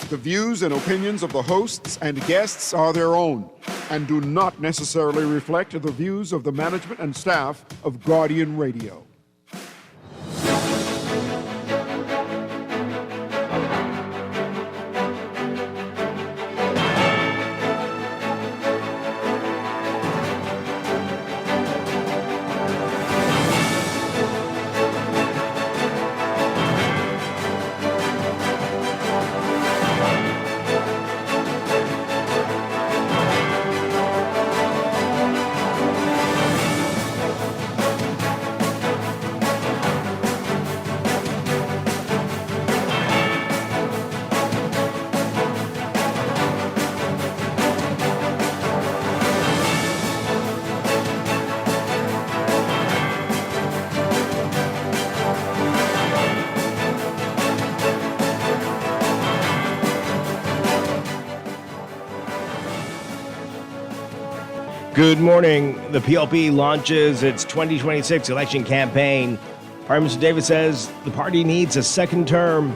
The views and opinions of the hosts and guests are their own and do not necessarily reflect the views of the management and staff of Guardian Radio. Good morning. The PLP launches its 2026 election campaign. Prime Minister Davis says the party needs a second term.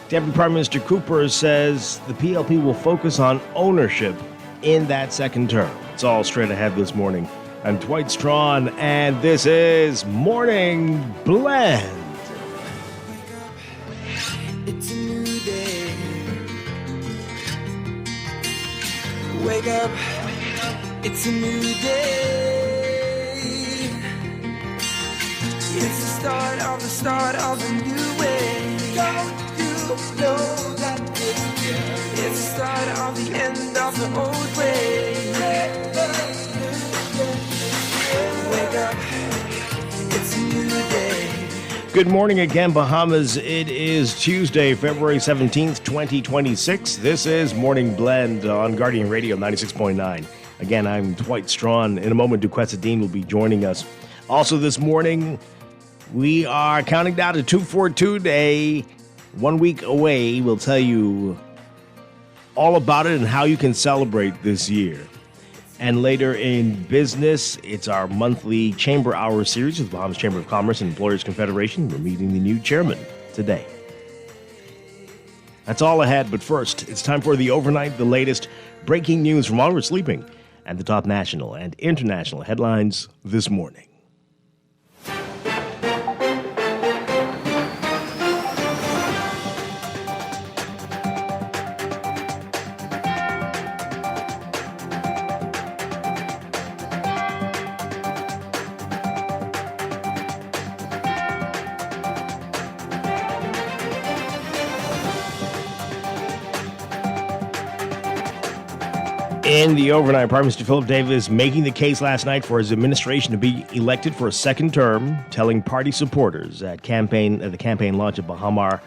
Deputy Prime Minister Cooper says the PLP will focus on ownership in that second term. It's all straight ahead this morning. I'm Dwight Strachan, and this is Morning Blend. It's a new day. Wake up. It's a new day. It's the start of a new way. Don't you know that it's the start of the end of the old way. Wake up, it's a new day. Good morning again, Bahamas. It is Tuesday, February 17th, 2026. This is Morning Blend on Guardian Radio 96.9. Again, I'm Dwight Strachan. In a moment, Duquesne Dean will be joining us. Also this morning, we are counting down to 242 Day. 1 week away. We'll tell you all about it and how you can celebrate this year. And later in business, it's our monthly Chamber Hour series with the Bahamas Chamber of Commerce and Employers Confederation. We're meeting the new chairman today. That's all ahead, but first, it's time for the overnight, the latest breaking news from while we're sleeping, and the top national and international headlines this morning. In the overnight, Prime Minister Philip Davis making the case last night for his administration to be elected for a second term, telling party supporters at the campaign launch at Bahamar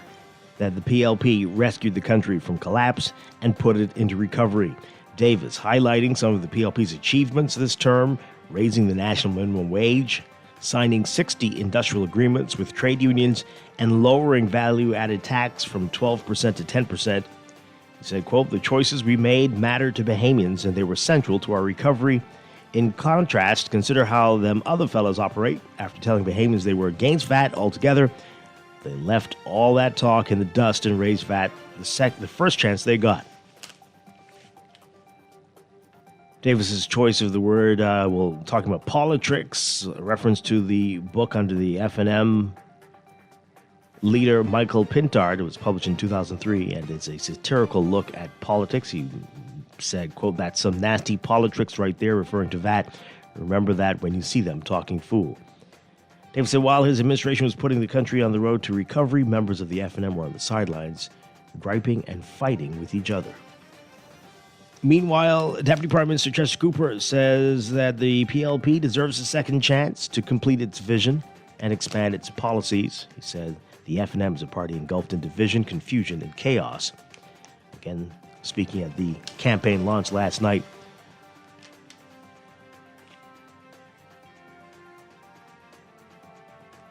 that the PLP rescued the country from collapse and put it into recovery. Davis highlighting some of the PLP's achievements this term, raising the national minimum wage, signing 60 industrial agreements with trade unions, and lowering value-added tax from 12% to 10%. He said, quote, "The choices we made mattered to Bahamians and they were central to our recovery. In contrast, consider how them other fellows operate. After telling Bahamians they were against VAT altogether, they left all that talk in the dust and raised VAT the first chance they got." Davis's choice of the word, talking about politics, a reference to the book under the F&M leader Michael Pintard. It was published in 2003, and it's a satirical look at politics. He said, quote, "That's some nasty politics right there," referring to VAT. "Remember that when you see them talking fool." Davis said while his administration was putting the country on the road to recovery, members of the F&M were on the sidelines, griping and fighting with each other. Meanwhile, Deputy Prime Minister Chester Cooper says that the PLP deserves a second chance to complete its vision and expand its policies. He said the F&M is a party engulfed in division, confusion, and chaos. Again, speaking at the campaign launch last night.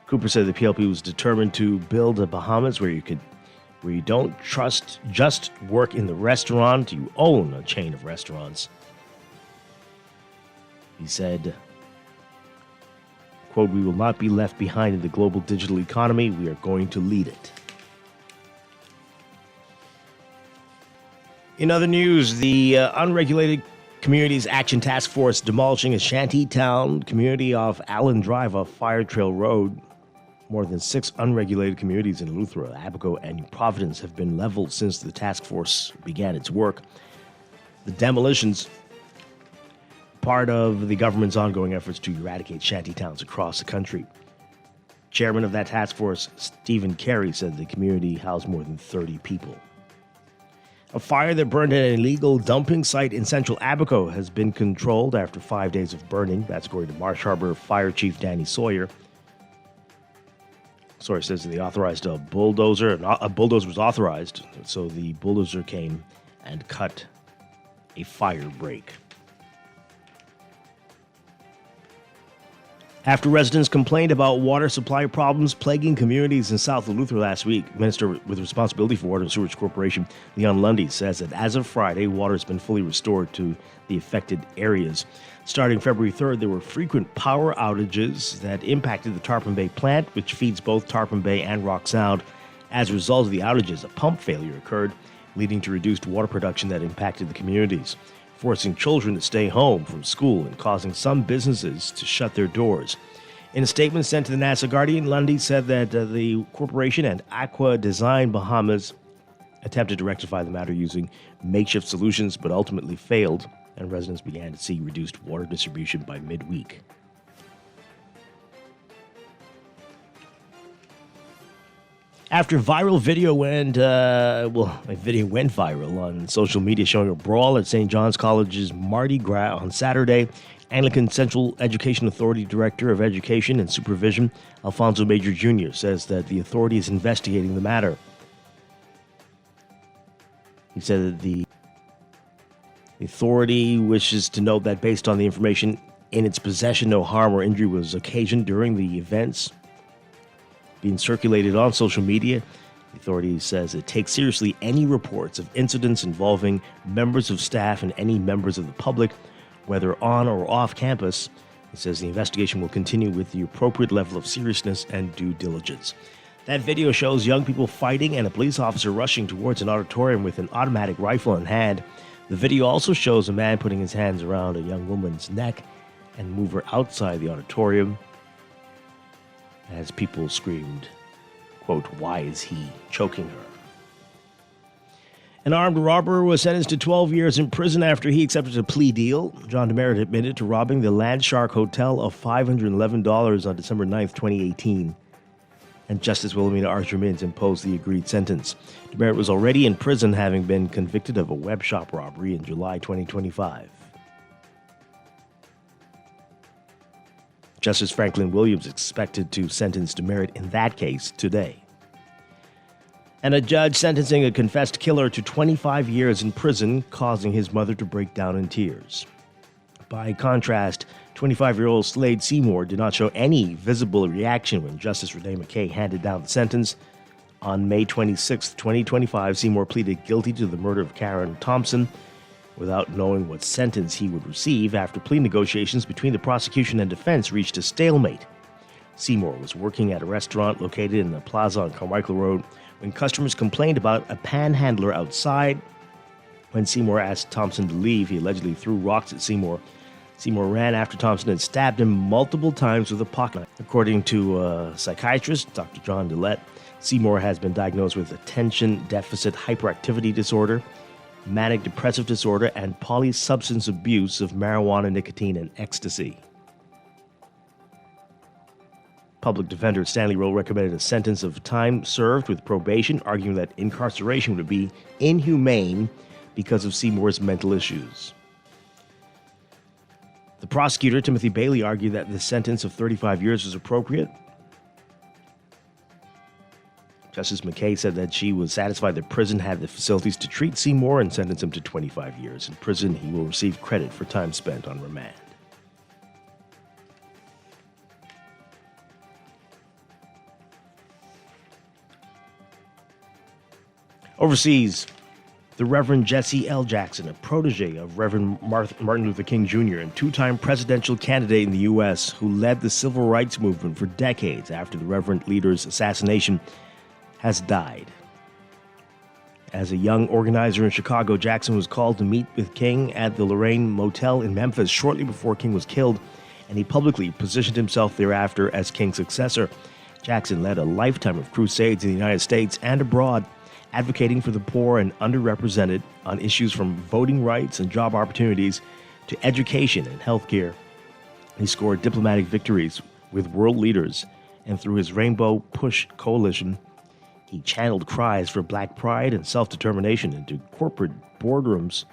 Cooper said the PLP was determined to build a Bahamas where you don't just work in the restaurant, you own a chain of restaurants. He said, quote, "We will not be left behind in the global digital economy. We are going to lead it." In other news, the Unregulated Communities Action Task Force demolishing a shantytown community off Allen Drive off Fire Trail Road. More than 6 unregulated communities in Eleuthera, Abaco, and New Providence have been leveled since the task force began its work. The demolitions, part of the government's ongoing efforts to eradicate shantytowns across the country. Chairman of that task force, Stephen Carey, said the community housed more than 30 people. A fire that burned at an illegal dumping site in central Abaco has been controlled after 5 days of burning. That's according to Marsh Harbor Fire Chief Danny Sawyer. Sawyer says that they authorized a bulldozer. A bulldozer was authorized, so the bulldozer came and cut a fire break. After residents complained about water supply problems plaguing communities in South Eleuthera last week, Minister with responsibility for Water and Sewerage Corporation, Leon Lundy, says that as of Friday, water has been fully restored to the affected areas. Starting February 3rd, there were frequent power outages that impacted the Tarpon Bay plant, which feeds both Tarpon Bay and Rock Sound. As a result of the outages, a pump failure occurred, leading to reduced water production that impacted the communities, forcing children to stay home from school and causing some businesses to shut their doors. In a statement sent to the Nassau Guardian, Lundy said that the corporation and Aqua Design Bahamas attempted to rectify the matter using makeshift solutions, but ultimately failed, and residents began to see reduced water distribution by midweek. After a video went viral on social media showing a brawl at St. John's College's Mardi Gras on Saturday, Anglican Central Education Authority Director of Education and Supervision, Alfonso Major Jr., says that the authority is investigating the matter. He said that the authority wishes to note that based on the information in its possession, no harm or injury was occasioned during the events being circulated on social media. The authority says it takes seriously any reports of incidents involving members of staff and any members of the public, whether on or off campus. It says the investigation will continue with the appropriate level of seriousness and due diligence. That video shows young people fighting and a police officer rushing towards an auditorium with an automatic rifle in hand. The video also shows a man putting his hands around a young woman's neck and move her outside the auditorium as people screamed, quote, "Why is he choking her?" An armed robber was sentenced to 12 years in prison after he accepted a plea deal. John Demerit admitted to robbing the Landshark Hotel of $511 on December 9th, 2018. And Justice Wilhelmina Archer Mintz imposed the agreed sentence. Demerit was already in prison, having been convicted of a web shop robbery in July 2025. Justice Franklin Williams expected to sentence Demerit in that case today. And a judge sentencing a confessed killer to 25 years in prison, causing his mother to break down in tears. By contrast, 25-year-old Slade Seymour did not show any visible reaction when Justice Renee McKay handed down the sentence. On May 26, 2025, Seymour pleaded guilty to the murder of Karen Thompson without knowing what sentence he would receive after plea negotiations between the prosecution and defense reached a stalemate. Seymour was working at a restaurant located in the plaza on Carmichael Road when customers complained about a panhandler outside. When Seymour asked Thompson to leave, he allegedly threw rocks at Seymour. Seymour ran after Thompson and stabbed him multiple times with a pocket knife. According to a psychiatrist, Dr. John Dillette, Seymour has been diagnosed with attention deficit hyperactivity disorder, manic depressive disorder, and polysubstance abuse of marijuana, nicotine, and ecstasy. Public defender Stanley Rowe recommended a sentence of time served with probation, arguing that incarceration would be inhumane because of Seymour's mental issues. The prosecutor, Timothy Bailey, argued that the sentence of 35 years was appropriate. Justice McKay said that she was satisfied that prison had the facilities to treat Seymour and sentenced him to 25 years. In prison, he will receive credit for time spent on remand. Overseas, the Reverend Jesse L. Jackson, a protege of Reverend Martin Luther King Jr. and two-time presidential candidate in the U.S. who led the civil rights movement for decades after the Reverend leader's assassination, has died. As a young organizer in Chicago, Jackson was called to meet with King at the Lorraine Motel in Memphis shortly before King was killed, and he publicly positioned himself thereafter as King's successor. Jackson led a lifetime of crusades in the United States and abroad, advocating for the poor and underrepresented on issues from voting rights and job opportunities to education and healthcare. He scored diplomatic victories with world leaders, and through his Rainbow Push coalition, he channeled cries for black pride and self-determination into corporate boardrooms,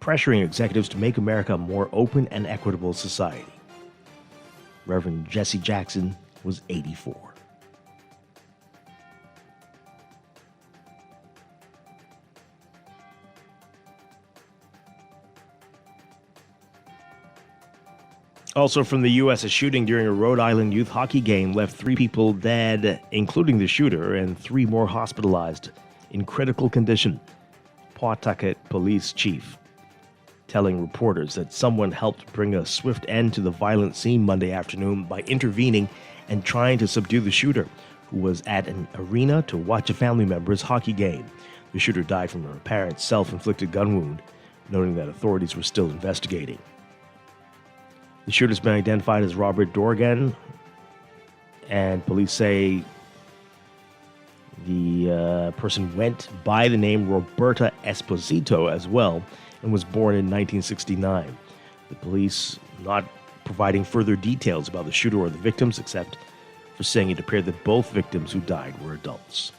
pressuring executives to make America a more open and equitable society. Reverend Jesse Jackson was 84. Also from the U.S., a shooting during a Rhode Island youth hockey game left 3 people dead, including the shooter, and 3 more hospitalized in critical condition. Pawtucket police chief telling reporters that someone helped bring a swift end to the violent scene Monday afternoon by intervening and trying to subdue the shooter, who was at an arena to watch a family member's hockey game. The shooter died from an apparent self-inflicted gun wound, noting that authorities were still investigating. The shooter's been identified as Robert Dorgan, and police say the person went by the name Roberta Esposito as well and was born in 1969. The police not providing further details about the shooter or the victims, except for saying it appeared that both victims who died were adults.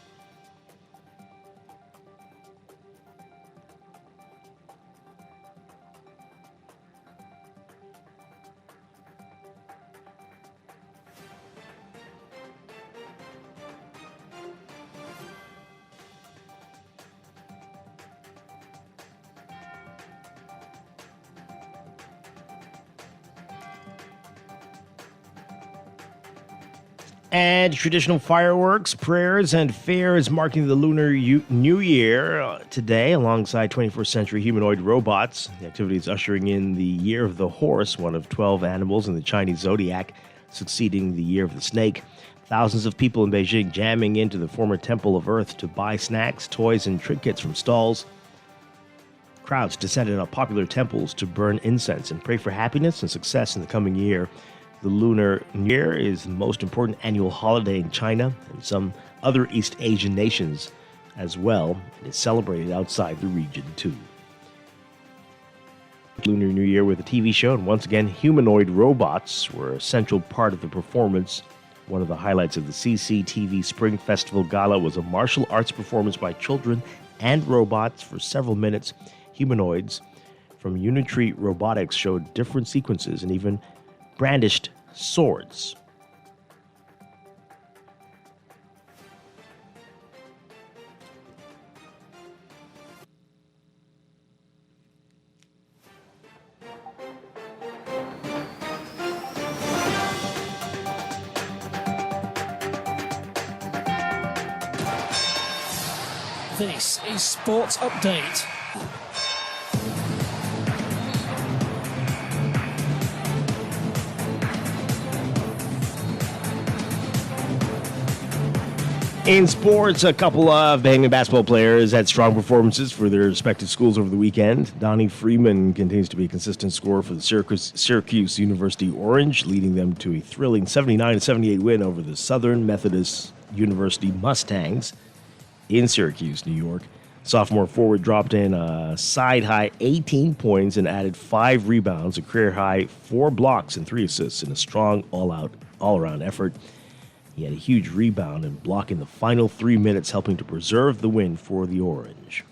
And traditional fireworks, prayers, and fairs marking the Lunar New Year today alongside 21st century humanoid robots. The activity is ushering in the Year of the Horse, one of 12 animals in the Chinese zodiac, succeeding the Year of the Snake. Thousands of people in Beijing jamming into the former Temple of Earth to buy snacks, toys, and trinkets from stalls. Crowds descended on popular temples to burn incense and pray for happiness and success in the coming year. The Lunar New Year is the most important annual holiday in China and some other East Asian nations as well, and is celebrated outside the region too. Lunar New Year with a TV show, and once again, humanoid robots were a central part of the performance. One of the highlights of the CCTV Spring Festival Gala was a martial arts performance by children and robots for several minutes. Humanoids from Unitree Robotics showed different sequences and even brandished swords. This is Sports Update. In sports, a couple of Bangor basketball players had strong performances for their respective schools over the weekend. Donnie Freeman continues to be a consistent scorer for the Syracuse University Orange, leading them to a thrilling 79-78 win over the Southern Methodist University Mustangs in Syracuse, New York. Sophomore forward dropped in a side-high 18 points and added 5 rebounds, a career-high 4 blocks and 3 assists in a strong all-around effort. He had a huge rebound and block in the final 3 minutes, helping to preserve the win for the Orange.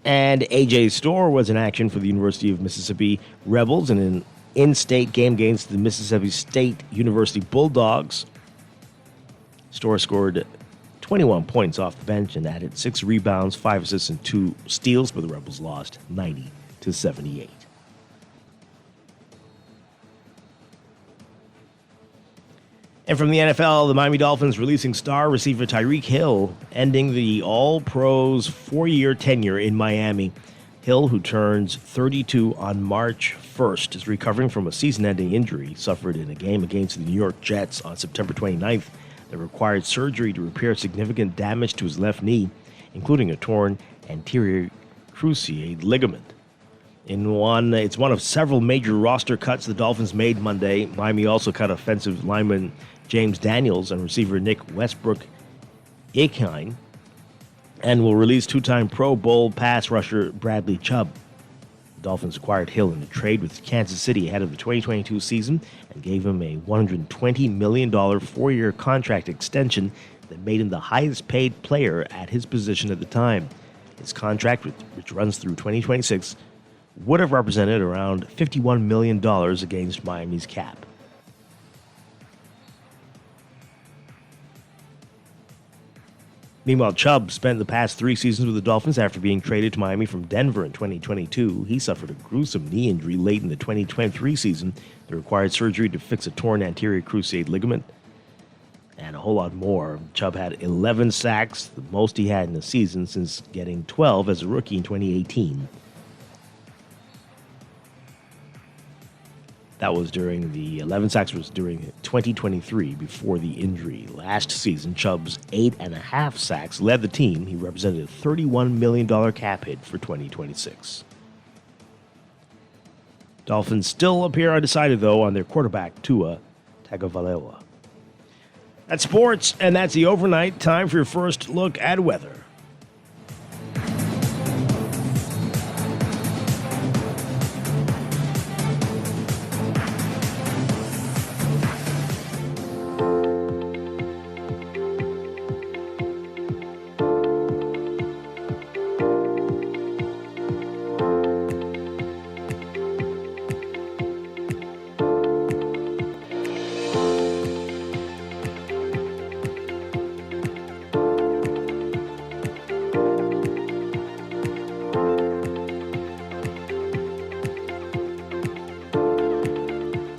And A.J. Storr was in action for the University of Mississippi Rebels in an in-state game against the Mississippi State University Bulldogs. Storr scored 21 points off the bench and added 6 rebounds, 5 assists, and 2 steals, but the Rebels lost 90-78. And from the NFL, the Miami Dolphins releasing star receiver Tyreek Hill, ending the All-Pros 4-year tenure in Miami. Hill, who turns 32 on March 1st, is recovering from a season-ending injury suffered in a game against the New York Jets on September 29th. that required surgery to repair significant damage to his left knee, including a torn anterior cruciate ligament. It's one of several major roster cuts the Dolphins made Monday. Miami also cut offensive lineman James Daniels and receiver Nick Westbrook-Ikhine, and will release two-time Pro Bowl pass rusher Bradley Chubb. The Dolphins acquired Hill in a trade with Kansas City ahead of the 2022 season and gave him a $120 million four-year contract extension that made him the highest-paid player at his position at the time. His contract, which runs through 2026, would have represented around $51 million against Miami's cap. Meanwhile, Chubb spent the past 3 seasons with the Dolphins after being traded to Miami from Denver in 2022. He suffered a gruesome knee injury late in the 2023 season that required surgery to fix a torn anterior cruciate ligament and a whole lot more. Chubb had 11 sacks, the most he had in a season since getting 12 as a rookie in 2018. That was during the 11 sacks was during 2023 before the injury. Last season, Chubb's 8.5 sacks led the team. He represented a $31 million cap hit for 2026. Dolphins still appear undecided, though, on their quarterback, Tua Tagovailoa. That's sports, and that's the overnight. Time for your first look at weather.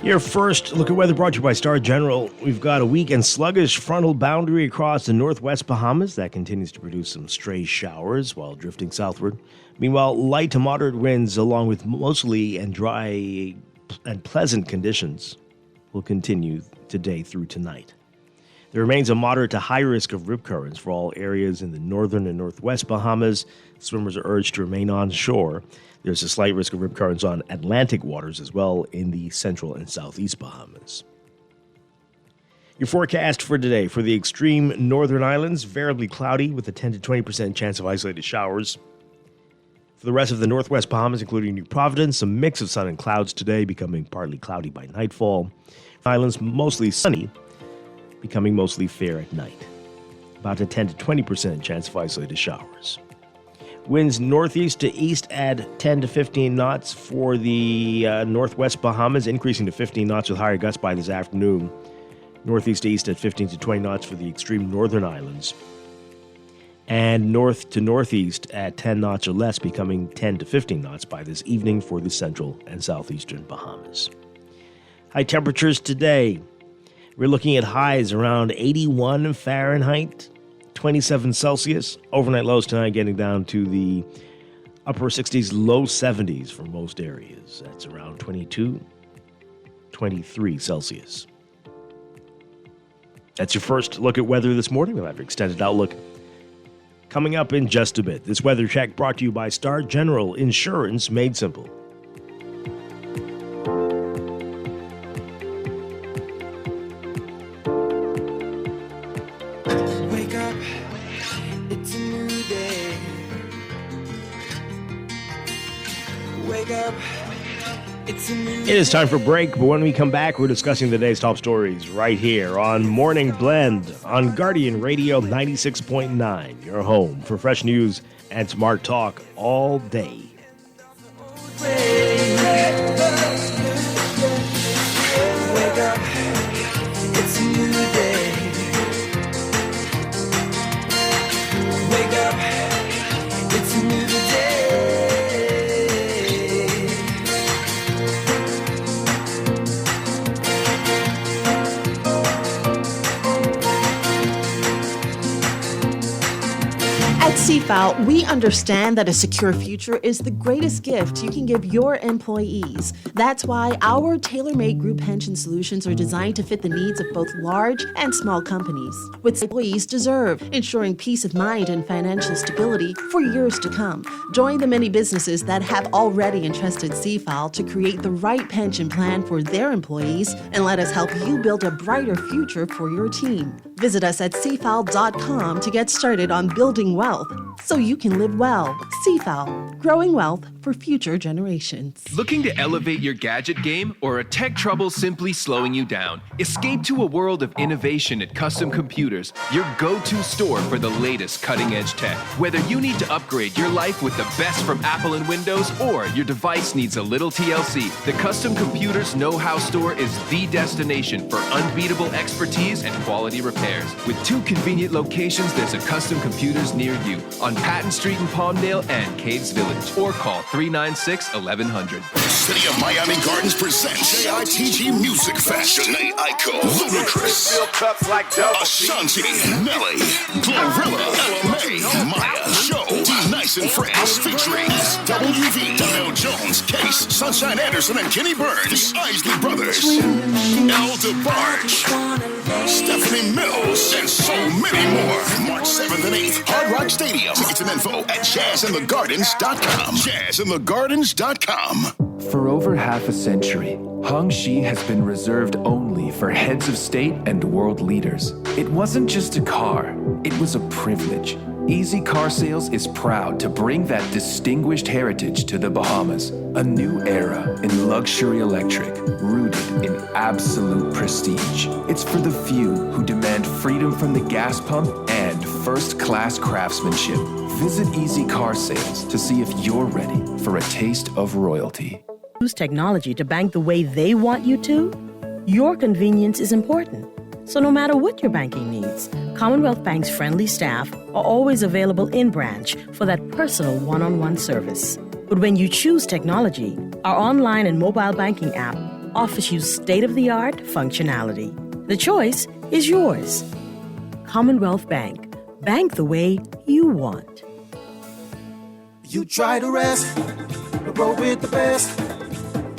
Your first look at weather brought to you by Star General. We've got a weak and sluggish frontal boundary across the northwest Bahamas that continues to produce some stray showers while drifting southward. Meanwhile, light to moderate winds along with mostly and dry and pleasant conditions will continue today through tonight. There remains a moderate to high risk of rip currents for all areas in the northern and northwest Bahamas. Swimmers are urged to remain on shore. There's a slight risk of rip currents on Atlantic waters as well in the central and southeast Bahamas. Your forecast for today: for the extreme northern islands, variably cloudy with a 10 to 20% chance of isolated showers. For the rest of the northwest Bahamas, including New Providence, a mix of sun and clouds today, becoming partly cloudy by nightfall. Islands mostly sunny, becoming mostly fair at night. About a 10 to 20% chance of isolated showers. Winds northeast to east at 10 to 15 knots for the northwest Bahamas, increasing to 15 knots with higher gusts by this afternoon. Northeast to east at 15 to 20 knots for the extreme northern islands. And north to northeast at 10 knots or less, becoming 10 to 15 knots by this evening for the central and southeastern Bahamas. High temperatures today. We're looking at highs around 81 Fahrenheit, 27 Celsius. Overnight lows tonight getting down to the upper 60s, low 70s for most areas. That's around 22, 23 Celsius. That's your first look at weather this morning. We'll have your extended outlook coming up in just a bit. This weather check brought to you by Star General Insurance Made Simple. It is time for a break, but when we come back, we're discussing the day's top stories right here on Morning Blend on Guardian Radio 96.9, your home for fresh news and smart talk all day. Wake up, it's a new day. Wake up, it's a new day. At CFAL, we understand that a secure future is the greatest gift you can give your employees. That's why our tailor-made group pension solutions are designed to fit the needs of both large and small companies, with employees deserve, ensuring peace of mind and financial stability for years to come. Join the many businesses that have already entrusted CFAL to create the right pension plan for their employees, and let us help you build a brighter future for your team. Visit us at cfal.com to get started on building wealth so you can live well. CFAL, growing wealth for future generations. Looking to elevate your gadget game, or a tech trouble simply slowing you down? Escape to a world of innovation at Custom Computers, your go-to store for the latest cutting-edge tech. Whether you need to upgrade your life with the best from Apple and Windows, or your device needs a little TLC, the Custom Computers Know-How Store is the destination for unbeatable expertise and quality repairs. With 2 convenient locations, there's a Custom Computers near you on Patton Street in Palmdale and Cades Village, or call 396-1100. City of Miami Gardens presents JITG Music Fest. Janae Aiko, Ludacris, Ashanti, Nelly, Glorilla, LMA, Maya, Show, D Nice and Friends, featuring WV, Donnell Jones, Case, Sunshine Anderson, and Kenny Burns, Isley Brothers, El DeBarge, Stephanie Mills, and so many more. March 7th and 8th, Hard Rock Stadium. Tickets and info at jazzinthegardens.com. Jazzinthegardens.com. For over half a century, Hongxi has been reserved only for heads of state and world leaders. It wasn't just a car, it was a privilege. Easy Car Sales is proud to bring that distinguished heritage to the Bahamas. A new era in luxury electric, rooted in absolute prestige. It's for the few who demand freedom from the gas pump and first-class craftsmanship. Visit Easy Car Sales to see if you're ready for a taste of royalty. Use technology to bank the way they want you to? Your convenience is important. So no matter what your banking needs, Commonwealth Bank's friendly staff are always available in branch for that personal one-on-one service. But when you choose technology, our online and mobile banking app offers you state-of-the-art functionality. The choice is yours. Commonwealth Bank. Bank the way you want. You try to rest, roll with the best.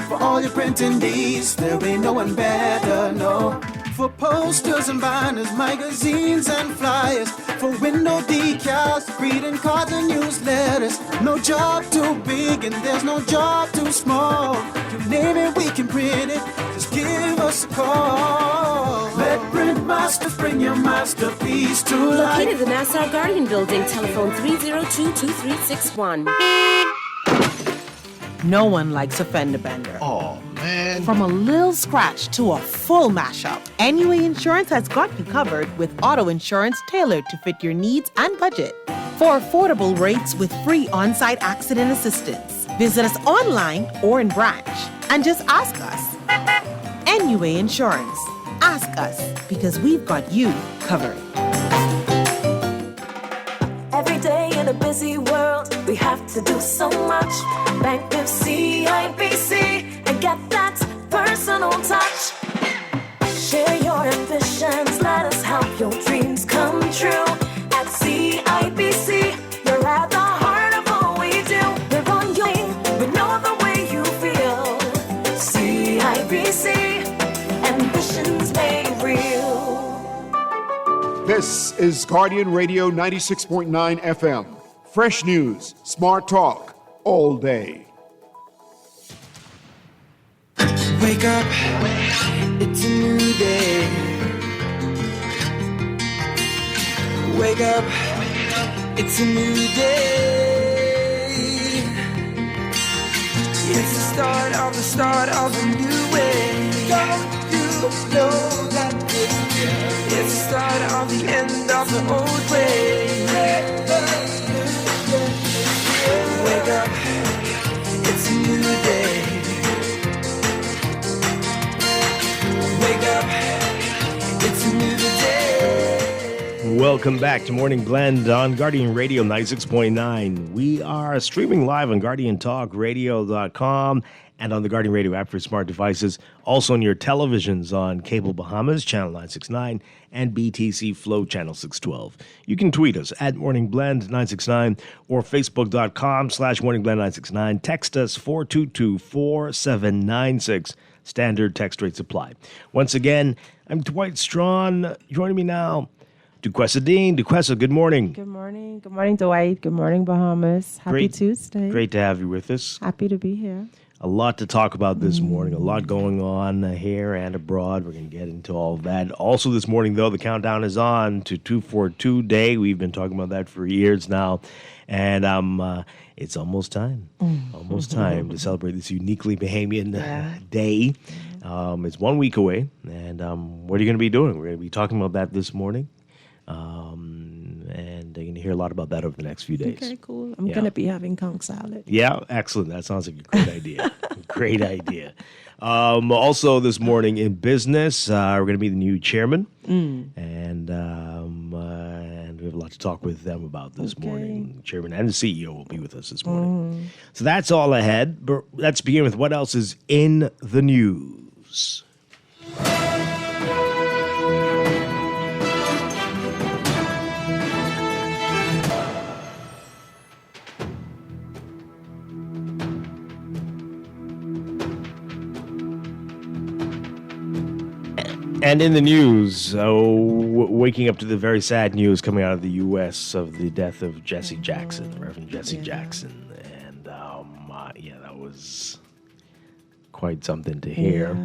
For all your printing needs, there ain't no one better, no. For posters and banners, magazines and flyers. For window decals, greeting cards and newsletters. No job too big and there's no job too small. You name it, we can print it. Just give us a call. Let Print Masters bring your masterpiece to life. Located in the Nassau Guardian Building, telephone 302-2361. No one likes a fender bender. Oh, man. From a little scratch to a full mashup, Anyway Insurance has got you covered with auto insurance tailored to fit your needs and budget. For affordable rates with free on-site accident assistance, visit us online or in branch and just ask us. Anyway Insurance. Ask us because we've got you covered. Every day in a busy world, we have to do so much. Bank with CIBC and get that personal touch. Share your ambitions, let us help your dreams come true. At CIBC, you're at the heart of all we do. We're on your way, we know the way you feel. CIBC, ambitions made real. This is Guardian Radio 96.9 FM. Fresh news, smart talk, all day. Wake up, it's a new day. Wake up, it's a new day. It's the start of a new way. Don't you know that it's the start of the end of the old way. Wake up, it's a new day. Wake up, it's a new day. Welcome back to Morning Blend on Guardian Radio 96.9. We are streaming live on GuardianTalkRadio.com and on the Guardian Radio app for smart devices. Also on your televisions on Cable Bahamas, Channel 969, and BTC Flow, Channel 612. You can tweet us at MorningBlend969 or Facebook.com/MorningBlend969. Text us 422-4796. Standard text rates apply. Once again, I'm Dwight Strachan. Joining me now, Duquesa Dean. Duquesa, good morning. Good morning. Good morning, Dwight. Good morning, Bahamas. Happy Tuesday. Great to have you with us. Happy to be here. A lot to talk about this morning. A lot going on here and abroad. We're going to get into all of that. Also this morning, though, the countdown is on to 242 Day. We've been talking about that for years now. And it's almost time. Almost time to celebrate this uniquely Bahamian day. It's 1 week away. And what are you going to be doing? We're going to be talking about that this morning. And you're going to hear a lot about that over the next few days. Okay, cool. I'm going to be having conch salad. Yeah, excellent. That sounds like a great idea. Great idea. Also this morning in business, we're going to be the new chairman. And we have a lot to talk with them about this morning. The chairman and the CEO will be with us this morning. So that's all ahead. But let's begin with what else is in the news. And in the news, waking up to the very sad news coming out of the U.S. of the death of Jesse Jackson, Reverend Jesse Jackson. And, that was quite something to hear.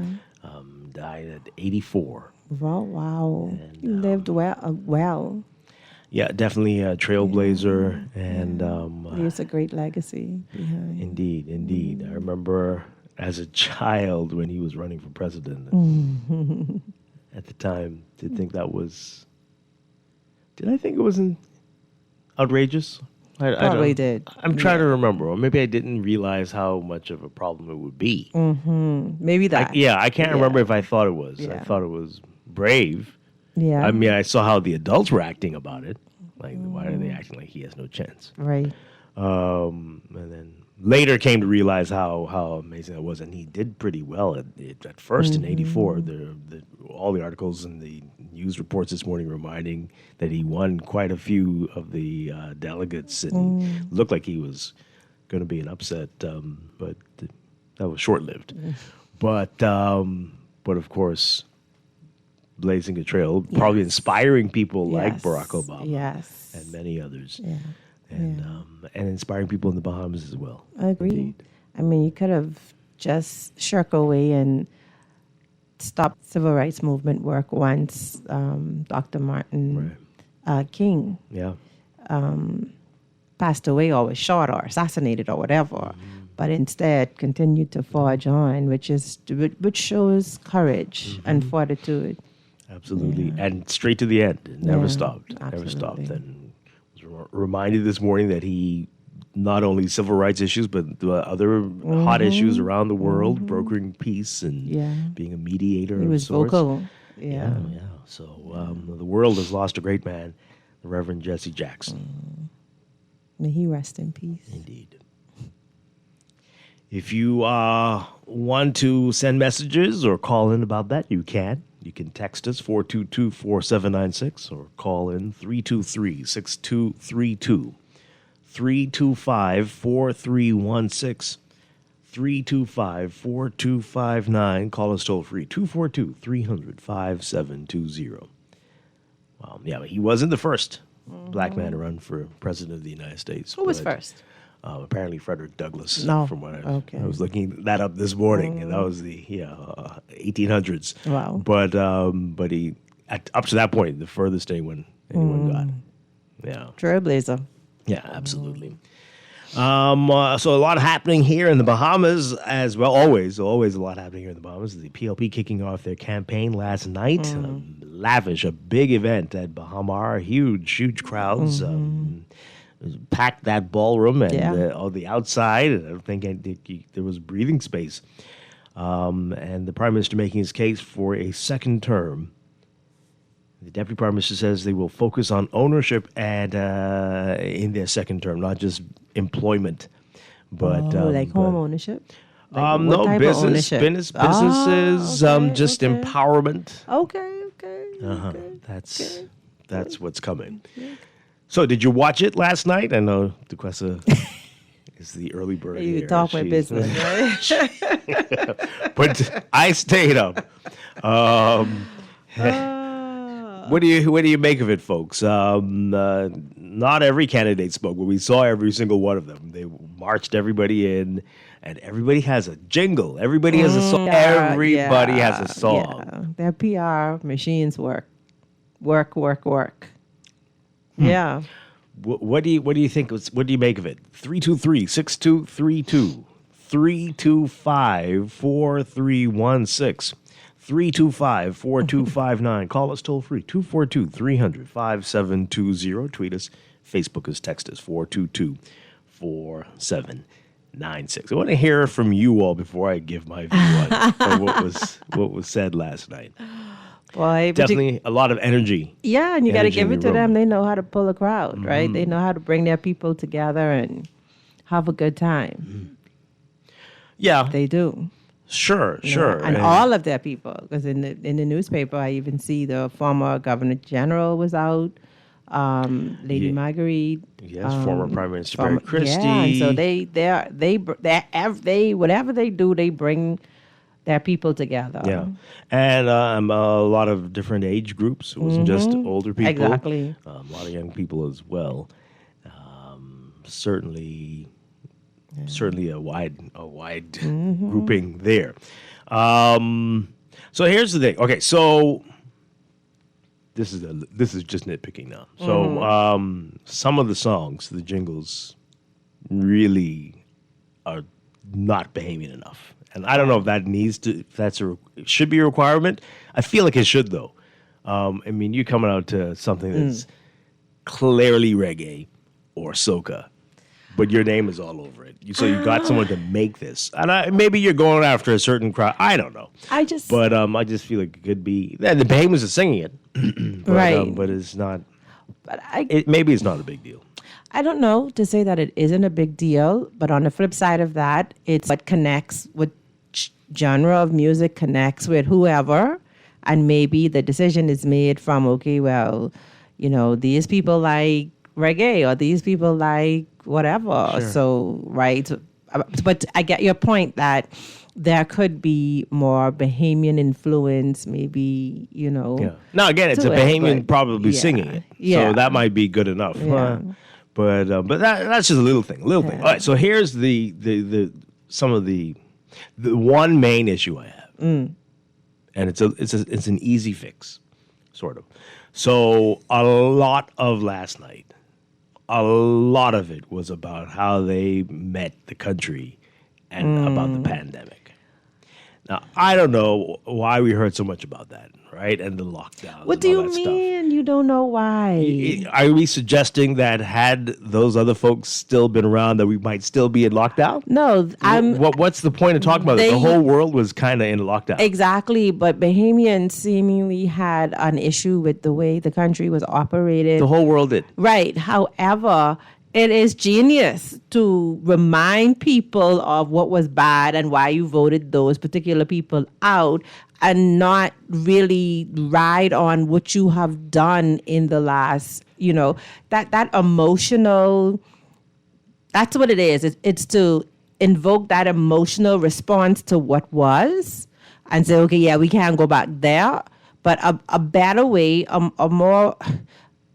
Died at 84. Wow. And, he lived well. Yeah, definitely a trailblazer. And leaves a great legacy behind. Indeed. I remember as a child when he was running for president. At the time, did I think it was outrageous? Probably did. I'm trying to remember, or maybe I didn't realize how much of a problem it would be. Maybe that. I can't remember if I thought it was. I thought it was brave. Yeah. I mean, I saw how the adults were acting about it. Like, why are they acting like he has no chance? Right. And then later came to realize how amazing that was, and he did pretty well at first in '84. All the articles and the news reports this morning reminding that he won quite a few of the delegates, and looked like he was going to be an upset, but that was short-lived. But of course, blazing a trail, probably inspiring people like Barack Obama and many others. Yeah. And inspiring people in the Bahamas as well. I agree. Indeed. I mean, you could have just shirked away and stopped civil rights movement work once Dr. Martin King passed away or was shot or assassinated or whatever, but instead continued to forge on, which shows courage and fortitude. Absolutely. And straight to the end. It never stopped. Absolutely. Never stopped. And reminded this morning that he not only civil rights issues but other hot issues around the world, brokering peace and being a mediator. He was vocal. Yeah. So the world has lost a great man, the Reverend Jesse Jackson. May he rest in peace. Indeed. If you want to send messages or call in about that, you can. You can text us 422-4796 or call in 323-6232, 325-4316, 325-4259. Call us toll free 242-300-5720. He wasn't the first black man to run for president of the United States. Who was first? Apparently Frederick Douglass. No. From what I was looking that up this morning, and that was the 1800s. Wow. But he up to that point, the furthest anyone got. Yeah. Trailblazer. Yeah, absolutely. So a lot happening here in the Bahamas as well. Always a lot happening here in the Bahamas. The PLP kicking off their campaign last night. A big event at Bahamar. Huge crowds. Packed that ballroom and on the outside. I don't think there was breathing space. And the Prime Minister making his case for a second term. The deputy prime minister says they will focus on ownership and in their second term, not just employment, but like home ownership. Like no, what type of ownership? businesses, just empowerment. Okay. That's what's coming. So, did you watch it last night? I know Duquesa is the early bird. You here. talk my business, right? But I stayed up. What do you make of it, folks? Not every candidate spoke, but we saw every single one of them. They marched everybody in, and everybody has a jingle. Everybody has a song. Everybody has a song. Yeah. Their PR machines work. Yeah. What do you think? What do you make of it? 323-6232, 325-4316. 325-4259. Call us toll free, 242-300-5720. Tweet us. Facebook us, text us, 422-4796. I want to hear from you all before I give my view on what was said last night. Boy, definitely a lot of energy. Yeah, and you got to give it to room. them. They know how to pull a crowd, right? They know how to bring their people together and have a good time. Yeah. They do. Sure. And all of their people, because in the newspaper, I even see the former Governor General was out, Lady Marguerite. Yes, former Prime Minister Barry Christie. Yeah, and so they whatever they do, they bring their people together. Yeah, and a lot of different age groups. It wasn't just older people. Exactly. A lot of young people as well. Certainly a wide grouping there. So here's the thing. Okay, so this is just nitpicking now. So some of the songs, the jingles, really are not Bahamian enough, and I don't know if it should be a requirement. I feel like it should though. I mean, you're coming out to something that's clearly reggae or soca, but your name is all over it. So you got someone to make this. And maybe you're going after a certain crowd. I don't know. I just feel like it could be. And the Bahamians are singing it. But, right. But it's not. But maybe it's not a big deal. I don't know to say that it isn't a big deal. But on the flip side of that, it's what connects, what genre of music connects with whoever. And maybe the decision is made from, okay, well, these people like reggae or these people like whatever. Sure. So, right. But I get your point that there could be more Bahamian influence, maybe, Yeah. Now, again, it's a Bahamian probably singing it. Yeah. So that might be good enough. Yeah. But that's just a little thing. All right, so here's the one main issue I have. And it's an easy fix, sort of. So a lot of last night, a lot of it was about how they met the country and about the pandemic. Now, I don't know why we heard so much about that, right? And the lockdowns. What do you mean you don't know why? Are we suggesting that had those other folks still been around that we might still be in lockdown? No. What's the point of talking about it? The whole world was kind of in lockdown. Exactly, but Bahamians seemingly had an issue with the way the country was operated. The whole world did. Right. However, it is genius to remind people of what was bad and why you voted those particular people out and not really ride on what you have done in the last, that emotional, that's what it is. It's to invoke that emotional response to what was and say, okay, yeah, we can't go back there. But a better way, a more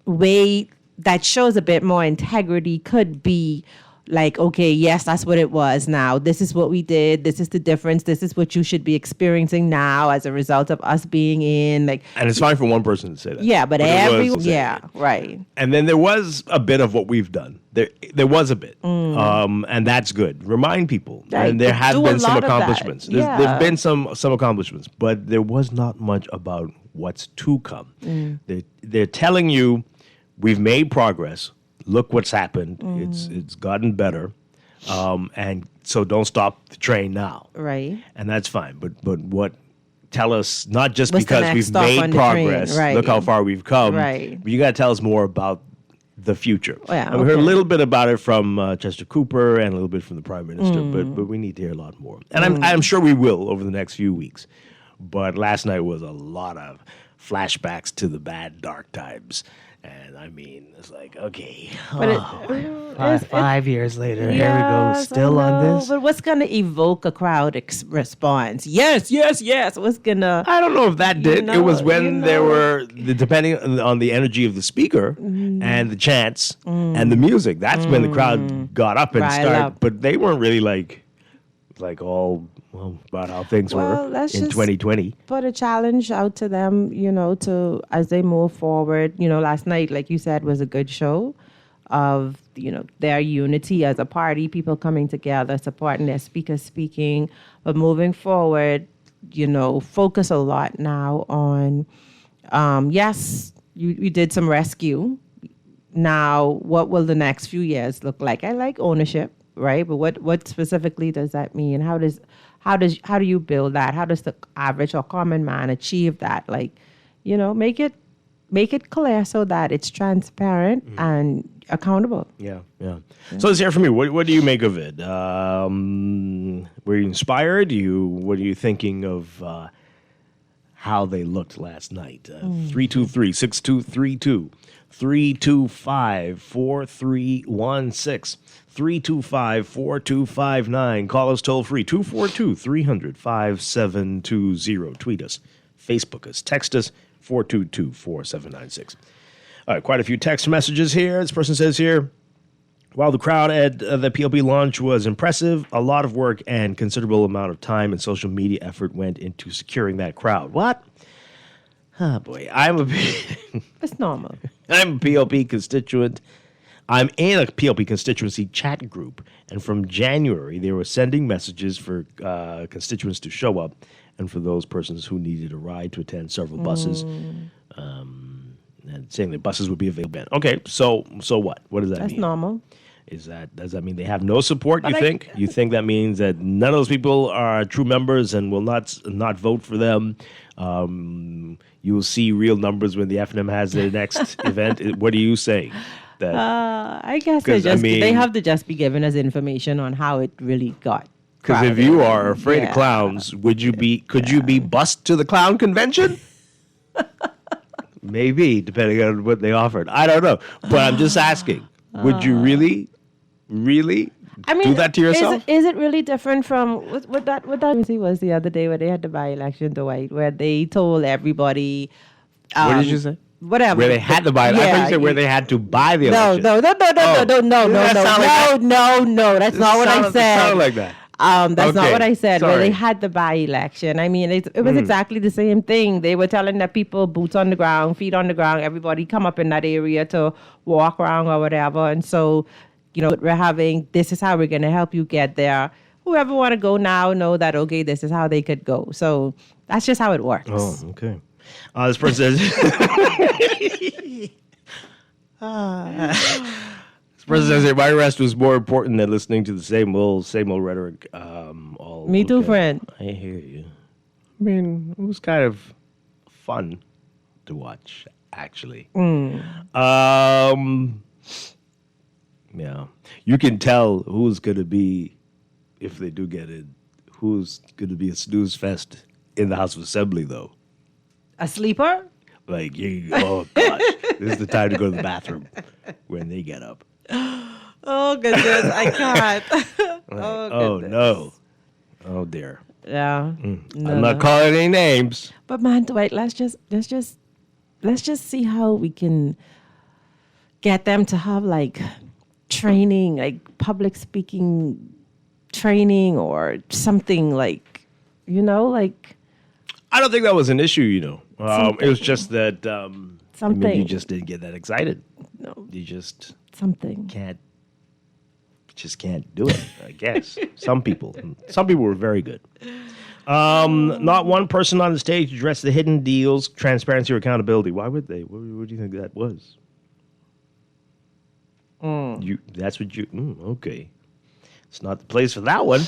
way that shows a bit more integrity could be like, okay, yes, that's what it was now. This is what we did. This is the difference. This is what you should be experiencing now as a result of us being in. And it's fine for one person to say that. Yeah, but everyone. Yeah, right. And then there was a bit of what we've done. There was a bit. And that's good. Remind people. Right. And there have been some accomplishments. Yeah. There've been some accomplishments, but there was not much about what's to come. They're telling you, we've made progress. Look what's happened. It's gotten better. And so don't stop the train now. Right. And that's fine. But what tell us not just What's the because next we've stop on made the train? progress, Right. look how far we've come, Right. but you got to tell us more about the future. Yeah, and we heard a okay. little bit about it from Chester Cooper and a little bit from the Prime Minister, but we need to hear a lot more. And I'm sure we will over the next few weeks. But last night was a lot of flashbacks to the bad, dark times. And I mean, it's like, okay, But 5 years later, here we go, Yes, still I on know, this. But what's going to evoke a crowd response? Yes, yes, yes. What's going to... I don't know if that did. know, it was when you there know. were, depending on the energy of the speaker and the chants and the music, that's when the crowd got up and Rile started. up. But they weren't really like all about how things Well, were let's in just 2020. put a challenge out to them, to as they move forward. Last night, like you said, was a good show of, their unity as a party, people coming together, supporting their speakers speaking. But moving forward, focus a lot now on, yes, you did some rescue. Now, what will the next few years look like? I like ownership, right? But what specifically does that mean? How do you build that? How does the average or common man achieve that? Like, make it clear so that it's transparent and accountable. Yeah. So let's hear from you. What do you make of it? Were you inspired? What are you thinking of how they looked last night? 323-6232. 325-4316. 325-4259. Call us toll free. 242-300-5720. Tweet us. Facebook us. Text us. 422-4796. All right, quite a few text messages here. This person says here, while the crowd at the PLP launch was impressive, a lot of work and considerable amount of time and social media effort went into securing that crowd. What? Oh, boy. It's normal. I'm a PLP constituent. I'm in a PLP constituency chat group, and from January, they were sending messages for constituents to show up and for those persons who needed a ride to attend several buses, and saying that buses would be available. Okay, so what? What does that mean? That's normal. Does that mean they have no support, you think? You think that means that none of those people are true members and will not vote for them? You will see real numbers when the FNM has their next event. What are you saying? I guess they have to just be given us information on how it really got. Because if you are afraid of clowns, could you be bussed to the clown convention? Maybe, depending on what they offered. I don't know. But I'm just asking, would you really do that to yourself? Is it really different from what that was the other day where they had the by-election, Dwight, where they told everybody... what did you say? Whatever. Where they had to buy it. I thought you said where they had to buy the election. No. That's not what I said. It sounded like that. That's not what I said. Sorry. Where they had the by-election. I mean, it was exactly the same thing. They were telling the people, boots on the ground, feet on the ground, everybody come up in that area to walk around or whatever. And so, we're having, this is how we're going to help you get there. Whoever want to go now know that, okay, this is how they could go. So that's just how it works. Oh, okay. This person says... This person says here, my arrest was more important than listening to the same old rhetoric. Me too, friend. I hear you. I mean, it was kind of fun to watch, actually. Yeah. You can tell who's going to be, if they do get it, who's going to be a snooze fest in the House of Assembly, though. A sleeper? Like, oh, gosh. This is the time to go to the bathroom when they get up. Oh, goodness. I can't. Oh, no. Oh, dear. Yeah. No, I'm not calling any names. But, man, Dwight, let's just see how we can get them to have, like, training, like public speaking training or something, like, like... I don't think that was an issue, It was just that something. You just didn't get that excited. No. You just something can't do it, I guess. Some people were very good. Not one person on the stage addressed the hidden deals, transparency, or accountability. Why would they? What do you think that was? Okay. It's not the place for that one.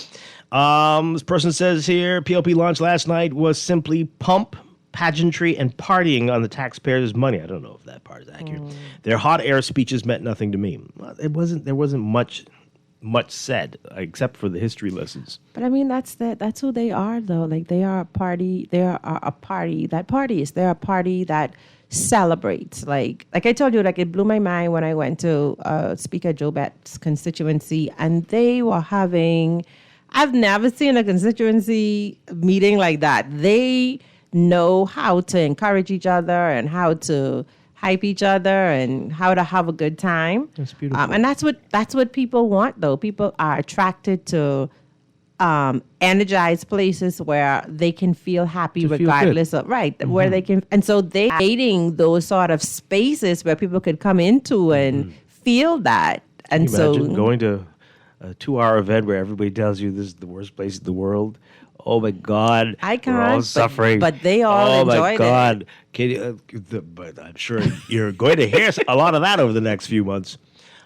This person says here, PLP launch last night was simply pump, pageantry, and partying on the taxpayers' money. I don't know if that part is accurate. Their hot air speeches meant nothing to me. There wasn't much said except for the history lessons. But I mean, that's who they are, though. Like, they are a party. They are a party that parties. They're a party that celebrates. Like I told you, like, it blew my mind when I went to Speaker Joe Bett's constituency, and they were having. I've never seen a constituency meeting like that. They know how to encourage each other and how to hype each other and how to have a good time. That's beautiful. And that's what people want, though. People are attracted to energized places where they can feel happy regardless of where they can, and so they creating those sort of spaces where people could come into and feel that. And Can you imagine going to a 2-hour event where everybody tells you this is the worst place in the world? Oh my God! I can't. We're all suffering, but they all enjoyed it. Oh my God! Can you, but I'm sure you're going to hear a lot of that over the next few months.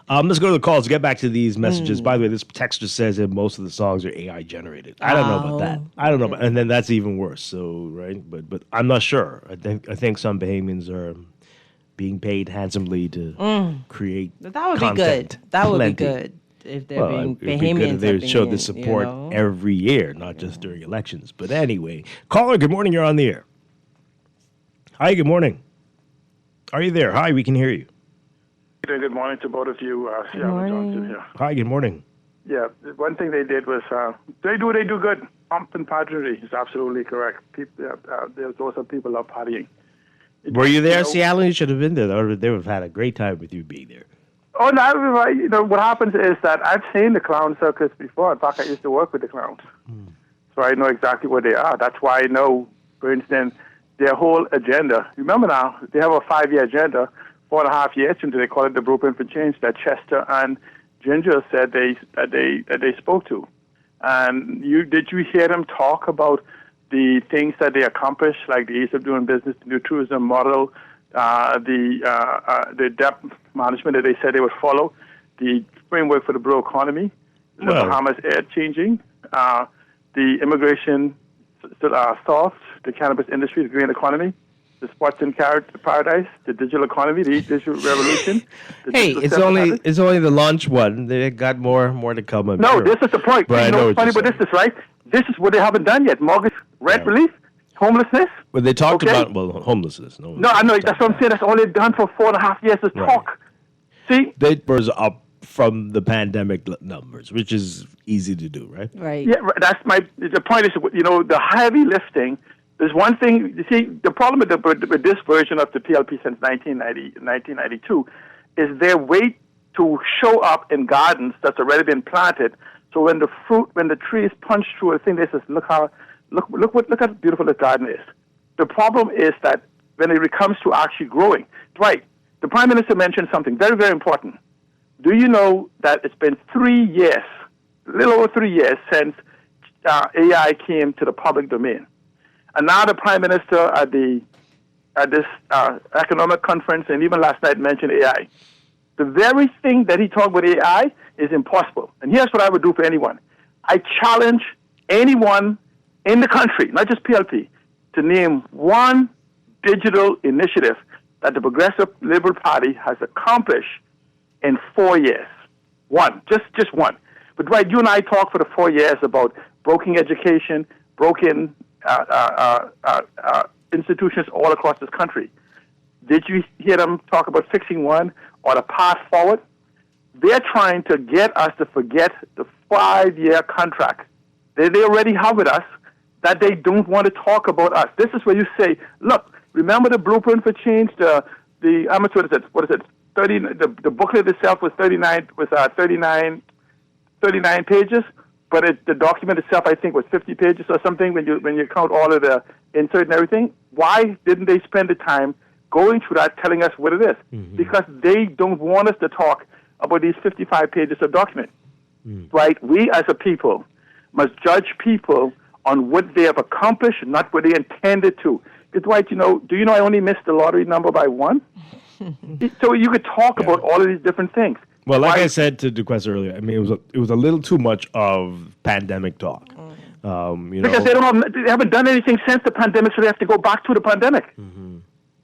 Let's go to the calls. Get back to these messages. By the way, this texter says that most of the songs are AI generated. I don't know about that. I don't know, and then that's even worse. So but I'm not sure. I think some Bahamians are being paid handsomely to create. That would content. be good. That would Plenty. be good. If they're being it'd be good if Bahamians, they show the support every year, not just during elections. But anyway, caller, good morning. You're on the air. Hi, good morning. Are you there? Hi, we can hear you. Good morning to both of you. Good morning. Johnson here. Hi, good morning. Yeah, one thing they did was they do good. Pump and pageantry is absolutely correct. Those are people love partying. Were you there, Seattle? You should have been there. They would have had a great time with you being there. Oh, no, what happens is that I've seen the clown circus before. In fact, I used to work with the clowns. So I know exactly what they are. That's why I know, for instance, their whole agenda. Remember now, they have a 5-year agenda. 4.5 years into, they call it the Blueprint for Change, that Chester and Ginger said they spoke to. And did you hear them talk about the things that they accomplished, like the ease of doing business, the new tourism model, the debt management that they said they would follow, the framework for the blue economy, the Bahamas air changing, the immigration soft, the cannabis industry, the green economy, the sports and paradise, the digital economy, the digital revolution. Hey, it's only the launch one. They got more to come. No, this is the point. But Funny, but this is right. This is what they haven't done yet. Mortgage rent relief, homelessness. But they talked about homelessness. No, I know. That's what I'm saying. That's all they've done for 4.5 years is talk. See, they was up from the pandemic numbers, which is easy to do, right? Right. Yeah, that's the point is, the heavy lifting. There's one thing, you see, the problem with this version of the PLP since 1992 is their wait to show up in gardens that's already been planted. So when the trees punch through a thing, they says, look how beautiful this garden is. The problem is that when it comes to actually growing, Dwight, the Prime Minister mentioned something very, very important. Do you know that it's been 3 years, a little over 3 years since AI came to the public domain? And now the Prime Minister at this economic conference and even last night mentioned AI. The very thing that he talked about AI is impossible. And here's what I would do for anyone. I challenge anyone in the country, not just PLP, to name one digital initiative that the Progressive Liberal Party has accomplished in 4 years. One, just one. But Dwight, you and I talked for the 4 years about broken education, broken institutions all across this country. Did you hear them talk about fixing one or the path forward? They're trying to get us to forget the 5-year contract that they already have with us, that they don't want to talk about us. This is where you say, look, remember the Blueprint for Change, how much, what is it? 30, the booklet itself was 39 pages, but the document itself, I think, was 50 pages or something when you count all of the insert and everything. Why didn't they spend the time going through that, telling us what it is? Mm-hmm. Because they don't want us to talk about these 55 pages of document. Right? We as a people must judge people on what they have accomplished, not what they intended to. Because, Dwight, do you know I only missed the lottery number by one? So you could talk about all of these different things. Well, like I said to DeQuest earlier, I mean, it was a little too much of pandemic talk. Because they haven't done anything since the pandemic, so they have to go back to the pandemic. Mm-hmm.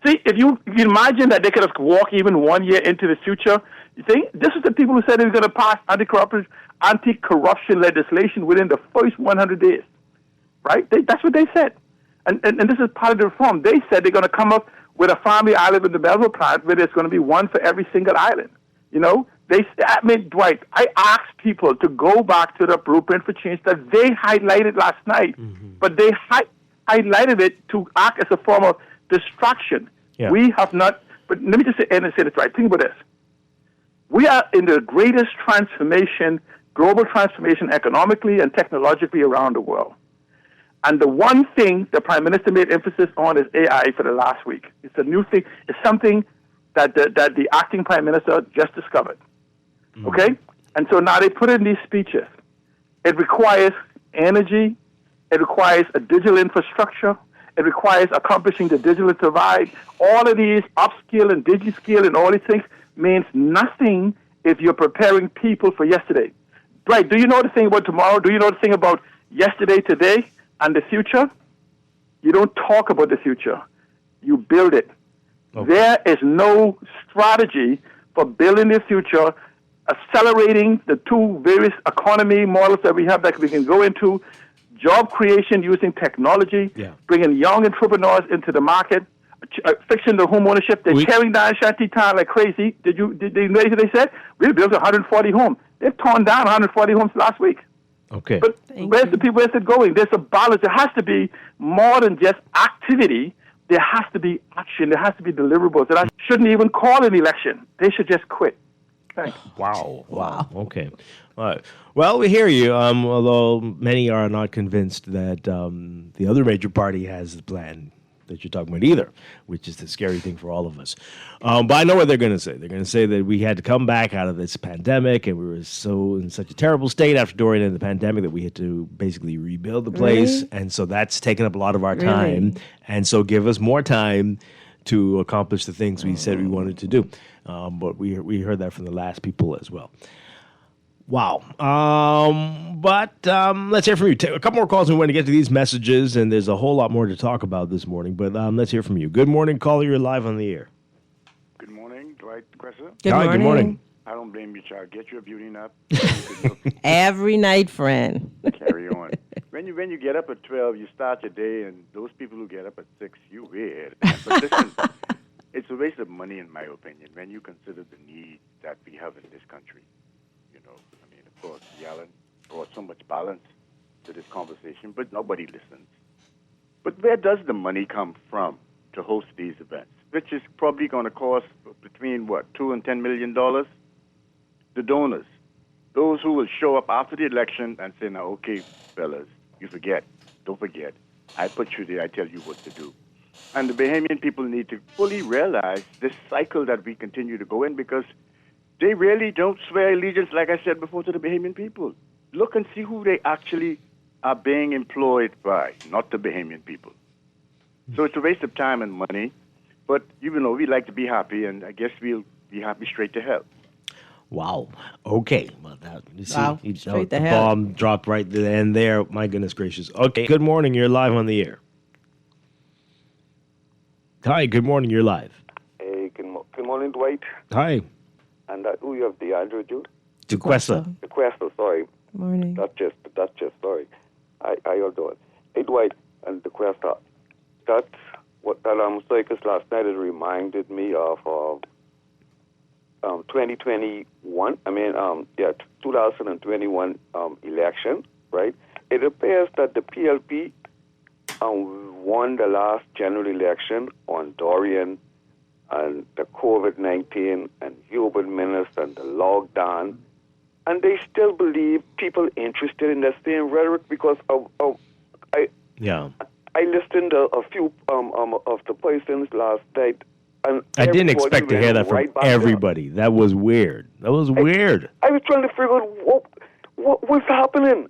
See, if you imagine that they could have walked even 1 year into the future, you think this is the people who said they were going to pass anti-corruption legislation within the first 100 days, right? That's what they said. And this is part of the reform. They said they're going to come up with a family island in the Melville plant where there's going to be one for every single island. Dwight, I asked people to go back to the blueprint for change that they highlighted last night, but they highlighted it to act as a form of distraction. Yeah. We have not, but let me just say this right. Think about this. We are in the greatest transformation, global transformation economically and technologically around the world. And the one thing the Prime Minister made emphasis on is AI for the last week. It's a new thing. It's something that the acting Prime Minister just discovered. Okay? And so now they put in these speeches. It requires energy. It requires a digital infrastructure. It requires accomplishing the digital divide. All of these upskill and digiskill and all these things means nothing if you're preparing people for yesterday. Right, do you know the thing about tomorrow? Do you know the thing about yesterday, today, and the future? You don't talk about the future. You build it. Okay. There is no strategy for building the future, accelerating the two various economy models that we have that we can go into, job creation using technology, bringing young entrepreneurs into the market, fixing the home ownership. They're tearing down shanty town like crazy. Did you know what they said? We built 140 homes. They've torn down 140 homes last week. Okay. But where's it going? There's a balance. There has to be more than just activity. There has to be action. There has to be deliverables. And I shouldn't even call an election. They should just quit. Thanks. Wow. Okay. All right. Well, we hear you, although many are not convinced that the other major party has the plan that you're talking about either, which is the scary thing for all of us. But I know what they're going to say. They're going to say that we had to come back out of this pandemic and we were in such a terrible state after Dorian and the pandemic that we had to basically rebuild the place. Really? And so that's taken up a lot of our time. And so give us more time to accomplish the things we said we wanted to do. But we heard that from the last people as well. Wow. But let's hear from you. A couple more calls. We want to get to these messages, and there's a whole lot more to talk about this morning. But let's hear from you. Good morning, caller. You're live on the air. Good morning, Dwight Cresser. Good morning. I don't blame you, child. Get your beauty up. Every night, friend. Carry on. When you get up at 12, you start your day, and those people who get up at 6, you weird. But listen, it's a waste of money, in my opinion, when you consider the needs that we have in this country. Of course, Yellen brought so much balance to this conversation, but nobody listens. But where does the money come from to host these events, which is probably going to cost between, $2 and $10 million? The donors, those who will show up after the election and say, now, okay, fellas, don't forget, I put you there, I tell you what to do. And the Bahamian people need to fully realize this cycle that we continue to go in, because they really don't swear allegiance, like I said before, to the Bahamian people. Look and see who they actually are being employed by, not the Bahamian people. So it's a waste of time and money. But even though we like to be happy, and I guess we'll be happy straight to hell. Wow. Okay. Well, you see, Wow. Straight to the hell. bomb dropped right at the end there. My goodness gracious. Okay. Good morning. You're live on the air. Hi. Good morning. You're live. Hey, good morning, Dwight. Hi. And who you have, DeAndre, Jude? DeQuesta. DeQuesta, sorry. Morning. That's just, sorry. How you doing? Hey, Dwight and DeQuesta. That circus last night, it reminded me of 2021. 2021 election, right? It appears that the PLP won the last general election on Dorian and the COVID-19 and Human Minister and the lockdown, and they still believe people interested in the same rhetoric because I listened to a few of the persons last night, and I didn't expect to hear that from everybody. That was weird. I was trying to figure out what's happening.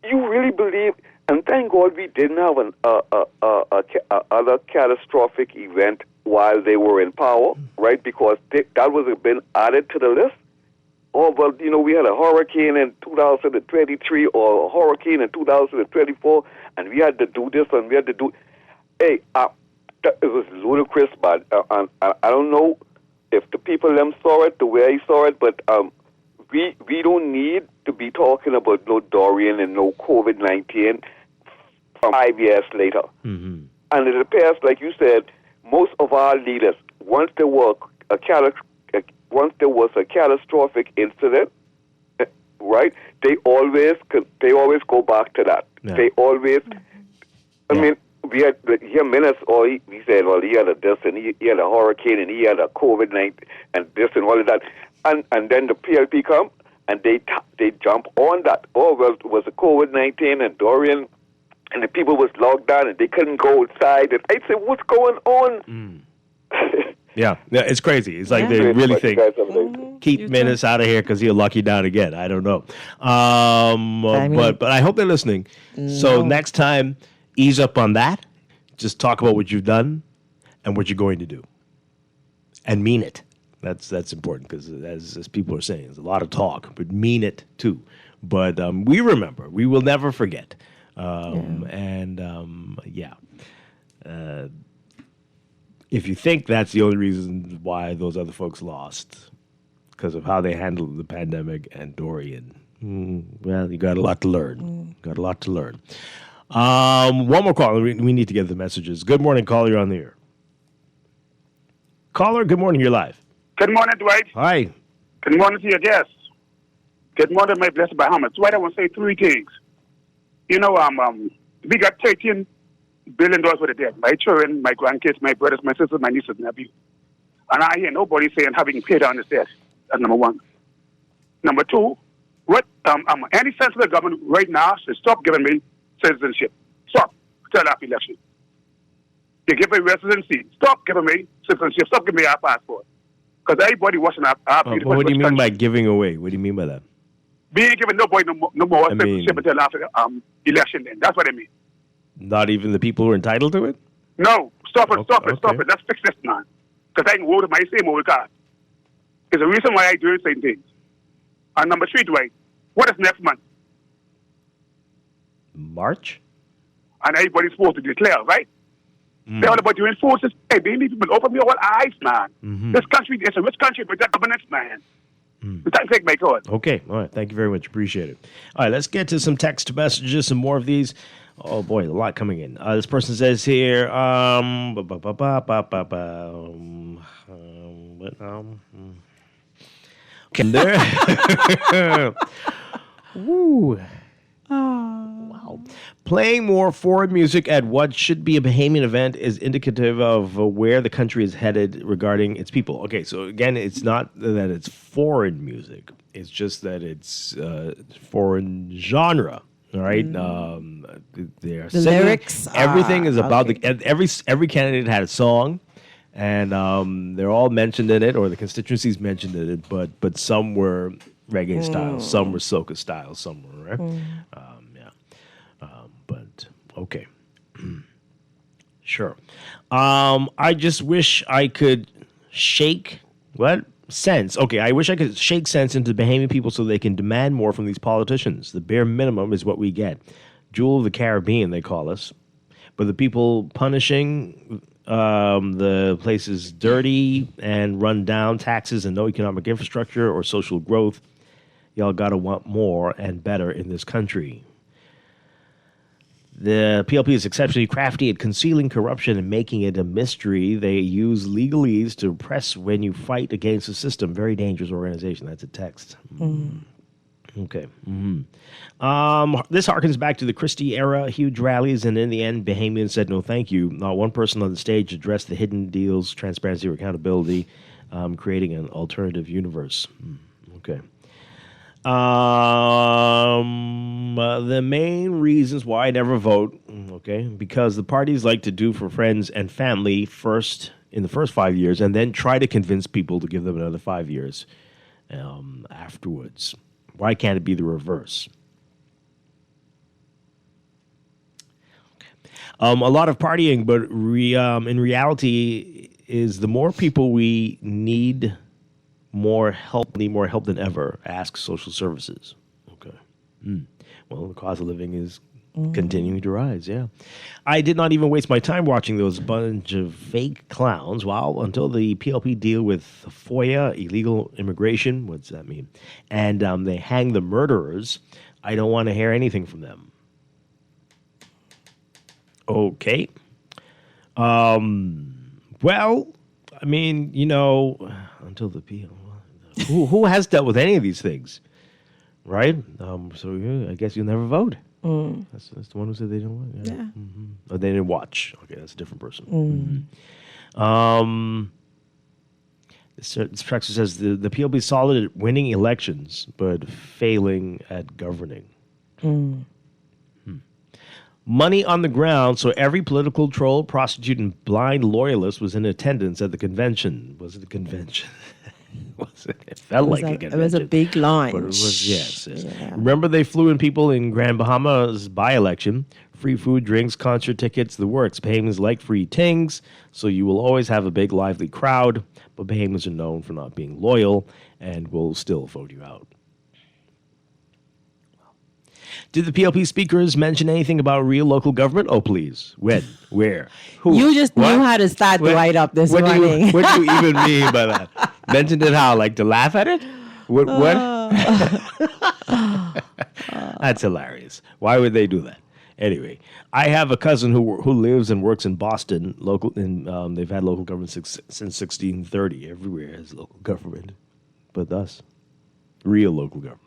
You really believe? And thank God we didn't have other catastrophic event while they were in power, right? Because that would have been added to the list. oh, well, we had a hurricane in 2023 or a hurricane in 2024, and we had to do this and we had to do. Hey, it was ludicrous, but I don't know if the people them saw it the way I saw it, but we don't need to be talking about no Dorian and no COVID-19 from 5 years later. Mm-hmm. And it appears, like you said, most of our leaders, once there was a catastrophic incident, right? They always go back to that. Yeah. They always. I mean, we had minutes, or we said, well, he had a this and he had a hurricane and he had a COVID-19 and this and all of that, and then the PLP come and they jump on that. Oh, well, it was a COVID-19 and Dorian. And the people was locked down and they couldn't go outside. And I said, what's going on? Yeah, it's crazy. It's like they really think, keep Menace out of here because he'll lock you down again. I don't know. But I hope they're listening. So next time, ease up on that. Just talk about what you've done and what you're going to do. And mean it. That's important because, as people are saying, there's a lot of talk, but mean it too. But we remember. We will never forget. If you think that's the only reason why those other folks lost, because of how they handled the pandemic and Dorian, well, you got a lot to learn. One more call. We need to get the messages. Good morning, caller. You're on the air. Caller, good morning. You're live. Good morning, Dwight. Hi. Good morning to your guests. Good morning, my blessed Bahamas. Dwight, I want to say three things. We got $13 billion worth of debt. My children, my grandkids, my brothers, my sisters, my nieces, nephews. And I hear nobody saying having paid down this debt. That's number one. Number two, any sensible government right now should stop giving me citizenship. Stop. Till after election. They give me residency. Stop giving me citizenship. Stop giving me our passport. Because everybody watching our beautiful what do you mean country. by giving away? What do you mean by that? We ain't giving nobody no more citizenship until after election then. That's what I mean. Not even the people who are entitled to it? No. Stop it. Let's fix this, man. Because I can vote with my same old card. There's a reason why I do the same things. And number three, Dwight, what is next month? March? And everybody's supposed to declare, right? They're all about doing forces. Hey, they need people open your eyes, man. Mm-hmm. This country is a rich country with that governance, man. Take my call. Okay. All right. Thank you very much. Appreciate it. All right. Let's get to some text messages, some more of these. Oh, boy, a lot coming in. This person says here, okay, there. Woo. Wow. Playing more foreign music at what should be a Bahamian event is indicative of where the country is headed regarding its people. Okay, so again, it's not that it's foreign music. It's just that it's foreign genre. All right, the lyrics. Everything is about every candidate had a song, and they're all mentioned in it, or the constituencies mentioned in it. But some were reggae style, some were soca style, some were right. But okay, sure. I just wish I could shake sense. Okay, I wish I could shake sense into the Bahamian people so they can demand more from these politicians. The bare minimum is what we get. Jewel of the Caribbean, they call us. But the people punishing the places dirty and run down, taxes and no economic infrastructure or social growth. Y'all got to want more and better in this country. The PLP is exceptionally crafty at concealing corruption and making it a mystery. They use legalese to oppress when you fight against the system. Very dangerous organization. That's a text. Okay. This harkens back to the Christie era, huge rallies, and in the end, Bahamians said no thank you. Not one person on the stage addressed the hidden deals, transparency, or accountability, creating an alternative universe. Okay. The main reasons why I never vote, okay, because the parties like to do for friends and family first in the first 5 years and then try to convince people to give them another 5 years afterwards. Why can't it be the reverse? Okay. A lot of partying, but in reality is the more people we need need more help than ever. Ask social services. Okay. Well, the cost of living is continuing to rise, yeah. I did not even waste my time watching those bunch of fake clowns, until the PLP deal with FOIA, illegal immigration, what's that mean? And they hang the murderers. I don't want to hear anything from them. Okay. Well, I mean, until the PLP, who has dealt with any of these things, right? So I guess you'll never vote. That's the one who said they didn't watch. Yeah. Oh, they didn't watch. Okay, that's a different person. This practice says the PLP is solid at winning elections, but failing at governing. Money on the ground, so every political troll, prostitute, and blind loyalist was in attendance at the convention. Was it a convention? It felt like a convention. It was a big line. But it was, yes. Yeah. Remember, they flew in people in Grand Bahama's by-election. Free food, drinks, concert tickets, the works. Bahamians like free things, so you will always have a big, lively crowd. But Bahamians are known for not being loyal and will still vote you out. Did the PLP speakers mention anything about real local government? Oh, please. When? Where? Who? You just knew how to start Dwight up this morning. What do you even mean by that? Mentioned it how? Like to laugh at it? What? That's hilarious. Why would they do that? Anyway, I have a cousin who lives and works in Boston. They've had local government since 1630. Everywhere has local government, but thus, real local government.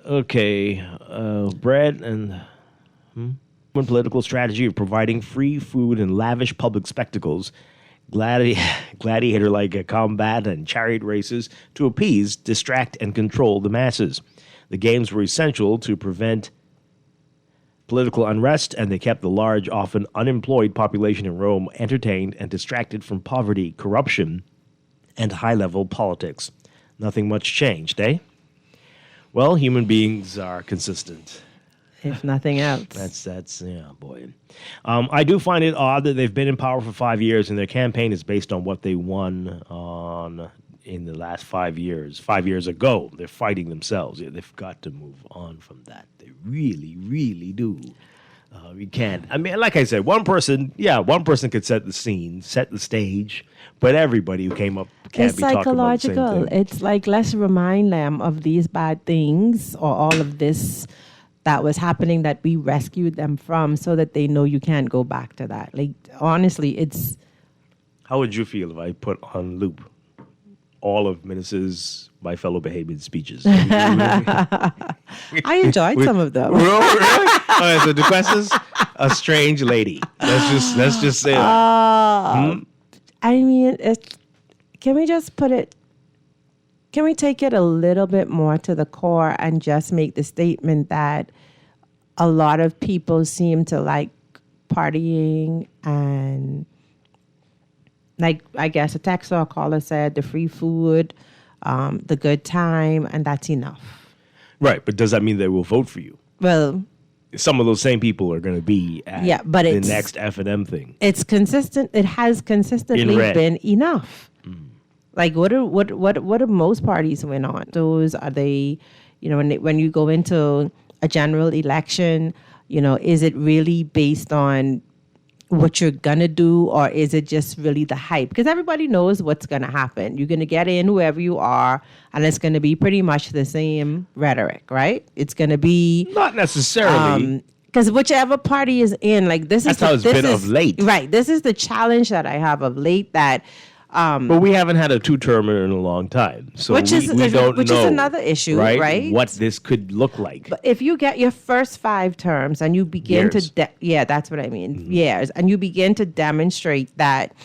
Okay. Bread and one political strategy of providing free food and lavish public spectacles, gladiator-like combat and chariot races to appease, distract, and control the masses. The games were essential to prevent political unrest, and they kept the large, often unemployed population in Rome entertained and distracted from poverty, corruption, and high-level politics. Nothing much changed, eh? Well, human beings are consistent. If nothing else. That's yeah, boy. I do find it odd that they've been in power for 5 years, and their campaign is based on what they won in the last 5 years. 5 years ago, they're fighting themselves. Yeah, they've got to move on from that. They really, really do. We can't. I mean, like I said, one person could set the scene, set the stage, but everybody who came up can't be talking about the same thing. It's like, let's remind them of these bad things or all of this that was happening that we rescued them from, so that they know you can't go back to that. Like, honestly, it's... How would you feel if I put on loop all of Ministers, my fellow Bahamian speeches? I enjoyed some of them. Really? All right, so the question is a strange lady. Let's just say that. I mean, can we just put it... Can we take it a little bit more to the core and just make the statement that a lot of people seem to like partying and, like, I guess a text or a caller said, the free food, the good time, and that's enough. Right, but does that mean they will vote for you? Well, some of those same people are going to be at the next F&M thing. It's consistent. It has consistently been enough. Like, what do most parties win on? Those are they, when you go into a general election, is it really based on what you're going to do, or is it just really the hype? Because everybody knows what's going to happen. You're going to get in whoever you are, and it's going to be pretty much the same rhetoric, right? It's going to be... Not necessarily. Because whichever party is in, like, That's how it's been of late. Right. This is the challenge that I have of late, that... but we haven't had a two-termer in a long time, so we don't know. Which is another issue, right? What this could look like. But if you get your first 5 terms and you begin to, that's what I mean, years, and you begin to demonstrate that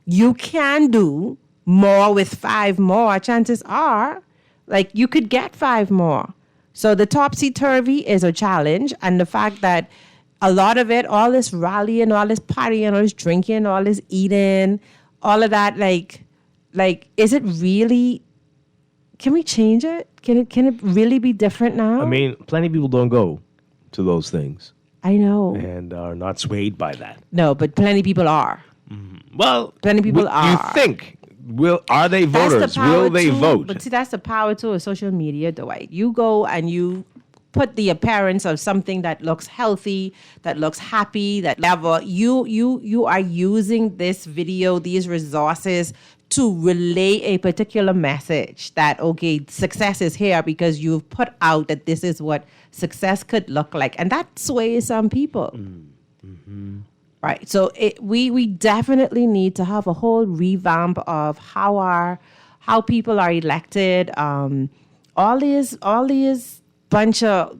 you can do more with 5 more, chances are, like, you could get 5 more. So the topsy-turvy is a challenge, and the fact that a lot of it, all this rallying, all this partying, all this drinking, all this eating, all of that, like, is it really? Can we change it? Can it really be different now? I mean, plenty of people don't go to those things. I know, and are not swayed by that. No, but plenty of people are. Well, many people are. You think? Are they voters? Will they vote? But see, that's the power too of social media, Dwight. You go and you put the appearance of something that looks healthy, that looks happy, that level. You are using this video, these resources to relay a particular message that, okay, success is here because you've put out that this is what success could look like. And that sways some people. Right. So we definitely need to have a whole revamp of how people are elected. All these bunch of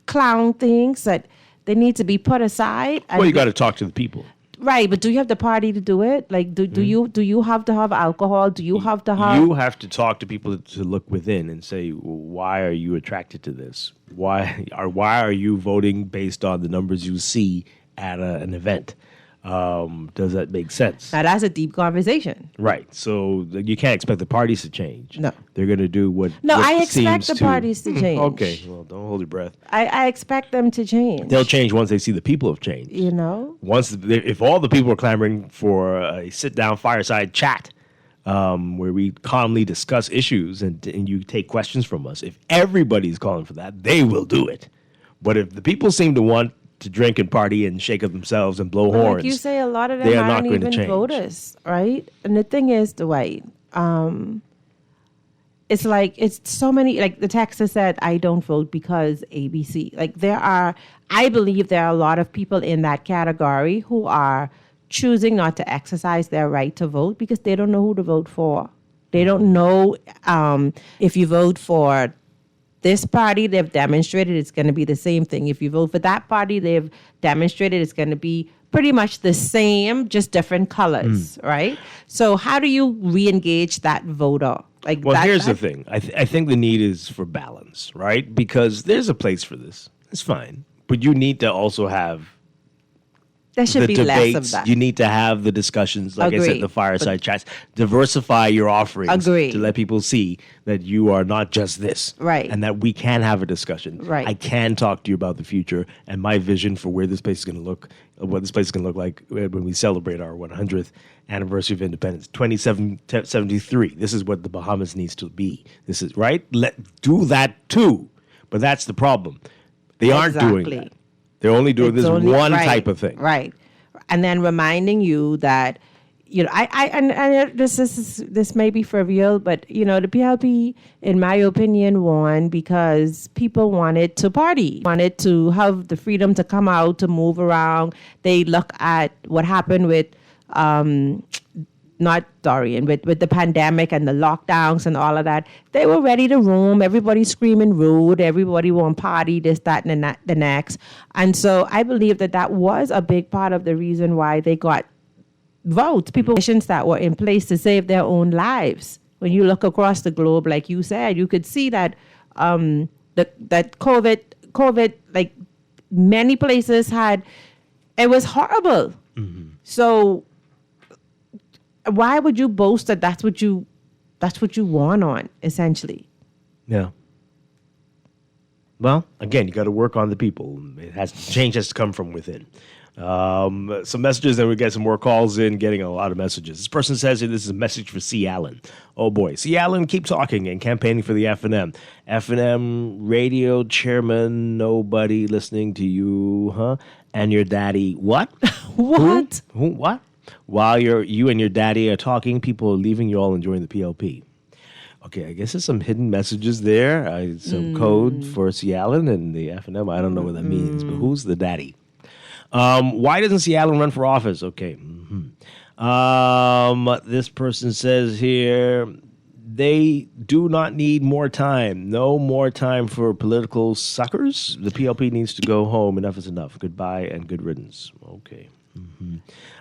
clown things that they need to be put aside. Well, you got to talk to the people. Right, but do you have the party to do it? Like, do you have to have alcohol? Do you have to have? You have to talk to people to look within and say, well, why are you attracted to this? Why are you voting based on the numbers you see at an event? Does that make sense? Now that's a deep conversation. Right. So you can't expect the parties to change. No. They're going to do what. No, what I expect seems the parties to change. Okay. Well, don't hold your breath. I expect them to change. They'll change once they see the people have changed. You know. If all the people are clamoring for a sit-down fireside chat, where we calmly discuss issues and you take questions from us, if everybody's calling for that, they will do it. But if the people seem to want to drink and party and shake up themselves and blow horns. Like you say, a lot of them they are aren't not going even to change. voters, right? And the thing is, Dwight, it's like it's so many. Like the texter said, I don't vote because ABC. Like I believe there are a lot of people in that category who are choosing not to exercise their right to vote because they don't know who to vote for. They don't know if you vote for this party, they've demonstrated it's going to be the same thing. If you vote for that party, they've demonstrated it's going to be pretty much the same, just different colors, right? So how do you re-engage that voter? Here's the thing. I think the need is for balance, right? Because there's a place for this. It's fine. But you need to also have there should be debates. less of that. You need to have the discussions, like I said, the fireside chats. Diversify your offerings to let people see that you are not just this. Right. And that we can have a discussion. Right. I can talk to you about the future and my vision for where this place is going to look, what this place is going to look like when we celebrate our 100th anniversary of independence, 2073. This is what the Bahamas needs to be. This is, right? Do that too. But that's the problem. They aren't doing that. They're only doing this one type of thing. Right. And then reminding you that, you know, I this may be trivial, but, you know, the PLP, in my opinion, won because people wanted to party, wanted to have the freedom to come out, to move around. They look at what happened with not Dorian, with the pandemic and the lockdowns and all of that. They were ready to roam. Everybody screaming rude. Everybody want party, this, that, and the next. And so I believe that was a big part of the reason why they got votes. People that were in place to save their own lives. When you look across the globe, like you said, you could see that that COVID, like many places it was horrible. So why would you boast that that's what you won on, essentially? Yeah. Well, again, you got to work on the people. Change has to come from within. Some messages, and we get some more calls in, getting a lot of messages. This person says this is a message for C. Allen. Oh boy. C. Allen, keep talking and campaigning for the F&M. F&M radio chairman, nobody listening to you, huh? And your daddy, what? What? Who? What? While you and your daddy are talking, people are leaving, you all enjoying the PLP. Okay, I guess there's some hidden messages there. Some code for C. Allen and the F&M. I don't know what that means, but who's the daddy? Why doesn't C. Allen run for office? Okay. This person says here, they do not need more time. No more time for political suckers. The PLP needs to go home. Enough is enough. Goodbye and good riddance. Okay.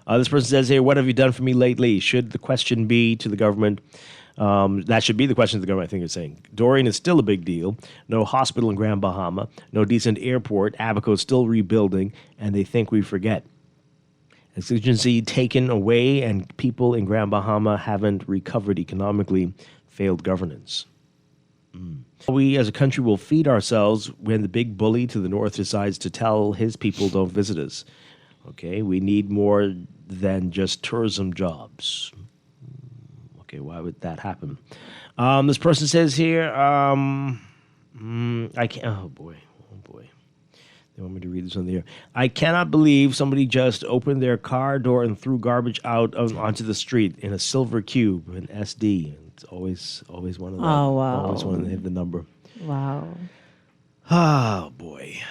This person says here, what have you done for me lately? Should the question be to the government? That should be the question to the government, I think it's saying. Dorian is still a big deal. No hospital in Grand Bahama. No decent airport. Abaco is still rebuilding, and they think we forget. Exigency taken away, and people in Grand Bahama haven't recovered economically. Failed governance. We as a country will feed ourselves when the big bully to the north decides to tell his people don't visit us. Okay, we need more than just tourism jobs. Okay, why would that happen? This person says here, I can't. Oh boy. They want me to read this on the air. I cannot believe somebody just opened their car door and threw garbage out onto the street in a silver cube, an SD. It's always one of them. Oh, wow. Always one to hit the number. Wow. Oh boy.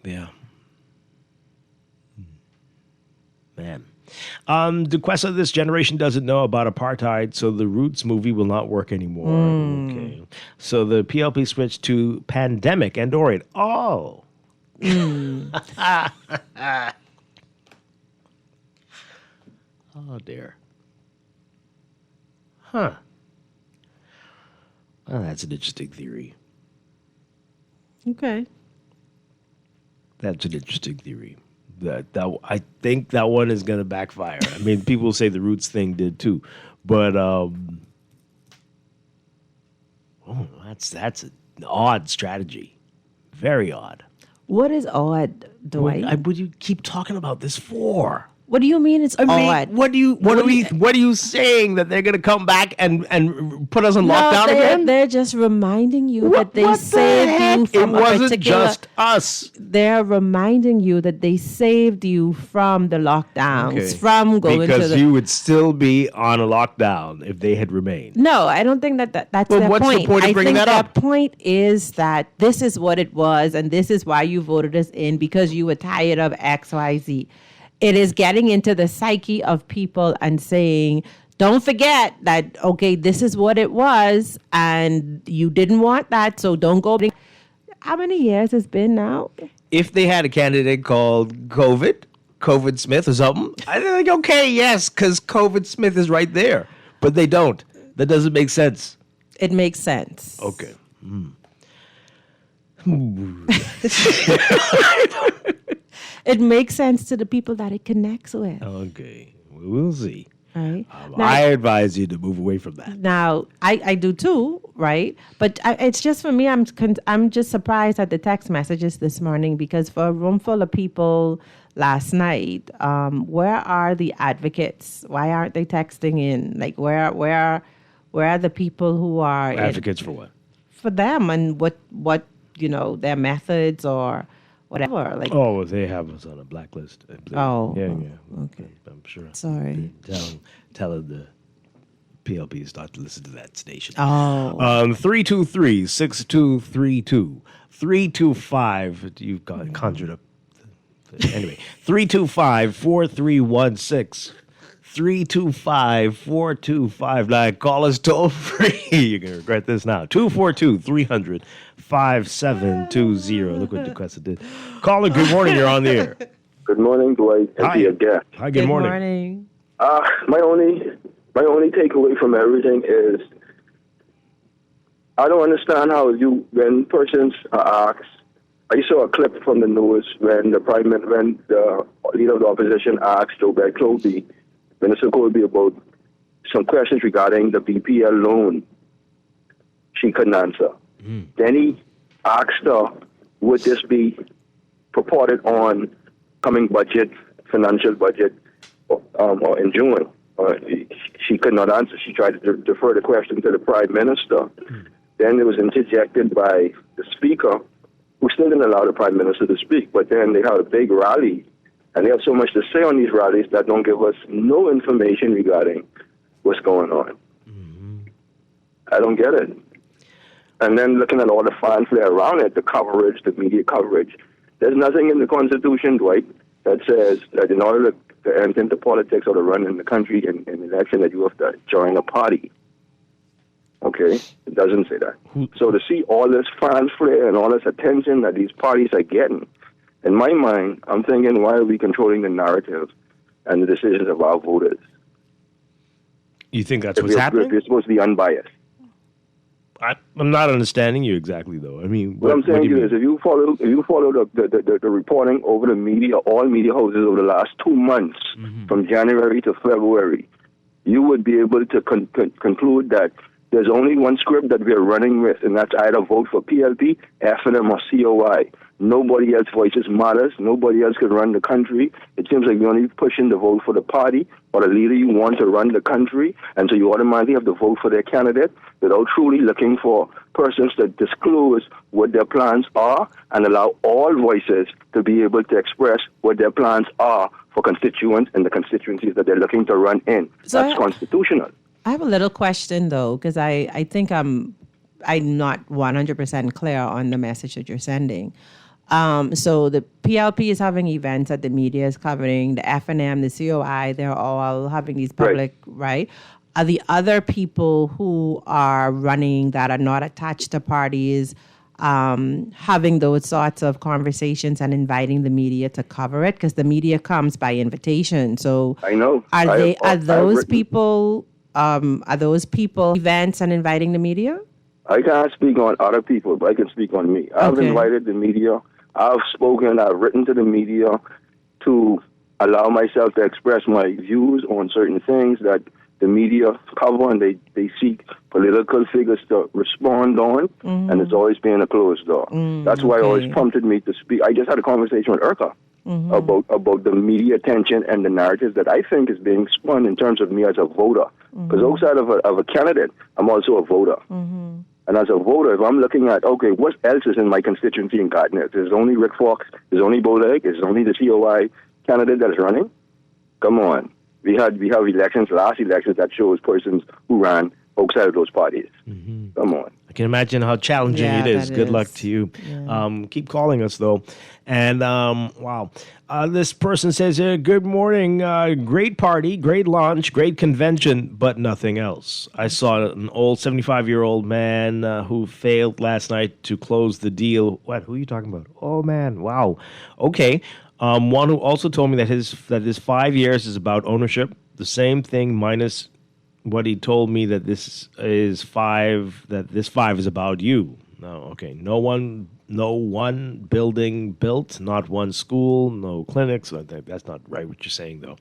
Yeah. Man. DeQuesta, this generation doesn't know about apartheid, so the Roots movie will not work anymore. Okay. So the PLP switched to pandemic and Orient. Oh. Oh, dear. Huh. Well, that's an interesting theory. Okay. That's an interesting theory. That I think that one is going to backfire. I mean, people say the Roots thing did too, but that's an odd strategy. Very odd. What is odd, Dwight? Would you keep talking about this for? What do you mean it's odd? What are you saying that they're going to come back and put us on lockdown again? They're just reminding you that they saved you from it wasn't particular. Just us. They're reminding you that they saved you from the lockdowns, from going because to the. you would still be on a lockdown if they had remained. No, I don't think that's Well, their what's point. the point of bringing that up? Their point is that this is what it was, and this is why you voted us in, because you were tired of X, Y, Z. It is getting into the psyche of people and saying, don't forget that, okay, this is what it was, and you didn't want that, so don't go. How many years it's been now? If they had a candidate called COVID Smith or something, I'd think, okay, yes, because COVID Smith is right there. But they don't. That doesn't make sense. It makes sense. Okay. It makes sense to the people that it connects with. Okay. We'll see. Right. Now, I advise you to move away from that. Now, I do too, right? But it's just for me, I'm just surprised at the text messages this morning, because for a room full of people last night, where are the advocates? Why aren't they texting in? Like, where are the people who are Advocates for what? For them, and what their methods or whatever. Like, oh, they have us on a blacklist. Oh, yeah. Okay. I'm sure. Sorry. Telling the PLPs not to listen to that station. Oh. 323-6232. 325. You've conjured up. Anyway, 325-4316. 325-4259. Call us toll free. You're going to regret this now. 242-300-5720. Look what DeQuesta did. Caller, good morning. You're on the air. Good morning, Dwight. Hi. Be a guest. Hi, good morning. My only takeaway from everything is I don't understand how when persons are asked. I saw a clip from the news when the leader of the opposition asked Minister Colby, about some questions regarding the BPL loan. She couldn't answer. Then he asked her, would this be purported on coming financial budget, or in June? She could not answer. She tried to defer the question to the Prime Minister. Then it was interjected by the Speaker, who still didn't allow the Prime Minister to speak. But then they had a big rally, and they have so much to say on these rallies that don't give us no information regarding what's going on. I don't get it. And then looking at all the fanfare around it, the coverage, the media coverage, there's nothing in the Constitution, Dwight, that says that in order to enter into politics or to run in the country in an election that you have to join a party. Okay? It doesn't say that. So to see all this fanfare and all this attention that these parties are getting, in my mind, I'm thinking, why are we controlling the narrative and the decisions of our voters? You think that's what's happening? We're supposed to be unbiased. I'm not understanding you exactly, though. I mean, what I'm saying is, if you follow the reporting over the media, all media houses over the last 2 months, from January to February, you would be able to conclude that there's only one script that we're running with, and that's either vote for PLP, FNM, or COI. Nobody else's voices matters. Nobody else can run the country. It seems like you're only pushing the vote for the party or the leader you want to run the country, and so you automatically have to vote for their candidate without truly looking for persons to disclose what their plans are and allow all voices to be able to express what their plans are for constituents and the constituencies that they're looking to run in. So That's constitutional. I have a little question, though, because I think I'm not 100% clear on the message that you're sending. So the PLP is having events that the media is covering, the FNM, the COI, they're all having these public, right? Are the other people who are running that are not attached to parties having those sorts of conversations and inviting the media to cover it? Because the media comes by invitation. So I know. Are those people events and inviting the media? I can't speak on other people, but I can speak on me. I've invited the media. I've spoken. I've written to the media to allow myself to express my views on certain things that the media cover, and they seek political figures to respond on, and it's always been a closed door. That's why it always prompted me to speak. I just had a conversation with Urka about the media attention and the narrative that I think is being spun in terms of me as a voter. Because outside of a candidate, I'm also a voter. And as a voter, if I'm looking at, okay, what else is in my constituency in Gardner? There's only Rick Fox, there's only Boleg, there's only the COI candidate that is running? Come on. We have elections, last elections, that shows persons who ran outside of those parties. Come on. I can imagine how challenging it is. Good luck to you. Yeah. Keep calling us, though. And, wow. This person says, good morning. Great party, great launch, great convention, but nothing else. I saw an old 75-year-old man who failed last night to close the deal. What? Who are you talking about? Oh, man. Wow. Okay. One who also told me that his 5 years is about ownership. The same thing minus what he told me that this is 5 is about you. No, okay. No one building built, not one school, no clinics. That's not right what you're saying, though.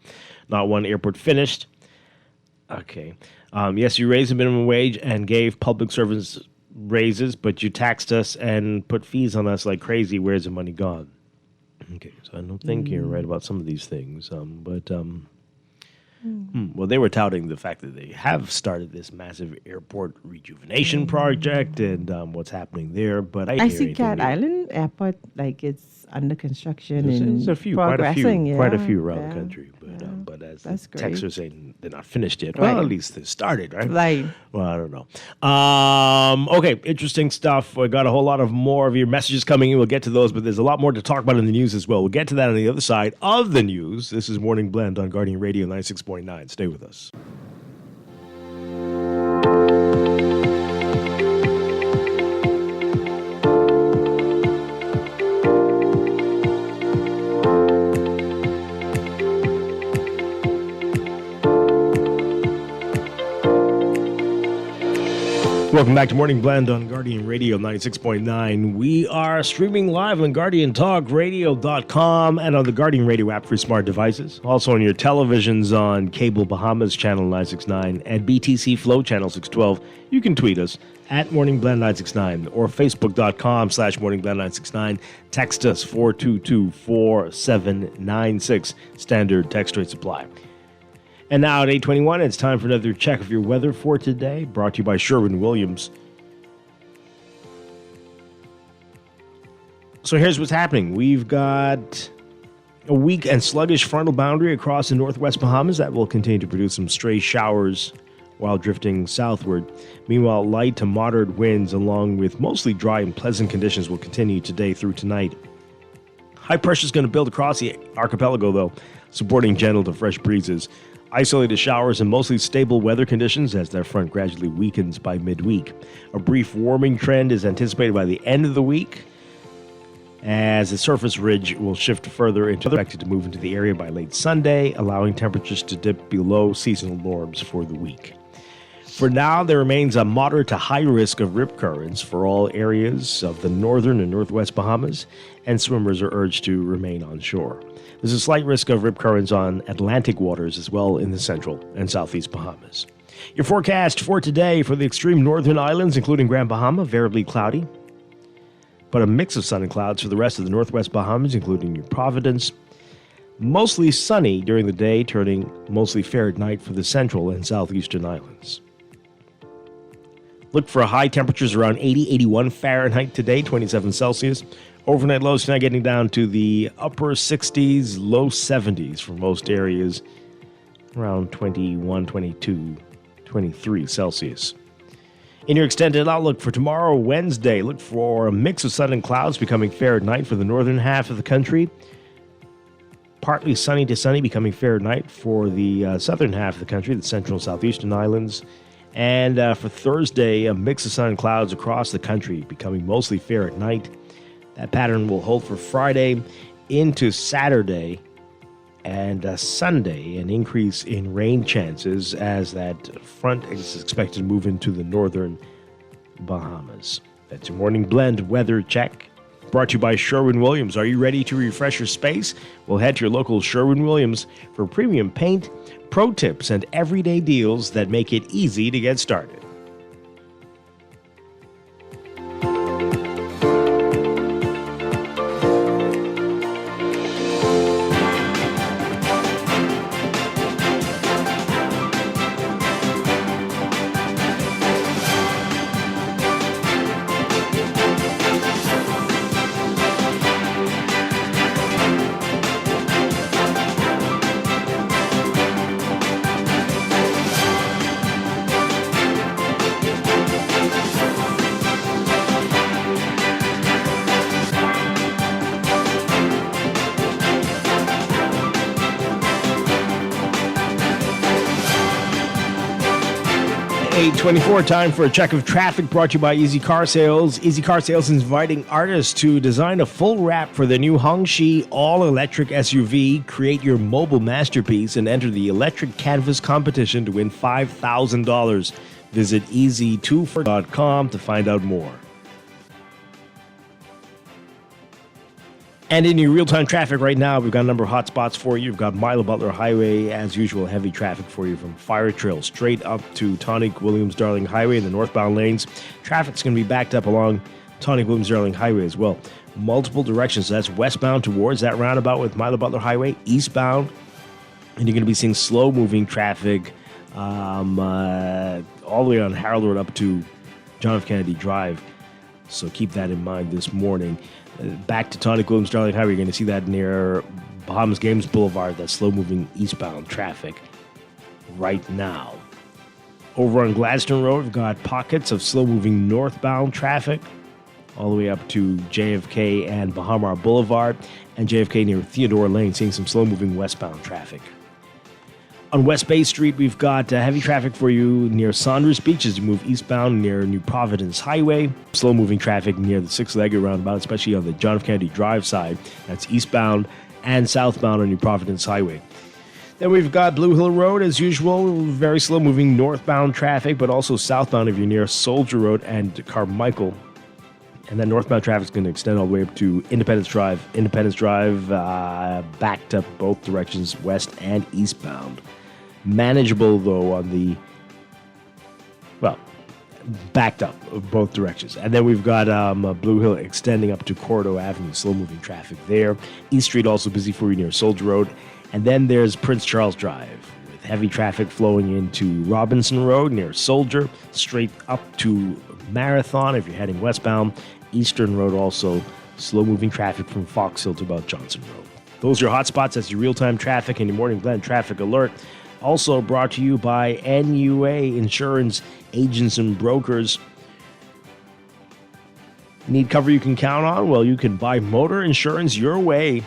Not one airport finished. Okay. Yes, you raised the minimum wage and gave public servants raises, but you taxed us and put fees on us like crazy. Where's the money gone? Okay, so I don't think you're right about some of these things, well, they were touting the fact that they have started this massive airport rejuvenation project and what's happening there. But I see Cat Island Airport, like it's under construction there's and progressing. Quite a few around the country. But as the texts are saying, they're not finished yet. Well, at least they started, right? Right. Well, I don't know. Okay, interesting stuff. We got a whole lot of more of your messages coming in. We'll get to those, but there's a lot more to talk about in the news as well. We'll get to that on the other side of the news. This is Morning Blend on Guardian Radio 96.9. Stay with us. Welcome back to Morning Blend on Guardian Radio 96.9. We are streaming live on GuardianTalkRadio.com and on the Guardian Radio app for smart devices. Also on your televisions on Cable Bahamas Channel 969 and BTC Flow Channel 612. You can tweet us at MorningBlend969 or Facebook.com/MorningBlend969. Text us 422-4796. Standard text rate supply. And now at 8:21, it's time for another check of your weather for today, brought to you by Sherwin-Williams. So here's what's happening. We've got a weak and sluggish frontal boundary across the northwest Bahamas that will continue to produce some stray showers while drifting southward. Meanwhile, light to moderate winds along with mostly dry and pleasant conditions will continue today through tonight. High pressure is going to build across the archipelago, though, supporting gentle to fresh breezes. Isolated showers and mostly stable weather conditions as that front gradually weakens by midweek. A brief warming trend is anticipated by the end of the week as the surface ridge will shift further into expected to move into the area by late Sunday, allowing temperatures to dip below seasonal norms for the week. For now, there remains a moderate to high risk of rip currents for all areas of the northern and northwest Bahamas, and swimmers are urged to remain on shore. There's a slight risk of rip currents on Atlantic waters as well in the central and southeast Bahamas. Your forecast for today for the extreme northern islands, including Grand Bahama, variably cloudy. but a mix of sun and clouds for the rest of the northwest Bahamas, including New Providence. Mostly sunny during the day, turning mostly fair at night for the central and southeastern islands. Look for high temperatures around 80, 81 Fahrenheit today, 27 Celsius. Overnight lows tonight getting down to the upper 60s, low 70s for most areas, around 21, 22, 23 Celsius. In your extended outlook for tomorrow, Wednesday, look for a mix of sun and clouds becoming fair at night for the northern half of the country. Partly sunny to sunny, becoming fair at night for the southern half of the country, the central and southeastern islands. And for Thursday, a mix of sun and clouds across the country, becoming mostly fair at night. That pattern will hold for Friday into Saturday and Sunday, an increase in rain chances as that front is expected to move into the northern Bahamas. That's your morning blend weather check. Brought to you by Sherwin-Williams. Are you ready to refresh your space? Well, head to your local Sherwin-Williams for premium paint, pro tips, and everyday deals that make it easy to get started. 8:24, time for a check of traffic brought to you by Easy Car Sales. Easy Car Sales is inviting artists to design a full wrap for the new Hongxi all-electric SUV. Create your mobile masterpiece and enter the electric canvas competition to win $5,000. Visit easy24.com to find out more. And in your real-time traffic right now, we've got a number of hot spots for you. We've got Milo Butler Highway, as usual, heavy traffic for you from Fire Trail straight up to Tonic Williams-Darling Highway in the northbound lanes. Traffic's going to be backed up along Tonic Williams-Darling Highway as well. Multiple directions. So that's westbound towards that roundabout with Milo Butler Highway, eastbound. And you're going to be seeing slow-moving traffic all the way on Harold Road up to John F. Kennedy Drive. So keep that in mind this morning. Back to Tonic Williams-Darling Highway, you're going to see that near Bahamas Games Boulevard, that slow-moving eastbound traffic right now. Over on Gladstone Road, we've got pockets of slow-moving northbound traffic all the way up to JFK and Bahamar Boulevard, and JFK near Theodore Lane, seeing some slow-moving westbound traffic. On West Bay Street, we've got heavy traffic for you near Saunders Beach as you move eastbound near New Providence Highway. Slow-moving traffic near the Six-Legged Roundabout, especially on the John F. Kennedy Drive side. That's eastbound and southbound on New Providence Highway. Then we've got Blue Hill Road, as usual, very slow-moving northbound traffic, but also southbound if you're near Soldier Road and Carmichael. And then northbound traffic is going to extend all the way up to Independence Drive. Independence Drive backed up both directions, west and eastbound. Manageable, though, on the, backed up both directions. And then we've got Blue Hill extending up to Corridor Avenue, slow-moving traffic there. East Street also busy for you near Soldier Road. And then there's Prince Charles Drive, with heavy traffic flowing into Robinson Road near Soldier, straight up to Marathon if you're heading westbound. Eastern Road also slow-moving traffic from Fox Hill to about Johnson Road. Those are your hot spots. That's your real-time traffic and your morning blend traffic alert. Also brought to you by NUA Insurance Agents and Brokers. Need cover you can count on? Well, you can buy motor insurance your way.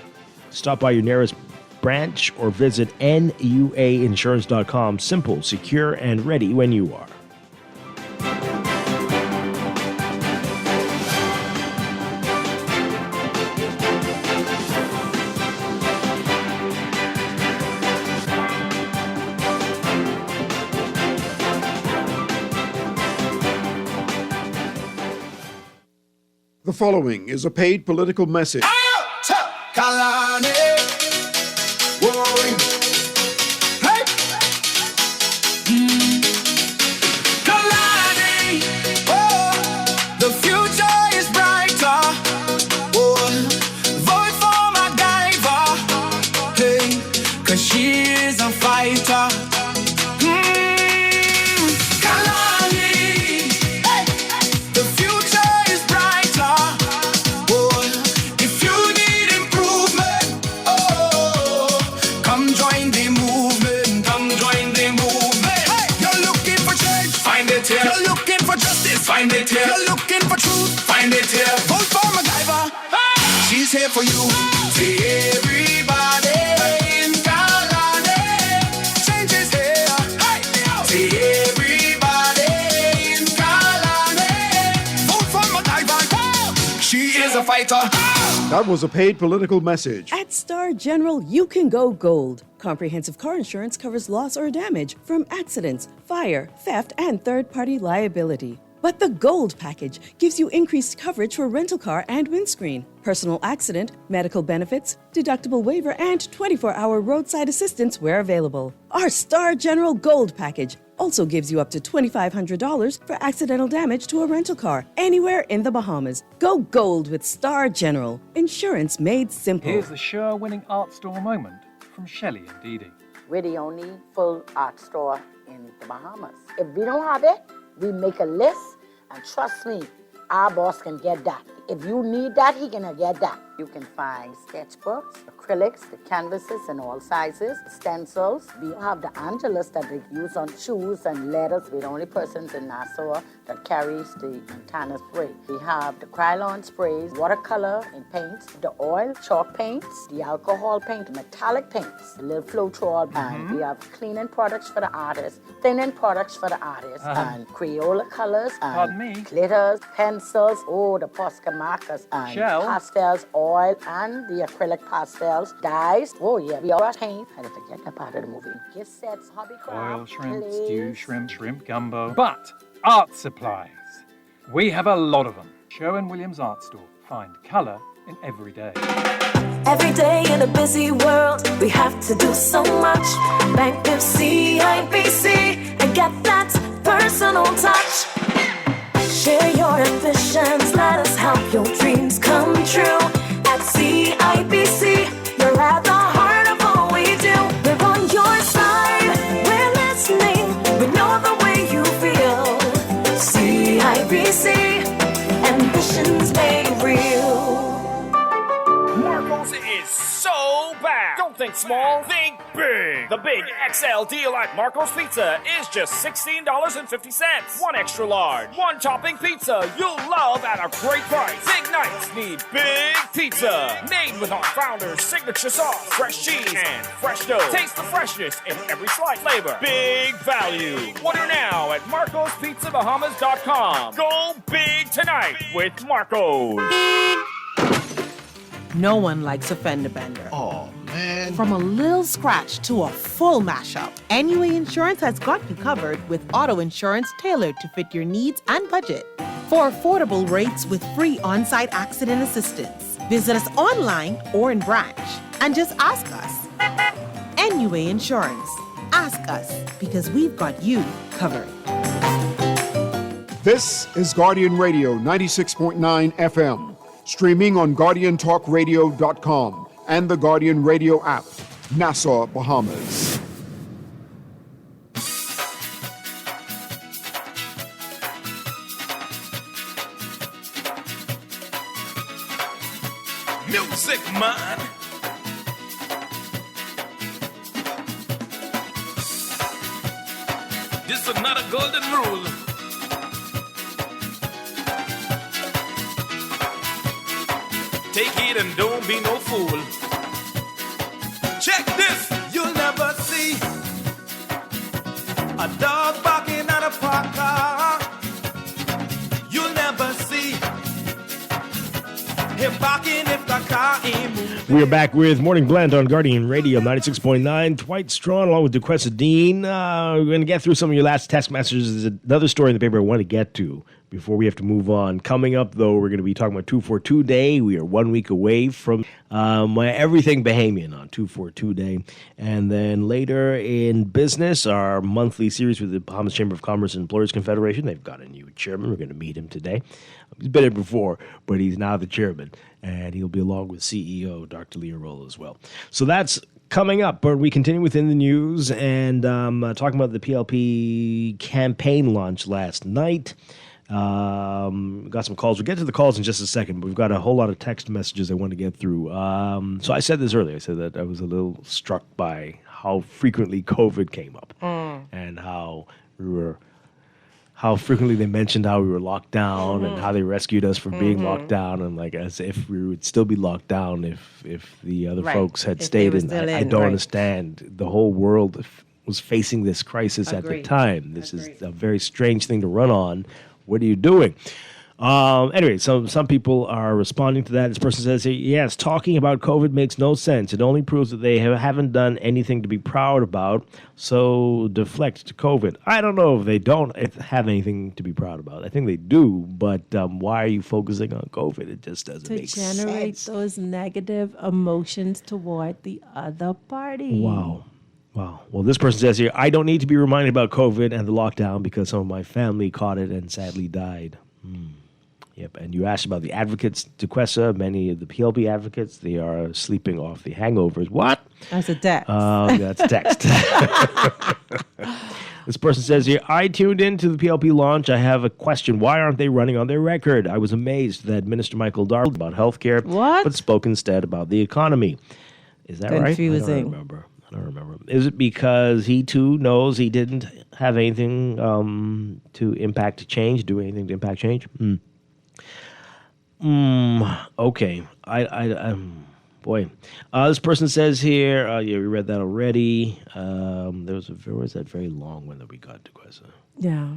Stop by your nearest branch or visit nuainsurance.com. Simple, secure, and ready when you are. The following is a paid political message. Kalani, whoa, hey, Kalani, oh, the future is brighter Find it here. You're looking for truth. Find it here. Vote for MacGyver. She's here for you. See everybody in Kalani. Change is here. See everybody in Kalani. Vote for MacGyver. She is a fighter. That was a paid political message. At Star General, you can go gold. Comprehensive car insurance covers loss or damage from accidents, fire, theft, and third-party liability. But the Gold package gives you increased coverage for rental car and windscreen, personal accident, medical benefits, deductible waiver, and 24-hour roadside assistance where available. Our Star General Gold package also gives you up to $2,500 for accidental damage to a rental car anywhere in the Bahamas. Go gold with Star General. Insurance made simple. Here's the sure-winning art store moment from Shelley and Dee Dee. We're the only full art store in the Bahamas. If we don't have it, we make a list, and trust me, our boss can get that. If you need that, he can get that. You can find sketchbooks, acrylics, the canvases in all sizes, stencils. We have the Angelus that they use on shoes and letters. We're the only persons in Nassau that carries the Montana spray. We have the Krylon sprays, watercolor in paints, the oil, chalk paints, the alcohol paint, metallic paints, the little Floetrol, and we have cleaning products for the artists, thinning products for the artists, and Crayola colors, and glitters, pencils, the Posca markers, and pastels, oil, and the acrylic pastels, dyes. Oh yeah, we all paint. I didn't forget that part of the movie. Gift sets, hobby craft, Oil, shrimp, clays. stew, shrimp gumbo. But art supplies. We have a lot of them. Sherwin-Williams Art Store. Find colour in every day. Every day in a busy world, we have to do so much. Bank with CIBC and get that personal touch. Share your ambitions, let us help your dreams come true. At CIBC, you're at the heart of all we do. We're on your side, we're listening, we know the way you feel. CIBC, ambitions made real. Marco's is so bad. Don't think small, think big. The big XL deal at Marco's Pizza is just $16.50. One extra large, one topping pizza you'll love at a great price. Big nights need big pizza. Made with our founder's signature sauce, fresh cheese, and fresh dough. Taste the freshness in every slice. Flavor, big value. Order now at MarcosPizzaBahamas.com. Go big tonight with Marco's. No one likes a fender bender. Oh, man. From a little scratch to a full mashup, NUA Insurance has got you covered with auto insurance tailored to fit your needs and budget. For affordable rates with free on-site accident assistance, visit us online or in branch and just ask us. NUA Insurance. Ask us because we've got you covered. This is Guardian Radio 96.9 FM. Streaming on GuardianTalkRadio.com and the Guardian Radio app, Nassau, Bahamas. Music man. This is not a golden rule. Take it and don't be no fool. Check this. You'll never see a dog barking at a parked car. You'll never see him barking if the car ain't moving. We are back with Morning Blend on Guardian Radio 96.9. Dwight Strachan along with DeQuesta Dean. We're going to get through some of your last text messages. There's another story in the paper I want to get to before we have to move on. Coming up, though, we're going to be talking about 242 Day. We are 1 week away from everything Bahamian on 242 Day. And then later in business, our monthly series with the Bahamas Chamber of Commerce and Employers Confederation. They've got a new chairman. We're going to meet him today. He's been here before, but he's now the chairman. And he'll be along with CEO Dr. Leo Roll as well. So that's coming up, but we continue within the news and talking about the PLP campaign launch last night. Got some calls. We'll get to the calls in just a second, but we've got a whole lot of text messages I want to get through. So I said this earlier. I said that I was a little struck by how frequently COVID came up and how we were how frequently they mentioned how we were locked down and how they rescued us from being locked down, and like as if we would still be locked down if the other folks had stayed in. I don't understand. The whole world was facing this crisis at the time. This is a very strange thing to run on. What are you doing? Anyway, so some people are responding to that. This person says, yes, talking about COVID makes no sense. It only proves that they haven't done anything to be proud about, so deflect to COVID. I don't know if they don't have anything to be proud about. I think they do, but why are you focusing on COVID? It just doesn't make sense. To generate those negative emotions toward the other party. Wow. Well, this person says here, I don't need to be reminded about COVID and the lockdown because some of my family caught it and sadly died. Yep, and you asked about the advocates, Dequessa. Many of the PLP advocates, they are sleeping off the hangovers. What? That's a text. That's a text. This person says here, I tuned into the PLP launch. I have a question. Why aren't they running on their record? I was amazed that Minister Michael Darwin about healthcare, but spoke instead about the economy. Is that right? Confusing. I don't remember. Is it because he too knows he didn't have anything to impact change, do anything to impact change? Okay. Boy. This person says here, yeah, we read that already. There was that very long one that we got to Quessa. Yeah.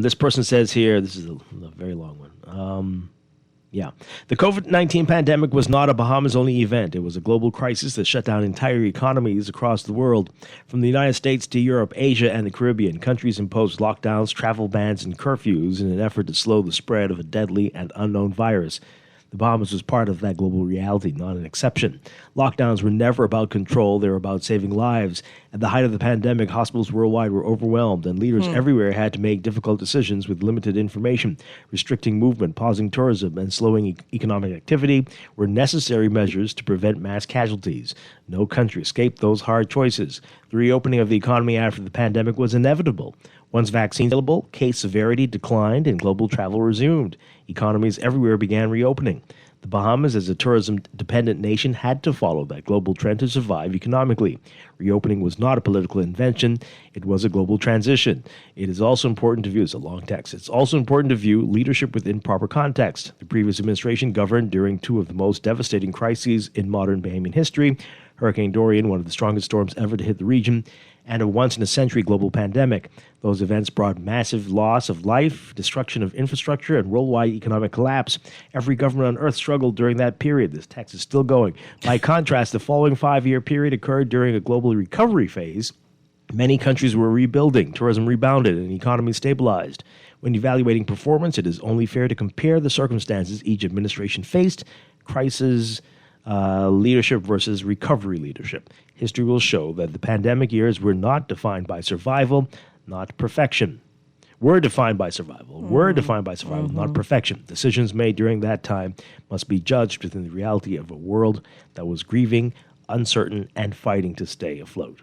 This person says here, this is a very long one. Yeah. The COVID-19 pandemic was not a Bahamas-only event. It was a global crisis that shut down entire economies across the world. From the United States to Europe, Asia, and the Caribbean, countries imposed lockdowns, travel bans, and curfews in an effort to slow the spread of a deadly and unknown virus. The Bahamas was part of that global reality, not an exception. Lockdowns were never about control. They were about saving lives. At the height of the pandemic, hospitals worldwide were overwhelmed, and leaders everywhere had to make difficult decisions with limited information. Restricting movement, pausing tourism, and slowing economic activity were necessary measures to prevent mass casualties. No country escaped those hard choices. The reopening of the economy after the pandemic was inevitable. Once vaccines available, case severity declined and global travel resumed. Economies everywhere began reopening. The Bahamas, as a tourism-dependent nation, had to follow that global trend to survive economically. Reopening was not a political invention. It was a global transition. It is also important to view, it's a long text, it's also important to view leadership within proper context. The previous administration governed during two of the most devastating crises in modern Bahamian history, Hurricane Dorian, one of the strongest storms ever to hit the region, and a once-in-a-century global pandemic. Those events brought massive loss of life, destruction of infrastructure, and worldwide economic collapse. Every government on earth struggled during that period. This text is still going. By contrast, the following 5-year period occurred during a global recovery phase. Many countries were rebuilding, tourism rebounded, and economies stabilized. When evaluating performance, it is only fair to compare the circumstances each administration faced, crisis leadership versus recovery leadership. History will show that the pandemic years were not defined by survival, not perfection. Were defined by survival, not perfection. Decisions made during that time must be judged within the reality of a world that was grieving, uncertain, and fighting to stay afloat.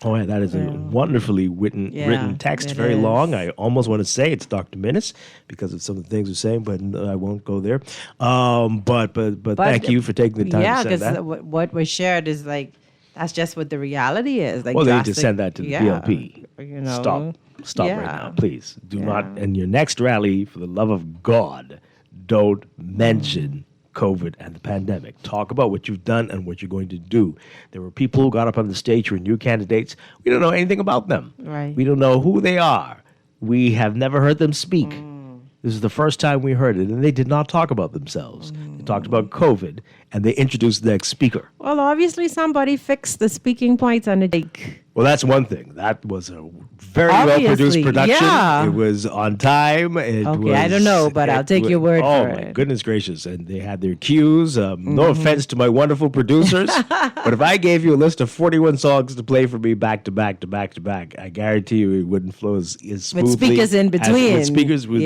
Oh, yeah, that is a wonderfully written text, very long. I almost want to say it's Dr. Minnis because of some of the things we're saying, but I won't go there. But thank you for taking the time to send that. Yeah, because what was shared is like, that's just what the reality is. Like, well, they need to send that to the PLP. You know, Stop right now, please. Do not, in your next rally, for the love of God, don't mention COVID and the pandemic. Talk about what you've done and what you're going to do. There were people who got up on the stage who were new candidates. We don't know anything about them. Right. We don't know who they are. We have never heard them speak. This is the first time we heard it, and they did not talk about themselves. They talked about COVID, and they introduced the next speaker. Well, obviously somebody fixed the speaking points on the deck. Well, that's one thing. That was a very well-produced production. Yeah. It was on time. I don't know, but I'll take your word for it. Oh, my goodness gracious. And they had their cues. No offense to my wonderful producers, but if I gave you a list of 41 songs to play for me back to back to back to back, I guarantee you it wouldn't flow as smoothly. With speakers in between. With speakers, with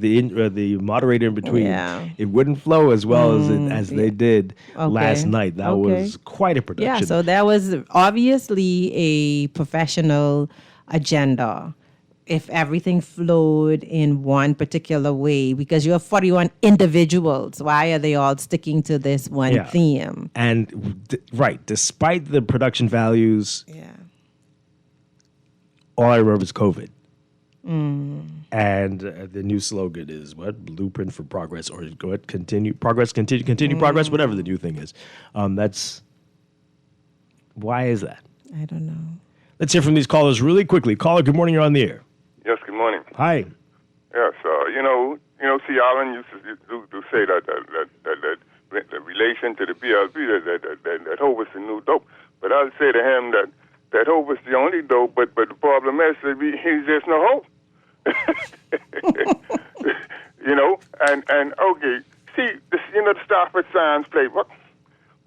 the moderator in between. Yeah. It wouldn't flow as well as they did last night. That was quite a production. Yeah, so that was obviously a professional agenda. If everything flowed in one particular way, because you have 41 individuals, why are they all sticking to this one theme? And despite the production values, all I remember is COVID. And the new slogan is what? Blueprint for progress, or go ahead, continue progress, continue progress, whatever the new thing is. Why is that? I don't know. Let's hear from these callers really quickly. Caller, good morning. You're on the air. Yes, good morning. Hi. Yes, see, Alan used to say that the relation to the PLP, that hope is the new dope. But I'll say to him that hope is the only dope, but the problem is that there's no hope. And okay, see, the Stafford Science Playbook,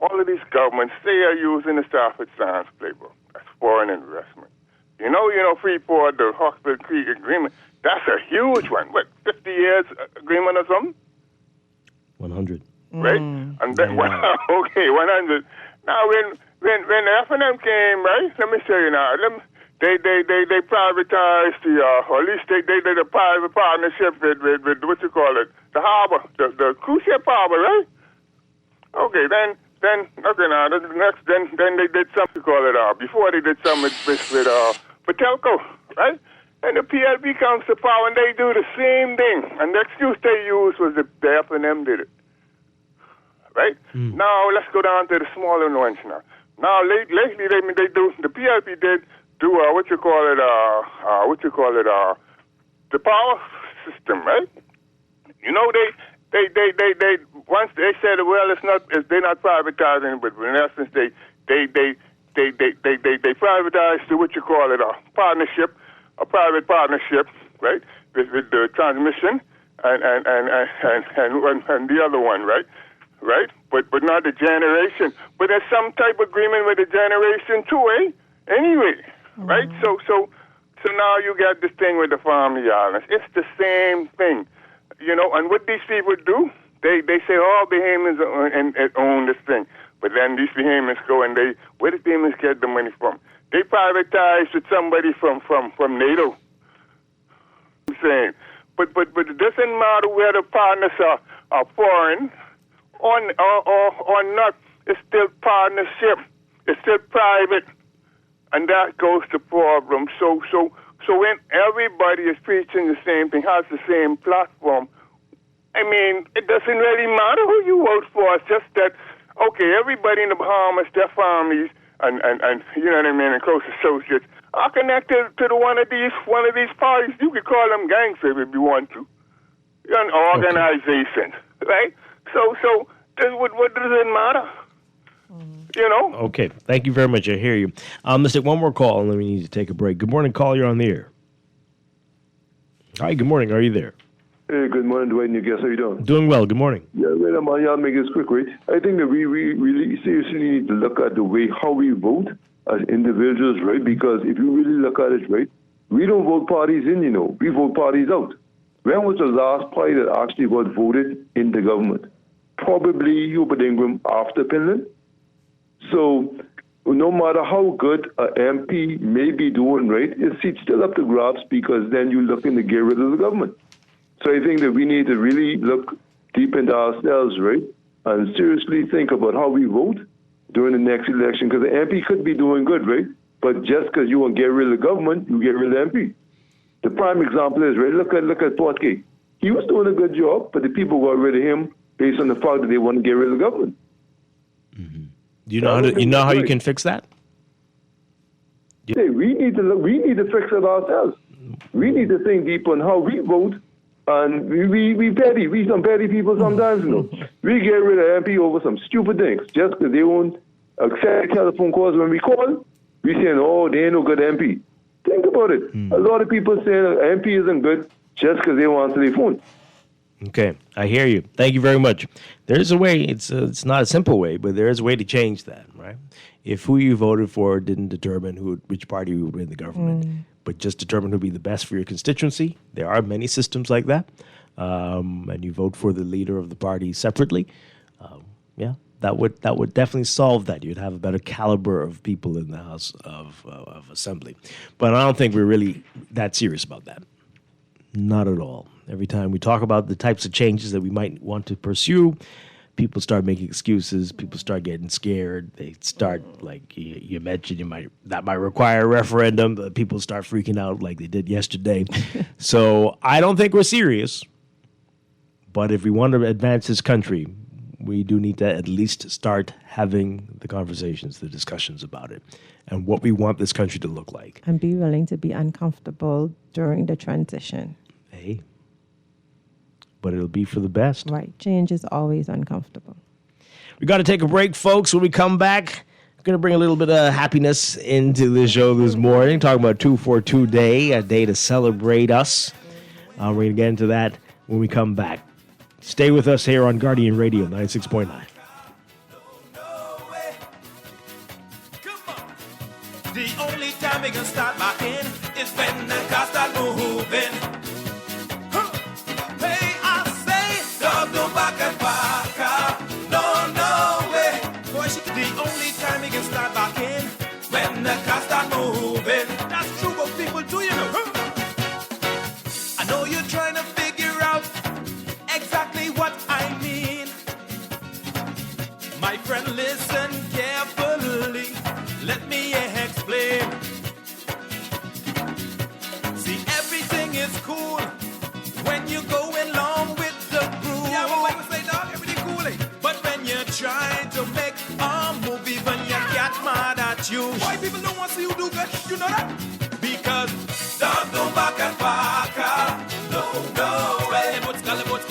all of these governments, they are using the Stafford Science Playbook. That's foreign investment. Freeport, the Hawksbill Creek Agreement, that's a huge one. What, 50 years agreement or something? 100. Right? And then, 100. Now, when F&M came, right, let me tell you now, they privatized or at least they did a private partnership with what you call it, the harbor, the cruise ship harbor, right? Okay, then they did something call it before they did something with Patelco, right? And the PLP comes to power and they do the same thing. And the excuse they used was the F&M did it. Right? Now let's go down to the smaller ones now. Now lately they do the PLP did do the power system, right? They once they said, well, they're not privatizing, but in essence they privatized a private partnership, right, with the transmission and the other one, right, but not the generation. But there's some type of agreement with the generation too, anyway, right? So now you got this thing with the family islands. It's the same thing, And what these people do, they say all Bahamians own this thing. But then these Bahamians go and where did Bahamians get the money from? They privatize with somebody from NATO. I'm saying, but it doesn't matter where the partners are foreign or not. It's still partnership. It's still private, and that goes to problem. So when everybody is preaching the same thing, has the same platform, I mean, it doesn't really matter who you vote for. It's just that, okay, everybody in the Bahamas, their families, and you know what I mean, and close associates are connected to one of these parties. You could call them gangsters if you want to. An organization, right? So what does it matter? Okay, thank you very much. I hear you. Let's take one more call, and then we need to take a break. Good morning, caller. You're on the air. Hi, good morning. Are you there? Hey, good morning, Dwight. New guest. How you doing? Doing well. Good morning. Yeah, well, I'll make this quick, right? I think that we really seriously need to look at the way how we vote as individuals, right? Because if you really look at it, right, we don't vote parties in, we vote parties out. When was the last party that actually got voted in the government? Probably Hubert Ingram after Finland. So no matter how good an MP may be doing, right, it's still up to grabs because then you're looking to get rid of the government. So I think that we need to really look deep into ourselves, right, and seriously think about how we vote during the next election, because the MP could be doing good, right, but just because you want to get rid of the government, you get rid of the MP. The prime example is, right, look at Portkey. He was doing a good job, but the people got rid of him based on the fact that they want to get rid of the government. Mm-hmm. Do you know how you can fix that? Hey, we need to fix it ourselves. We need to think deep on how we vote. And we some petty people sometimes, We get rid of MP over some stupid things just because they won't accept telephone calls when we call. We saying, oh, they ain't no good MP. Think about it. A lot of people saying MP isn't good just because they want to answer their phone. Okay, I hear you. Thank you very much. There's a way. It's not a simple way, but there is a way to change that, right? If who you voted for didn't determine which party would win the government, but just determine who would be the best for your constituency. There are many systems like that, and you vote for the leader of the party separately. That would definitely solve that. You'd have a better caliber of people in the House of Assembly. But I don't think we're really that serious about that. Not at all. Every time we talk about the types of changes that we might want to pursue, people start making excuses. People start getting scared. They start, like you mentioned, that might require a referendum. But people start freaking out like they did yesterday. So I don't think we're serious. But if we want to advance this country, we do need to at least start having the conversations, the discussions about it, and what we want this country to look like. And be willing to be uncomfortable during the transition. Hey, but it'll be for the best. Right. Change is always uncomfortable. We got to take a break, folks. When we come back, we're going to bring a little bit of happiness into the show this morning, talking about 242 Day, a day to celebrate us. We're going to get into that when we come back. Stay with us here on Guardian Radio 96.9. The only time we can start back in is when the car start moving. Hey, I say, dog, don't back and back up. No way. Boy, the only time we can start back in when the car start moving. That's true, what people do, you know. I know you're trying to figure out exactly what I mean. My friend, listen carefully. Let me explain. See, everything is cool when you go along with the groove. Yeah, but when you say, dog, everything cool, eh? But when you're trying to make a movie, when you get mad at you, why people don't want to see you do good? You know that? Because dog don't back and back up. No way. Scalabot.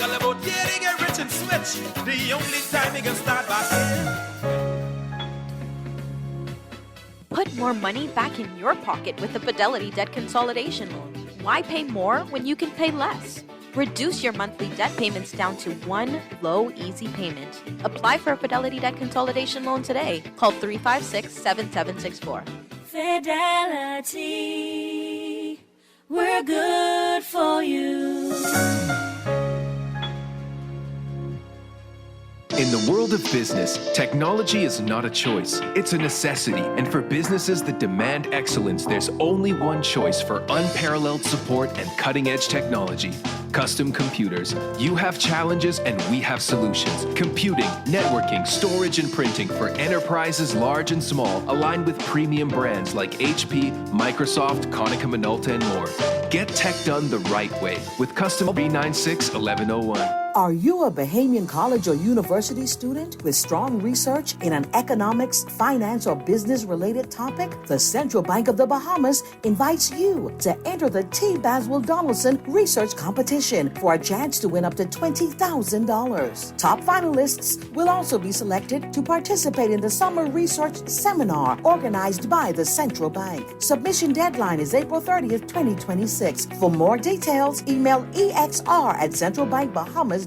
Yeah, they get rich and switch. The only time they can start back in. Put more money back in your pocket with the Fidelity Debt Consolidation Loan. Why pay more when you can pay less? Reduce your monthly debt payments down to one low, easy payment. Apply for a Fidelity Debt Consolidation Loan today. Call 356-7764. Fidelity, we're good for you. In the world of business, technology is not a choice, it's a necessity. And for businesses that demand excellence, there's only one choice for unparalleled support and cutting-edge technology. Custom Computers. You have challenges and we have solutions. Computing, networking, storage, and printing for enterprises large and small, aligned with premium brands like HP, Microsoft, Konica Minolta, and more. Get tech done the right way with Custom B96-1101. Are you a Bahamian college or university student with strong research in an economics, finance, or business-related topic? The Central Bank of the Bahamas invites you to enter the T. Baswell Donaldson Research Competition for a chance to win up to $20,000. Top finalists will also be selected to participate in the Summer Research Seminar organized by the Central Bank. Submission deadline is April 30th, 2026. For more details, email exr@centralbankbahamas.com.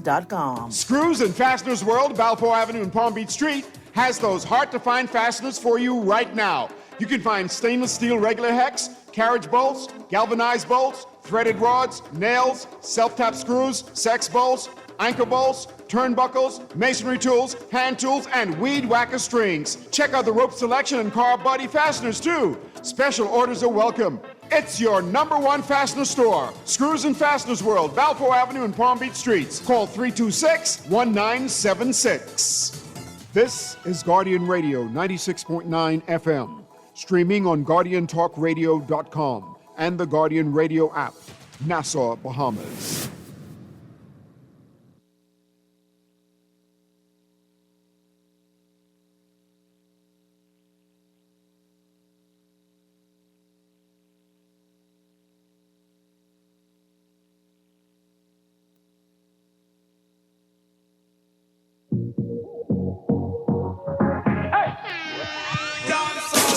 Screws and Fasteners World, Balfour Avenue and Palm Beach Street, has those hard-to-find fasteners for you right now. You can find stainless steel regular hex, carriage bolts, galvanized bolts, threaded rods, nails, self-tap screws, sex bolts, anchor bolts, turnbuckles, masonry tools, hand tools, and weed whacker strings. Check out the rope selection and car body fasteners, too. Special orders are welcome. It's your #1 fastener store. Screws and Fasteners World, Balfour Avenue and Palm Beach Streets. Call 326-1976. This is Guardian Radio 96.9 FM. Streaming on GuardianTalkRadio.com and the Guardian Radio app. Nassau, Bahamas.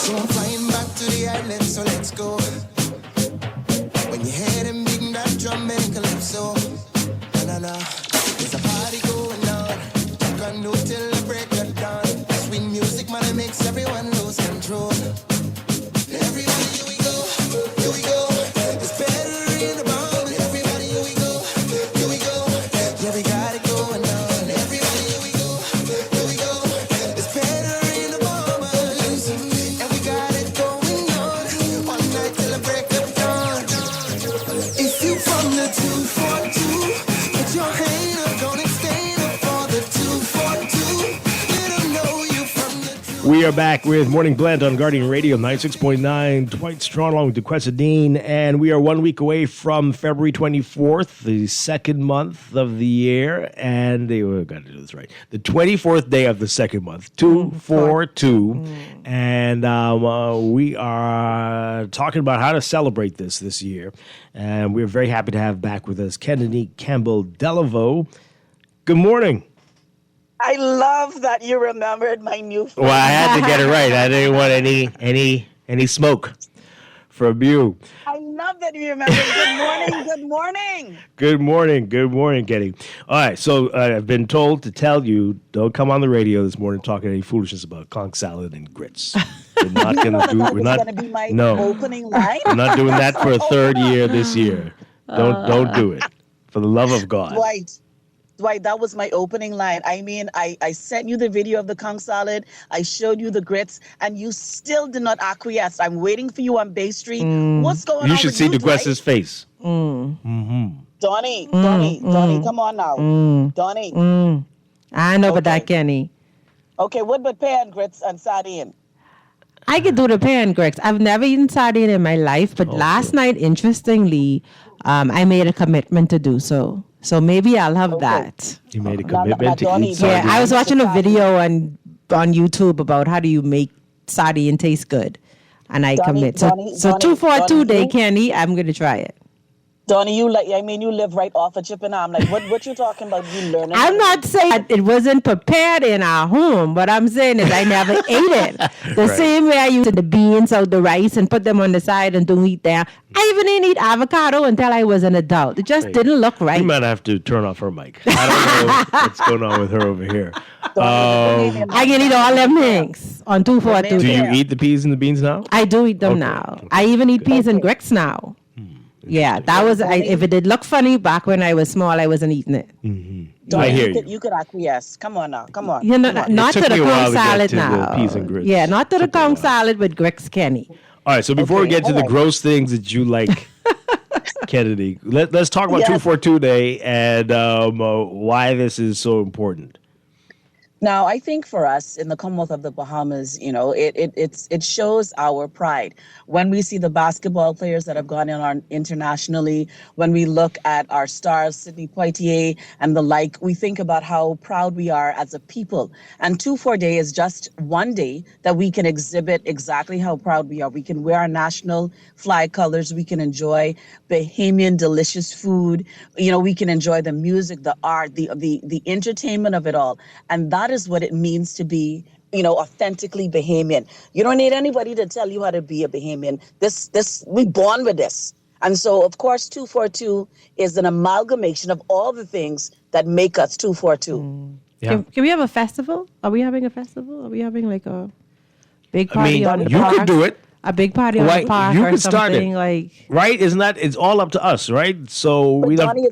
So I'm flying back to the island, so let's go. When you hear them beating that drum and calypso, na. There's a party going on. I can do till the break of dawn. Sweet music, man, it makes everyone lose control. Everybody, here we go, here we go. It's better in the bomb. Everybody, here we go, here we go. Yeah, we got it going on. Everybody, here we go, here we go. It's better in the bomb. And we got it going on. One night till the break of dawn. If you from the 242, put your hands We are back with Morning Blend on Guardian Radio 96.9. Dwight Strachan along with DeQuesta Dean, and we are 1 week away from February 24th, the second month of the year, and we've got to do this right. The 24th day of the second month, 242, and we are talking about how to celebrate this year, and we're very happy to have back with us Kennedy Campbell Delaveau. Good morning. I love that you remembered my new friend. Well, I had to get it right. I didn't want any smoke from you. I love that you remembered. Good morning. Good morning. Good morning. Good morning, Kenny. All right, so I've been told to tell you, don't come on the radio this morning talking any foolishness about conch salad and grits. We're not going to do. We're not. Gonna be my No, opening line. we're not doing that for a third year this year. Don't do it. For the love of God. Dwight, that was my opening line. I mean, I sent you the video of the conch salad. I showed you the grits, and you still did not acquiesce. I'm waiting for you on Bay Street. What's going on? You should with see you, DeQuesta's Dwight? face. Donnie, come on now. Donnie. I know about that, Kenny. Okay, what about pan grits and sardine? I could do the pan grits. I've never eaten sardine in my life, but last night, interestingly, I made a commitment to do so. So maybe I'll have that. You made a commitment to eat sardines? Yeah, I was watching a video on YouTube about how do you make sardine taste good, and I commit. So 242 day, Kenny, I'm going to try it. Donnie, you live right off of Chippenham. Like, what you talking about? You learning? I'm not saying it wasn't prepared in our home. What I'm saying is I never ate it. The same way I used the beans or the rice and put them on the side and don't eat them. I even didn't eat avocado until I was an adult. It just didn't look right. You might have to turn off her mic. I don't know what's going on with her over here. I can eat all them things on 242. Do you eat the peas and the beans now? I do eat them now. Okay. I even eat peas and grits now. Yeah, that was. If it did look funny back when I was small, I wasn't eating it. I hear you. You could acquiesce. Come on now. Come on. You know, not to the conch salad now. Peas and grits. Yeah, not to the conch salad with grits, Kenny. All right, so before we get to the gross things that you like, Kennedy, let's talk about 242 Day and why this is so important. Now, I think for us in the Commonwealth of the Bahamas, it shows our pride when we see the basketball players that have gone on internationally. When we look at our stars, Sidney Poitier and the like, we think about how proud we are as a people. And 2-4 Day is just one day that we can exhibit exactly how proud we are. We can wear our national flag colors. We can enjoy Bahamian delicious food. We can enjoy the music, the art, the entertainment of it all. And that is what it means to be, authentically Bahamian. You don't need anybody to tell you how to be a Bahamian. We born with this. And so, of course, 242 is an amalgamation of all the things that make us 242. Yeah. Can we have a festival? Are we having a festival? Are we having like a big party on the park? You could do it. A big party on the park you or could start something it. like. Right? Isn't that? It's all up to us, right? So but Donnie,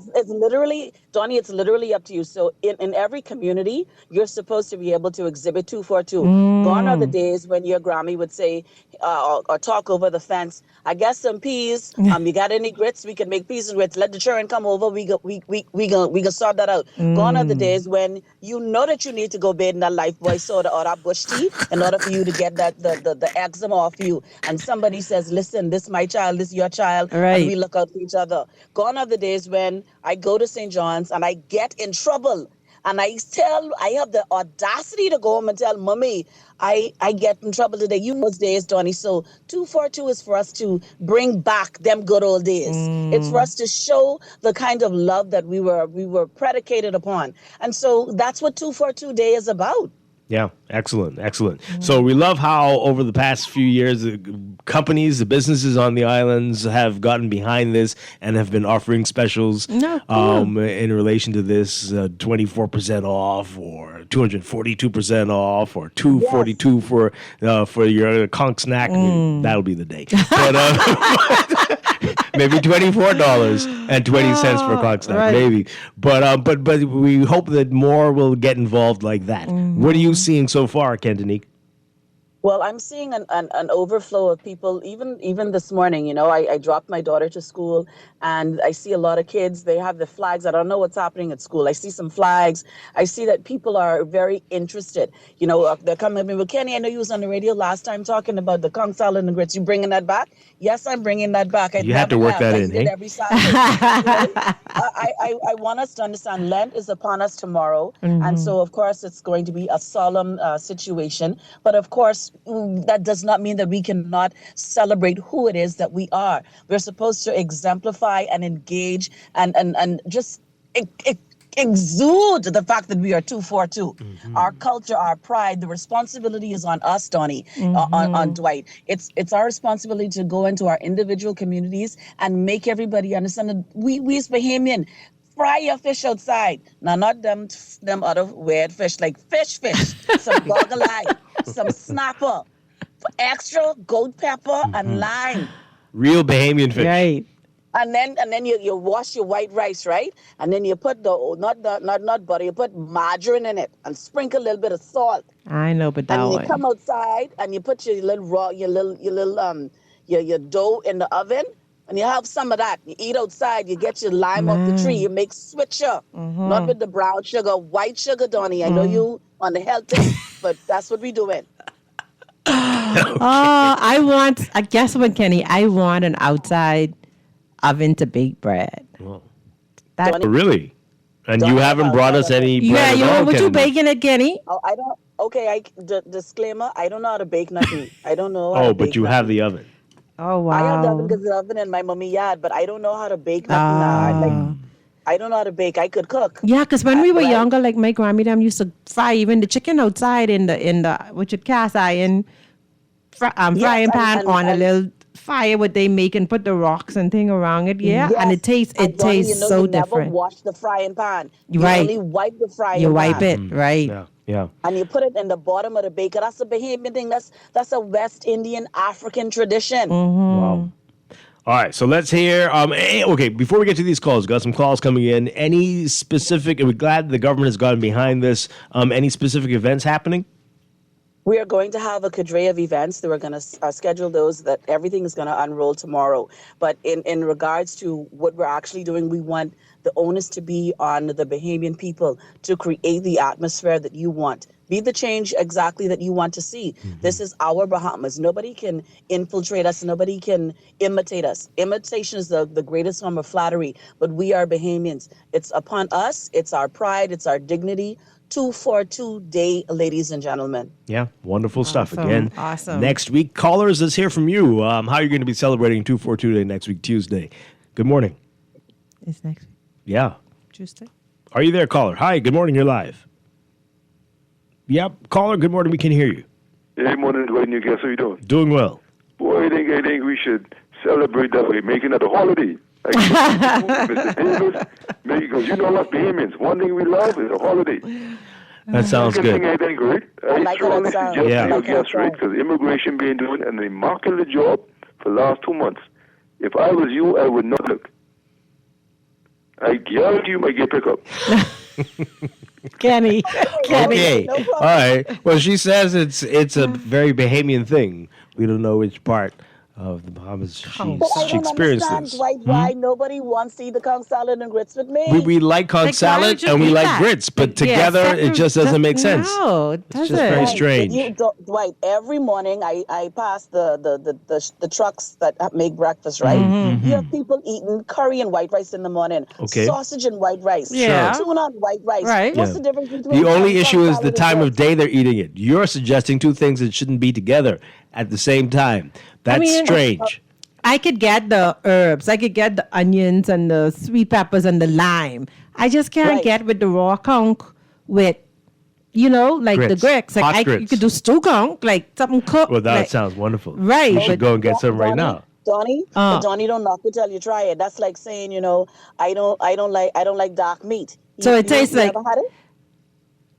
it's literally up to you. So in every community, you're supposed to be able to exhibit 242. Gone are the days when your Grammy would say or talk over the fence. I guess some peas. You got any grits? We can make peas and grits. Let the children come over. We gonna sort that out. Gone are the days when you know that you need to go bathe in that Lifebuoy soda or that bush tea in order for you to get that the eczema off you. And somebody says, "Listen, this my child. This your child." Right. And we look out for each other. Gone are the days when I go to St. John's and I get in trouble. And I have the audacity to go home and tell Mommy, I get in trouble today. You know those days, Donnie. So 242 is for us to bring back them good old days. It's for us to show the kind of love that we were predicated upon. And so that's what 242 Day is about. Yeah, excellent. So we love how over the past few years, the companies, the businesses on the islands have gotten behind this and have been offering specials in relation to this, 24% off or 242% off or 242 for your conch snack. That'll be the day. But, maybe $24.20 for a conch snack, maybe. But we hope that more will get involved like that. What are you seeing so far, Kentonique? Well, I'm seeing an overflow of people. Even this morning, I dropped my daughter to school, and I see a lot of kids. They have the flags. I don't know what's happening at school. I see some flags. I see that people are very interested. They're coming at me. Well, Kenny, I know you was on the radio last time talking about the conch salad and grits. You bringing that back? Yes, I'm bringing that back. I You had to work that in, I eat it hey? every Saturday. I want us to understand Lent is upon us tomorrow. And so, of course, it's going to be a solemn situation. But of course, that does not mean that we cannot celebrate who it is that we are. We're supposed to exemplify and engage and just exude the fact that we are 242. Our culture, our pride, the responsibility is on us, Donnie, on Dwight. It's our responsibility to go into our individual communities and make everybody understand that we as Bahamian, fry your fish outside. Now, not them other weird fish, like fish, some goggle eye, some snapper, extra gold pepper and lime. Real Bahamian fish. Right. And then you wash your white rice, right? And then you put not butter, you put margarine in it and sprinkle a little bit of salt. I know, but that And you one. come outside and you put your dough in the oven. And you have some of that. You eat outside. You get your lime off the tree. You make switcher. Not with the brown sugar, white sugar, Donnie. I know you on the healthy, but that's what we doing. I guess what, Kenny, I want an outside oven to bake bread. Oh, really? And you haven't brought us any bread Yeah, at you all, know what you Kenny? baking it, Kenny? Oh, I don't. Okay, disclaimer. I don't know how to bake nothing. I don't know. How Oh, to but bake you nothing. have the oven. Oh, I have the wow. oven because the oven in my mommy yard, but I don't know how to bake nothing. I don't know how to bake. I could cook. Yeah, because when we were younger, like my grandma them used to fry even the chicken outside in the what you cast iron frying pan on a little fire. What they make and put the rocks and thing around it. Yeah, and it tastes Donnie, so you different. Never wash the frying pan. You Right. only wipe the frying You pan. wipe it, right? Yeah. And you put it in the bottom of the baker. That's a Bahamian thing. That's a West Indian African tradition. Wow. All right, so let's hear. Okay, before we get to these calls, got some calls coming in. Any specific? And we're glad the government has gotten behind this. Any specific events happening? We are going to have a cadre of events that we're going to schedule those. That everything is going to unroll tomorrow. But in regards to what we're actually doing, we want the onus to be on the Bahamian people to create the atmosphere that you want. Be the change exactly that you want to see. This is our Bahamas. Nobody can infiltrate us. Nobody can imitate us. Imitation is the greatest form of flattery, but we are Bahamians. It's upon us. It's our pride. It's our dignity. 242 day, ladies and gentlemen. Yeah, wonderful stuff. Awesome, Again, awesome. next week. Callers, let's hear from you. How are you going to be celebrating 242 Day next week, Tuesday? Good morning. It's next week, Yeah. Tuesday. Are you there, caller? Hi, good morning. You're live. Yep, caller, good morning. We can hear you. Hey, morning, Dwight. You guess how you doing? Doing well. Boy, I think we should celebrate that way, making it a holiday. Like Mr. Davis, because you know what, Bahamians, one thing we love is a holiday. That sounds Second good. thing I think, right? I like strongly that sound. suggest Yeah. to your guests, right? Because immigration been doing an immaculate job for the last 2 months. If I was you, I would not look. I guarantee you might get picked up. Kenny. Okay. All right. Well, she says it's a very Bahamian thing. We don't know which part of the Bahamas But I she don't experienced understand, this. Dwight, why nobody wants to eat the conch salad and grits with me. We like conch Like, why salad would you and we eat like that? grits, but Like, yeah, together it just doesn't make sense. No, it It's doesn't. just very Right, strange. Dwight, every morning I pass the trucks that make breakfast, right? Mm-hmm. You have people eating curry and white rice in the morning, Okay. sausage and white rice, Yeah. tuna and white rice. Right. What's Yeah. the difference between The only conch issue is salad the and time of grits? day they're eating it. You're suggesting two things that shouldn't be together at the same time. That's mean, strange. I could get the herbs. I could get the onions and the sweet peppers and the lime. I just can't Right. get with the raw conch with, like the Grits. grits. Like Hot you grits. could do stew conch, like something cooked. Well, that like, sounds wonderful. Right, You should but- go and get some right now. Donnie, but Donnie don't knock it till you try it. That's like saying, I don't like dark meat. So it tastes you like- Ever had it?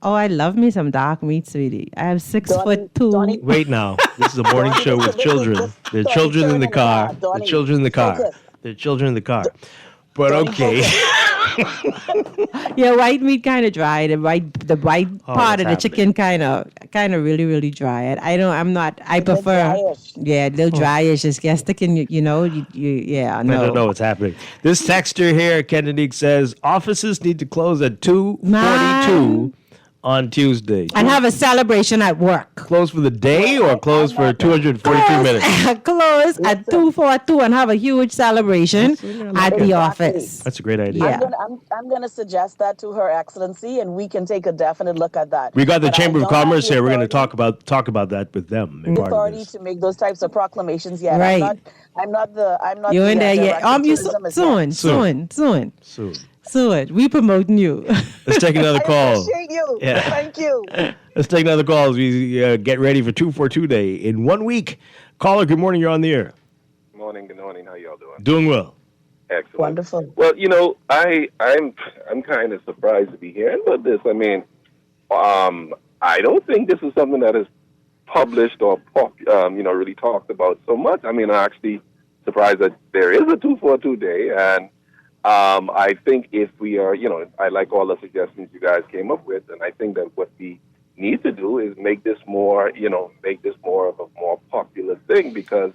Oh, I love me some dark meat, sweetie. I have 6'2". Donnie, Wait now. This is a morning show with children. There are Donnie, children in turn the on the car. car. There are Donnie, children in the car. focus. There are children in the car. But Donnie, okay. Yeah, white meat kind of dry. The white part of the chicken kind of really, really dry. I prefer. Yeah, a little dryish. Just get sticking. Yeah, I no. don't know what's happening. This texter here, Kennedy, says offices need to close at 2:42 on Tuesday. And have a celebration at work. Close for the day or close for 243 minutes? Close at 2:42 and have a huge celebration at the office. That's a great idea. Yeah. I'm going to suggest that to Her Excellency, and we can take a definite look at that. We got the But I Chamber of don't have Commerce the here. We're going to authority- talk about that with them. the authority to make those types of proclamations yet. Right. I'm not the You in there director yet? of You tourism as yet. soon. We promoting you. Let's take another call. Appreciate you. Yeah. Thank you. Let's take another call as we get ready for 242 Day in 1 week. Caller, good morning. You're on the air. Good morning. How y'all doing? Doing well. Excellent. Wonderful. Well, I'm kind of surprised to be hearing about this. I mean, I don't think this is something that is published or really talked about so much. I mean, I'm actually surprised that there is a 242 Day, and I think if we are, I like all the suggestions you guys came up with, and I think that what we need to do is make this more of a more popular thing, because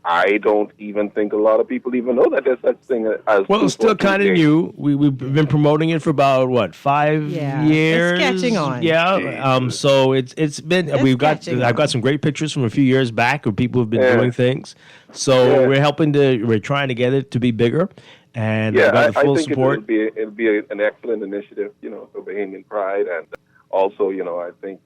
I don't even think a lot of people even know that there's such thing as. Well, it's still kind of new. We've been promoting it for about 5 years. It's catching on. Yeah. So it's been. I've got some great pictures from a few years back where people have been doing things. So we're trying to get it to be bigger. And I got the full I think support. It'll be an excellent initiative, for Bahamian pride, and also, I think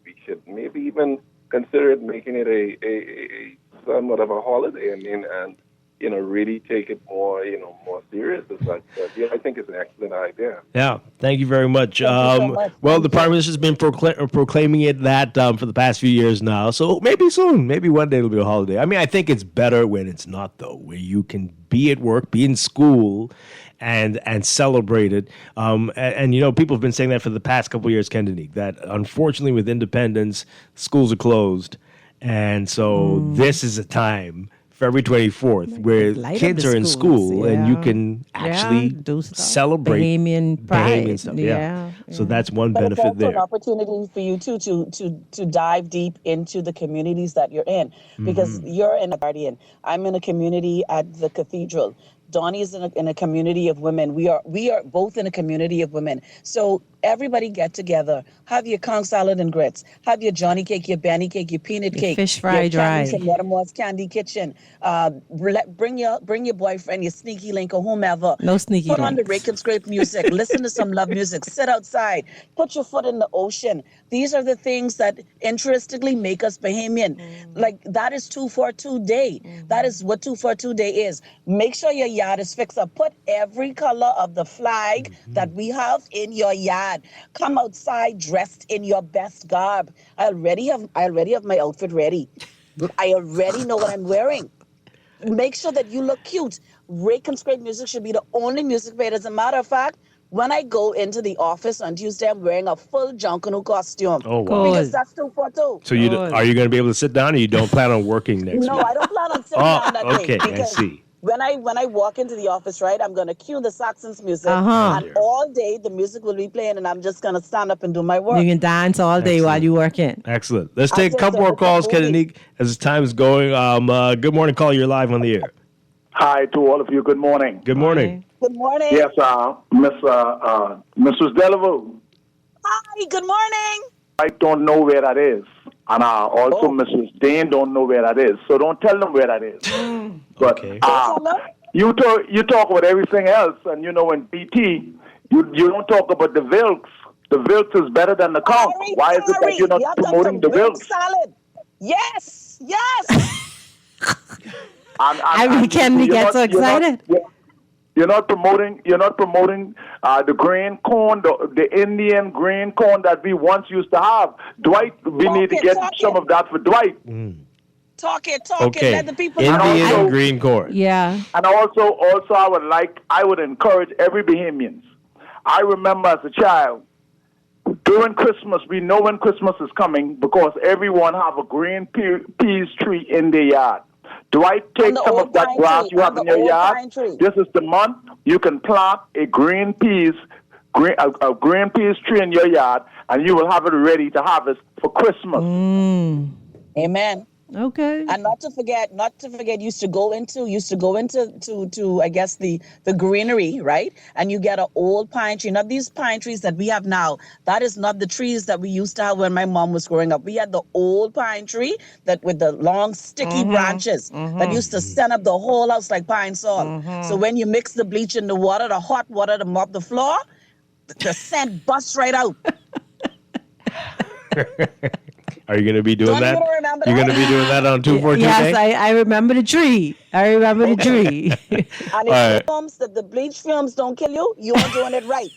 we should maybe even consider making it a somewhat of a holiday. I mean, and really take it more, more serious as such. But, I think it's an excellent idea. Yeah, thank you very much. Well, the Prime Minister's been proclaiming it that for the past few years now. So maybe soon, maybe one day it'll be a holiday. I mean, I think it's better when it's not, though, where you can be at work, be in school, and celebrate it. And people have been saying that for the past couple of years, Kennedy, that unfortunately with independence, schools are closed. And so this is a time, February 24th, where kids are in school and you can actually celebrate Bahamian stuff. Yeah. So that's one But benefit it's also there. an opportunity for you too to dive deep into the communities that you're in, because you're in a guardian. I'm in a community at the cathedral. Donnie is in a community of women. We are both in a community of women. So everybody get together. Have your conch salad and grits. Have your Johnny cake, your Benny cake, your peanut cake, fish fried your rice. Watermore's Candy Kitchen. Bring your boyfriend, your sneaky link, or whomever. No sneaky Put on the links. rake and scrape music. Listen to some love music. Sit outside. Put your foot in the ocean. These are the things that interestingly make us Bahamian. Like that is 242 Day. That is what 242 Day is. Make sure your yard is fixed up. Put every color of the flag that we have in your yard. Come outside dressed in your best garb. I already have my outfit ready. I already know what I'm wearing. Make sure that you look cute. Rake and scrape music should be the only music played. As a matter of fact, when I go into the office on Tuesday, I'm wearing a full Junkanoo costume. Oh, wow. Because that's 242. So are you going to be able to sit down, or you don't plan on working next No, week? I don't plan on sitting down that okay, day. I Because see. when I walk into the office, right, I'm going to cue the Saxons music. And all day the music will be playing, and I'm just going to stand up and do my work. You can dance all day while you're working. Excellent. Let's take a couple more calls, Kennedy, as time is going. Good morning, caller. You're live on the air. Hi to all of you. Good morning. Good morning. Good morning. Yes, Mrs. Delaveau. Hi, good morning. I don't know where that is. And also Mrs. Dane don't know where that is. So don't tell them where that is. But you talk about everything else, and in BT, you don't talk about the Vilks. The Vilks is better than the Conch. Why is it that you're not promoting the Vilks? Salad. Yes. Kennedy gets so excited. You're not promoting the grain corn, the Indian grain corn that we once used to have. Dwight, we need to get some of that for Dwight. Talk it. Okay. Let the people Indian green corn. Yeah. And also I would encourage every Bahamians. I remember as a child, during Christmas, we know when Christmas is coming because everyone have a green peas tree in their yard. Dwight, take some of that grass you have in your yard. This is the month. you can plant a green peas tree in your yard, and you will have it ready to harvest for Christmas. Amen. Okay. And not to forget, used to go into I guess the greenery, right? And you get an old pine tree. Not these pine trees that we have now. That is not the trees that we used to have when my mom was growing up. We had the old pine tree that with the long sticky branches that used to send up the whole house like pine sol. So when you mix the bleach in the water, the hot water to mop the floor, the scent busts right out. Are you going to be doing Don't that? you remember You're that? going to be doing that on 242 Yes, Day? I remember the tree. I remember the tree. And if the bleach films don't kill you, you are doing it right.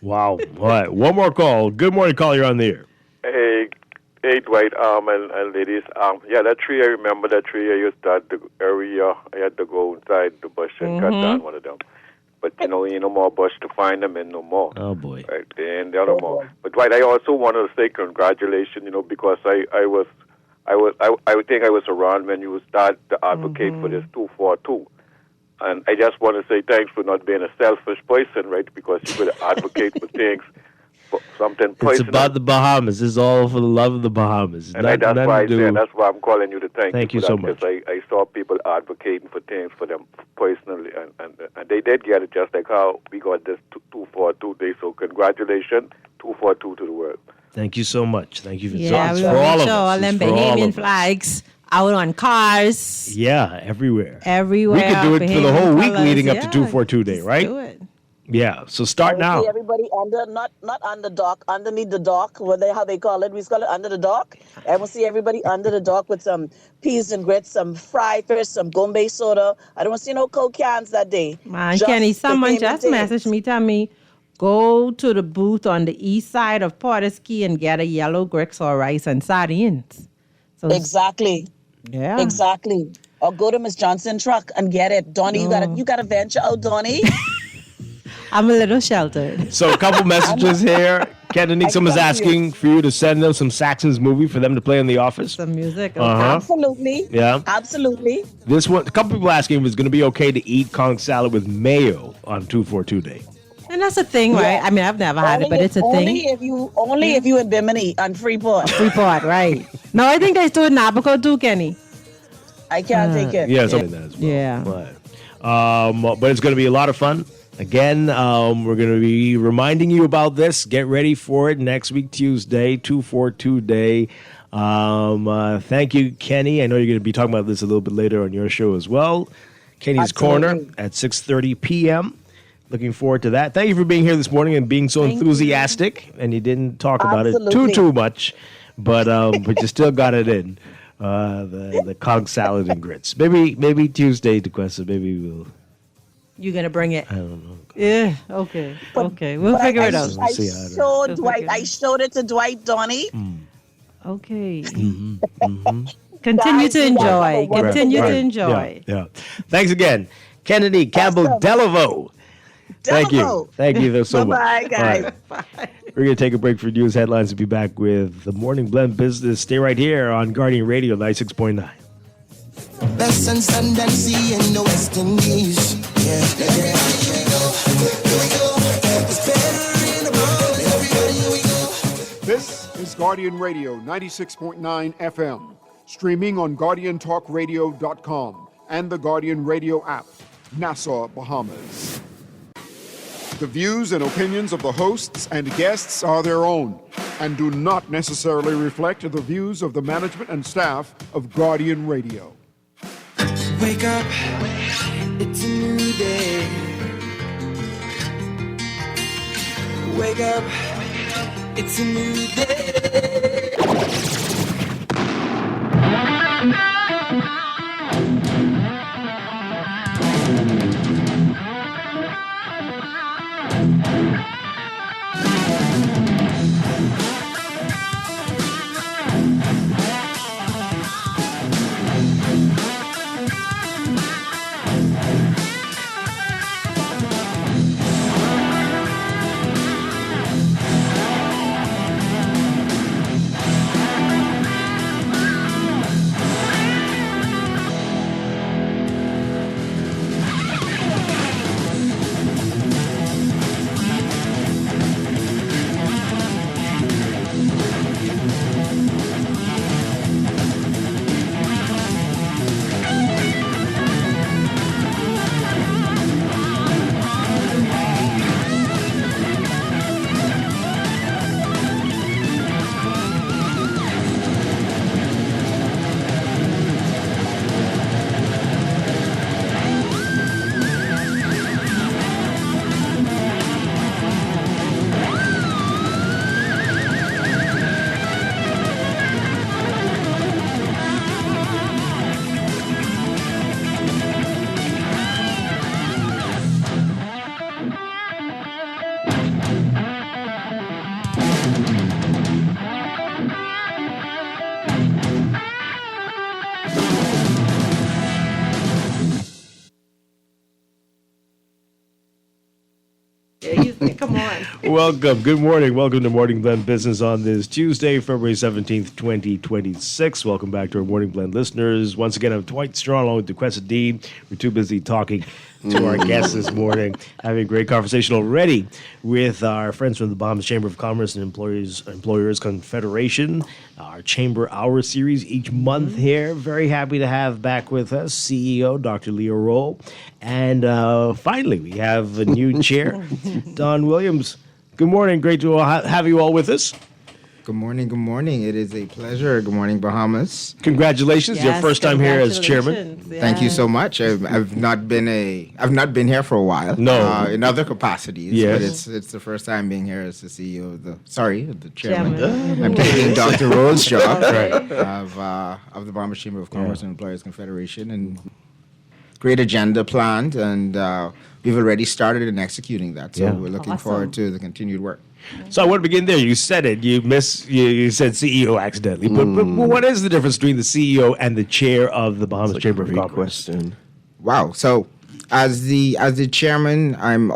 Wow. All right. One more call. Good morning, call. You're on the air. Hey, Dwight, and ladies. Yeah, that tree, I remember that tree. I used to every year, I had to go inside the bush and cut down one of them. But, you know, no more bush to find them in no more. Oh, boy. Right, and the other more. But, Dwight, I also wanted to say congratulations, because I think I was around when you started to advocate for this 242. And I just want to say thanks for not being a selfish person, right? Because you could advocate for things, for something personal. It's about the Bahamas. This is all for the love of the Bahamas. And that's why I'm calling you to thank you so for that, much. because I saw people advocating for things for them personally, and they did get it just like how we got this 242 day. So congratulations, 242 to the world. Thank you so much. Thank you for, Yeah, we for will all make of sure us. all them It's for all Bahamian of us. flags out on cars. Yeah, everywhere. Everywhere. We could do it for the whole week Bahamian leading up to colours. 242 Day, right? Do it. Yeah, so start now. See everybody under, not on the dock, underneath the dock, how they call it. We call it under the dock. And we'll see everybody under the dock with some peas and grits, some fried fish, some Bombay soda. I don't want to see no Coke cans that day. Man, Just Kenny, the someone payment just days. messaged me, tell me, go to the booth on the east side of Porterski and get a yellow grits or rice and sardines. So Exactly. Yeah. Exactly. Or go to Miss Johnson truck and get it. Donnie, you gotta venture out, Donnie. I'm a little sheltered. So a couple messages here. Kennedy, someone's asking for you to send them some Saxon's movie for them to play in the office. Some music. Absolutely. Yeah. Absolutely. This one, a couple people asking if it's going to be okay to eat conch salad with mayo on 242 Day. And that's a thing, right? I mean, I've never had it, but it's a Only thing. if you in Bimini and Freeport. Freeport, right. No, I think they do it in Abaco too, Kenny. I can't take it. Yeah, something like that as well. Yeah. But it's going to be a lot of fun. Again, we're going to be reminding you about this. Get ready for it next week, Tuesday, 242 Day. Thank you, Kenny. I know you're going to be talking about this a little bit later on your show as well. Kenny's Corner at 6:30 p.m. Looking forward to that. Thank you for being here this morning and being so enthusiastic. And you didn't talk about it too much, but you still got it in. The conch salad and grits. Maybe Tuesday, DeQuesta. Maybe we'll. You're going to bring it? I don't know. Yeah, okay. Okay, we'll figure it out. I showed Dwight. I showed it to Dwight, Donnie. Okay. Mm-hmm. Continue to enjoy. Right, Continue right. to enjoy. Yeah. Thanks again, Kennedy Campbell Delaveau. Thank you. Thank you so much. Bye-bye, guys. All right. We're going to take a break for news headlines and be back with the Morning Blend Business. Stay right here on Guardian Radio 96.9. Best and sun and sea in the West Indies. Yeah. Everybody, here we go. Here we go. It's better in the Bahamas. Everybody, here we go. This is Guardian Radio 96.9 FM, streaming on GuardianTalkRadio.com and the Guardian Radio app, Nassau, Bahamas. The views and opinions of the hosts and guests are their own and do not necessarily reflect the views of the management and staff of Guardian Radio. Wake up, it's a new day. Wake up, it's a new day. Come on. Welcome. Good morning. Welcome to Morning Blend Business on this Tuesday, February 17th, 2026. Welcome back to our Morning Blend listeners. Once again, I'm Dwight Strachan along with DeQuesta Dean. We're too busy talking to our guests this morning, having a great conversation already with our friends from the Bahamas Chamber of Commerce and Employers Confederation, our Chamber Hour series each month here. Very happy to have back with us CEO Dr. Leo Roll. And finally, we have a new chair, Don Williams. Good morning. Great to have you all with us. Good morning. Good morning. It is a pleasure. Good morning, Bahamas. Congratulations! Your first time here as chairman. Yeah. Thank you so much. I've not been here for a while. No, in other capacities. Yes, but it's the first time being here as the CEO of the chairman. I'm taking Dr. Roll's job of the Bahamas Chamber of Commerce and Employers Confederation, and great agenda planned, and we've already started in executing that. So we're looking forward to the continued work. So I want to begin there. You said it. You said CEO accidentally. But what is the difference between the CEO and the chair of the Bahamas Chamber of Commerce? Question. Wow. So as the chairman, I'm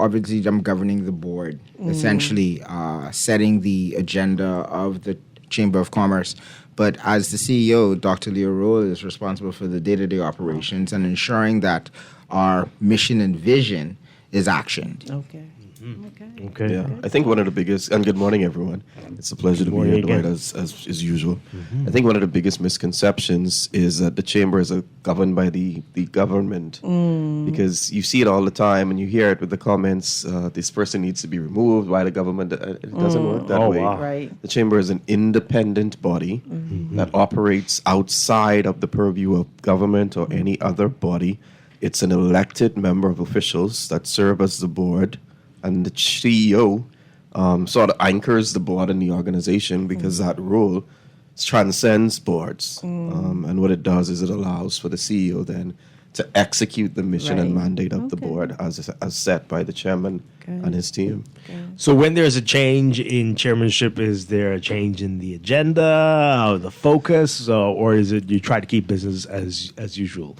governing the board, essentially setting the agenda of the Chamber of Commerce. But as the CEO, Dr. Leo Roll is responsible for the day-to-day operations and ensuring that our mission and vision is actioned. Okay. Okay. Yeah, I think one of the biggest, and good morning, everyone. It's a pleasure to be here, Dwight, as usual. I think one of the biggest misconceptions is that the chamber is governed by the government, because you see it all the time and you hear it with the comments, this person needs to be removed, why the government, it doesn't work that way. Wow. Right. The chamber is an independent body that operates outside of the purview of government or any other body. It's an elected member of officials that serve as the board, and the CEO sort of anchors the board and the organization, because that role transcends boards. And what it does is it allows for the CEO then to execute the mission and mandate of the board as set by the chairman and his team. So when there's a change in chairmanship, is there a change in the agenda or the focus, or is it you try to keep business as usual?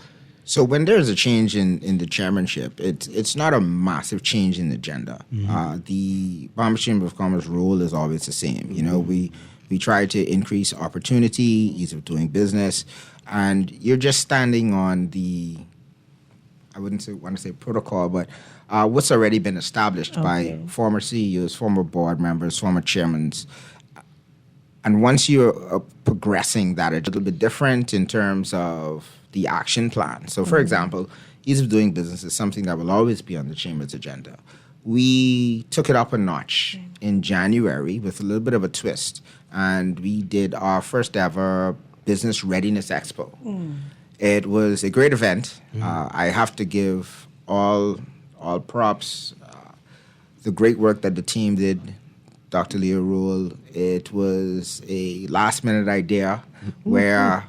So when there's a change in the chairmanship, it's not a massive change in the agenda. The Bahamas Chamber of Commerce role is always the same. You know, we try to increase opportunity, ease of doing business, and you're just standing on the, I want to say protocol, but what's already been established by former CEOs, former board members, former chairmen. And once you're progressing that, it's a little bit different in terms of the action plan. So, for example, ease of doing business is something that will always be on the Chamber's agenda. We took it up a notch in January with a little bit of a twist, and we did our first ever Business Readiness Expo. It was a great event. I have to give all props, the great work that the team did. Dr. Leo Roll, it was a last-minute idea where,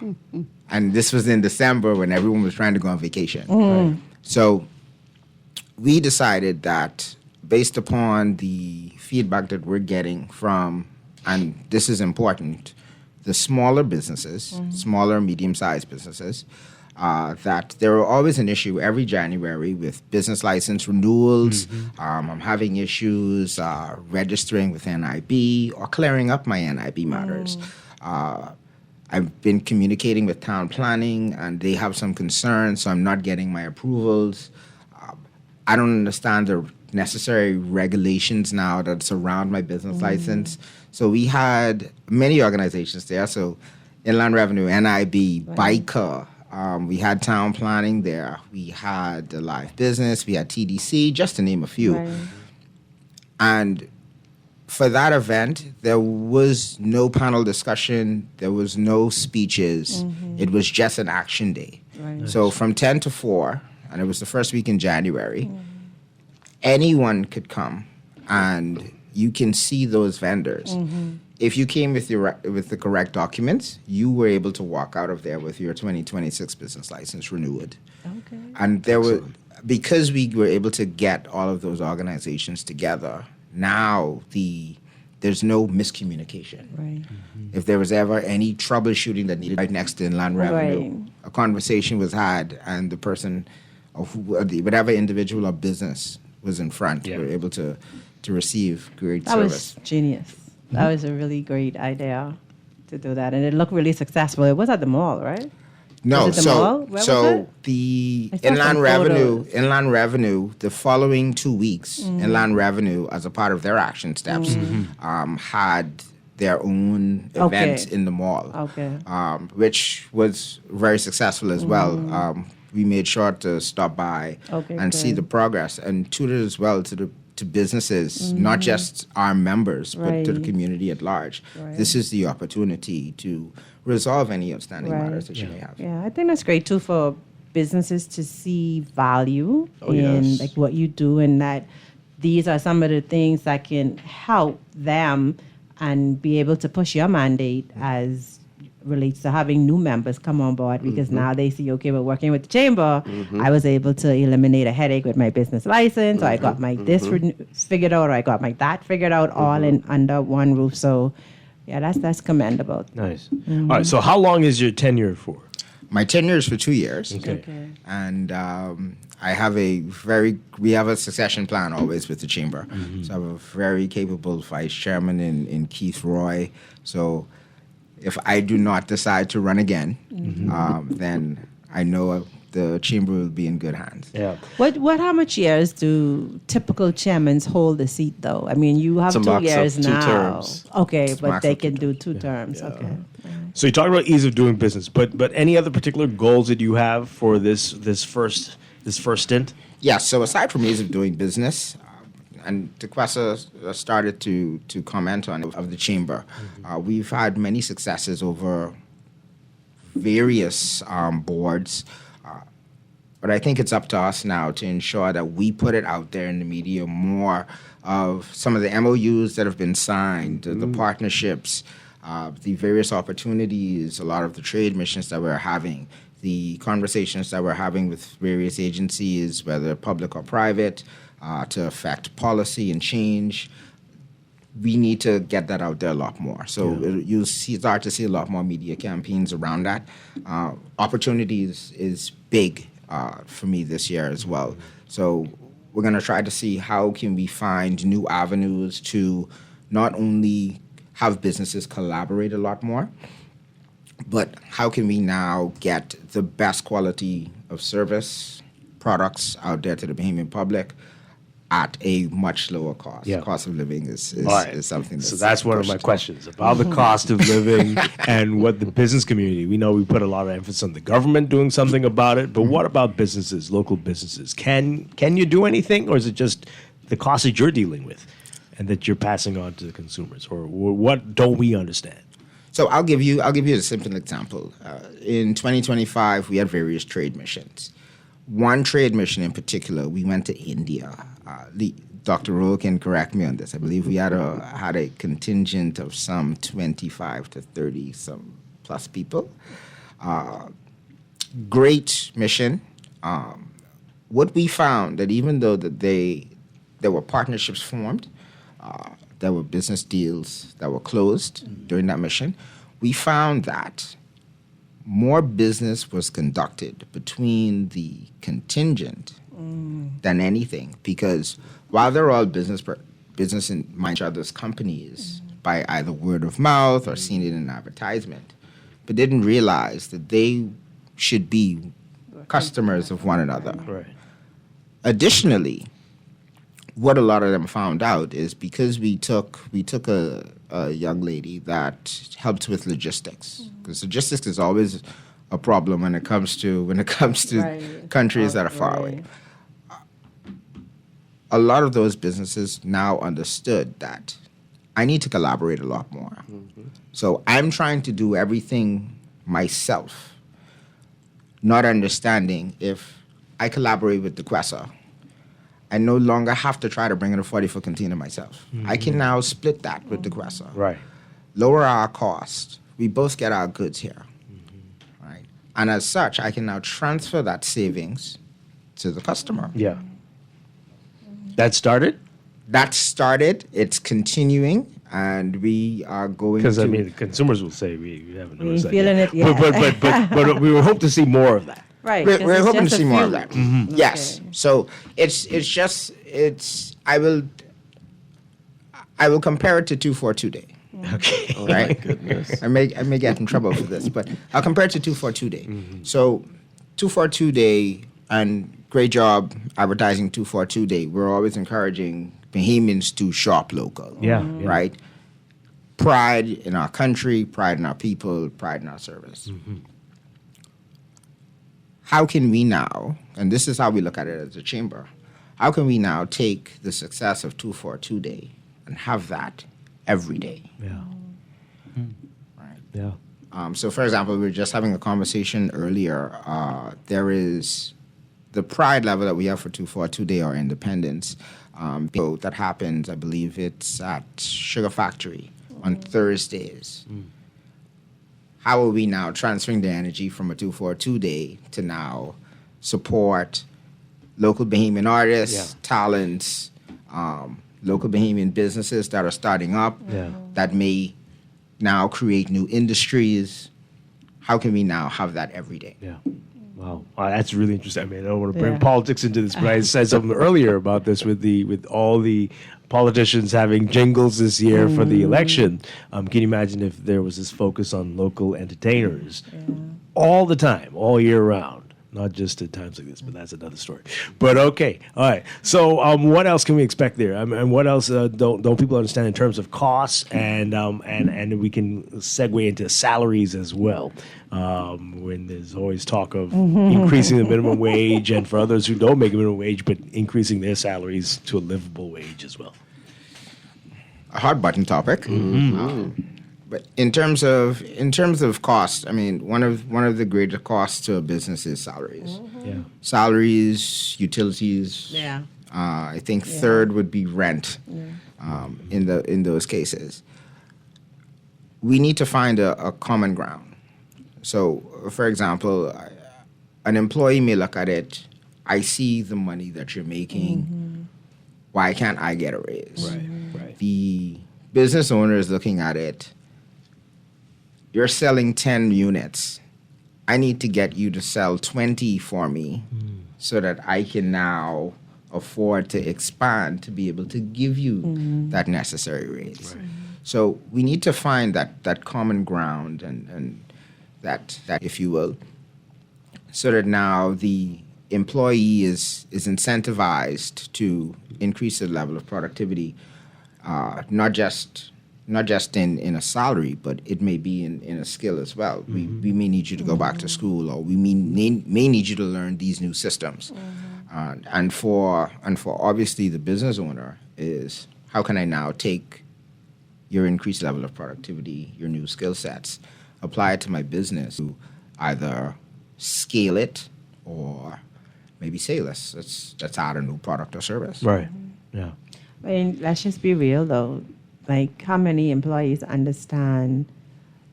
and this was in December when everyone was trying to go on vacation. So we decided that based upon the feedback that we're getting from, and this is important, the smaller businesses, smaller, medium-sized businesses, that there are always an issue every January with business license renewals. I'm having issues registering with NIB or clearing up my NIB matters. I've been communicating with town planning, and they have some concerns, so I'm not getting my approvals. I don't understand the necessary regulations now that surround my business license. So we had many organizations there. So Inland Revenue, NIB, BICA, we had town planning there. We had the live business. We had TDC, just to name a few. And for that event, there was no panel discussion. There was no speeches. It was just an action day. So from 10 to 4, and it was the first week in January, anyone could come, and you can see those vendors. If you came with the correct documents, you were able to walk out of there with your 2026 business license renewed. And there were, because we were able to get all of those organizations together, now there's no miscommunication. If there was ever any troubleshooting that needed right next to Inland Revenue, a conversation was had, and the person, or whatever individual or business was in front. We were able to receive great That service. was genius. That was a really great idea to do that, and it looked really successful. It was at the mall, right? No, was it the mall? Where was it? The I saw some inland revenue, the following 2 weeks, inland revenue, as a part of their action steps, had their own event in the mall, which was very successful as well. We made sure to stop by and see the progress, and tutored as well to businesses, not just our members, but to the community at large. This is the opportunity to resolve any outstanding matters that you may have. Yeah, I think that's great too for businesses to see value in like what you do, and that these are some of the things that can help them and be able to push your mandate as relates to having new members come on board, because now they see, okay, we're working with the chamber. I was able to eliminate a headache with my business license, or I got my this figured out, or I got my that figured out, all in under one roof. So yeah, that's commendable. Nice. All right, so how long is your tenure for? My tenure is for 2 years. Okay. And I have we have a succession plan always with the chamber. So I have a very capable vice chairman in Keith Roy. So if I do not decide to run again, then I know the chamber will be in good hands. Yeah. How much years do typical chairmen hold the seat though? I mean, you have It's a 2 max of years 2 now. terms. Okay, It's but max they of 2 can do 2 terms. Okay. So you talked about ease of doing business, but any other particular goals that you have for this first stint? Yeah, so aside from ease of doing business, and Tequesa started to comment on it, of the chamber, we've had many successes over various boards, but I think it's up to us now to ensure that we put it out there in the media more of some of the MOUs that have been signed, the partnerships, the various opportunities, a lot of the trade missions that we're having, the conversations that we're having with various agencies, whether public or private, to affect policy and change. We need to get that out there a lot more. So you'll start to see a lot more media campaigns around that. Opportunities is big for me this year as well. So we're going to try to see how can we find new avenues to not only have businesses collaborate a lot more, but how can we now get the best quality of service, products out there to the Bahamian public at a much lower cost. Yeah. Cost of living is something that's... So that's one of my questions about the cost of living and what the business community, we know we put a lot of emphasis on the government doing something about it, but what about businesses, local businesses? Can you do anything, or is it just the cost that you're dealing with and that you're passing on to the consumers, or what don't we understand? So I'll give you a simple example. In 2025, we had various trade missions. One trade mission in particular, we went to India. Dr. Rowe can correct me on this. I believe we had a contingent of some 25 to 30 some plus people. Great mission. What we found that even though that there were partnerships formed, there were business deals that were closed during that mission, we found that more business was conducted between the contingent than anything, because while they're all business in each other's companies by either word of mouth or seeing it in an advertisement, but didn't realize that they should be customers of one another. Right. Additionally, what a lot of them found out is because we took a young lady that helped with logistics, because logistics is always a problem when it comes to Right. countries that are far away. A lot of those businesses now understood that I need to collaborate a lot more. So I'm trying to do everything myself, not understanding if I collaborate with the Tequesa, I no longer have to try to bring in a 40-foot container myself. I can now split that with the Tequesa. Right. Lower our cost. We both get our goods here. Right. And as such, I can now transfer that savings to the customer. Yeah. That started? That started. It's continuing. And we are going to... Because, I mean, the consumers will say we haven't noticed that feeling yet. it yet. But we would hope to see more of that. Right. We're hoping to just a see more few. of that. Yes. So I will compare it to 242 Day. Okay. All right. My goodness. I may get in trouble for this, but I'll compare it to 242 Day. So 242 Day, and great job advertising 242 Day. We're always encouraging Bahamians to shop local. Yeah. Right? Pride in our country, pride in our people, pride in our service. How can we now, and this is how we look at it as a chamber, how can we now take the success of 242 Day and have that every day? Yeah. Right. Yeah. So, for example, we were just having a conversation earlier. There is the pride level that we have for 242 Day or Independence. So that happens, I believe it's at Sugar Factory on Thursdays. How are we now transferring the energy from a 242 Day to now support local Bahamian artists, talents, local Bahamian businesses that are starting up that may now create new industries? How can we now have that every day? Yeah. Wow, that's really interesting. I mean, I don't want to bring politics into this, but I said something earlier about this with all the politicians having jingles this year for the election. Can you imagine if there was this focus on local entertainers all the time, all year round? Not just at times like this, but that's another story. But okay, all right. So, what else can we expect there? And what else don't people understand in terms of costs? And we can segue into salaries as well. When there's always talk of increasing the minimum wage, and for others who don't make a minimum wage, but increasing their salaries to a livable wage as well. A hot button topic. But in terms of cost, I mean, one of the greater costs to a business is salaries. Salaries, utilities. Yeah. I think third would be rent. In those cases, we need to find a common ground. So, for example, an employee may look at it. I see the money that you're making. Why can't I get a raise? Right. The business owner is looking at it. You're selling 10 units. I need to get you to sell 20 for me so that I can now afford to expand to be able to give you that necessary raise. Right. So we need to find that common ground and that, if you will, so that now the employee is incentivized to increase the level of productivity, not just in a salary, but it may be in a skill as well. We may need you to go back to school, or we may need you to learn these new systems. And for obviously the business owner is, how can I now take your increased level of productivity, your new skill sets, apply it to my business to either scale it or maybe say let's add a new product or service. Right. Yeah. I mean, let's just be real though. Like, how many employees understand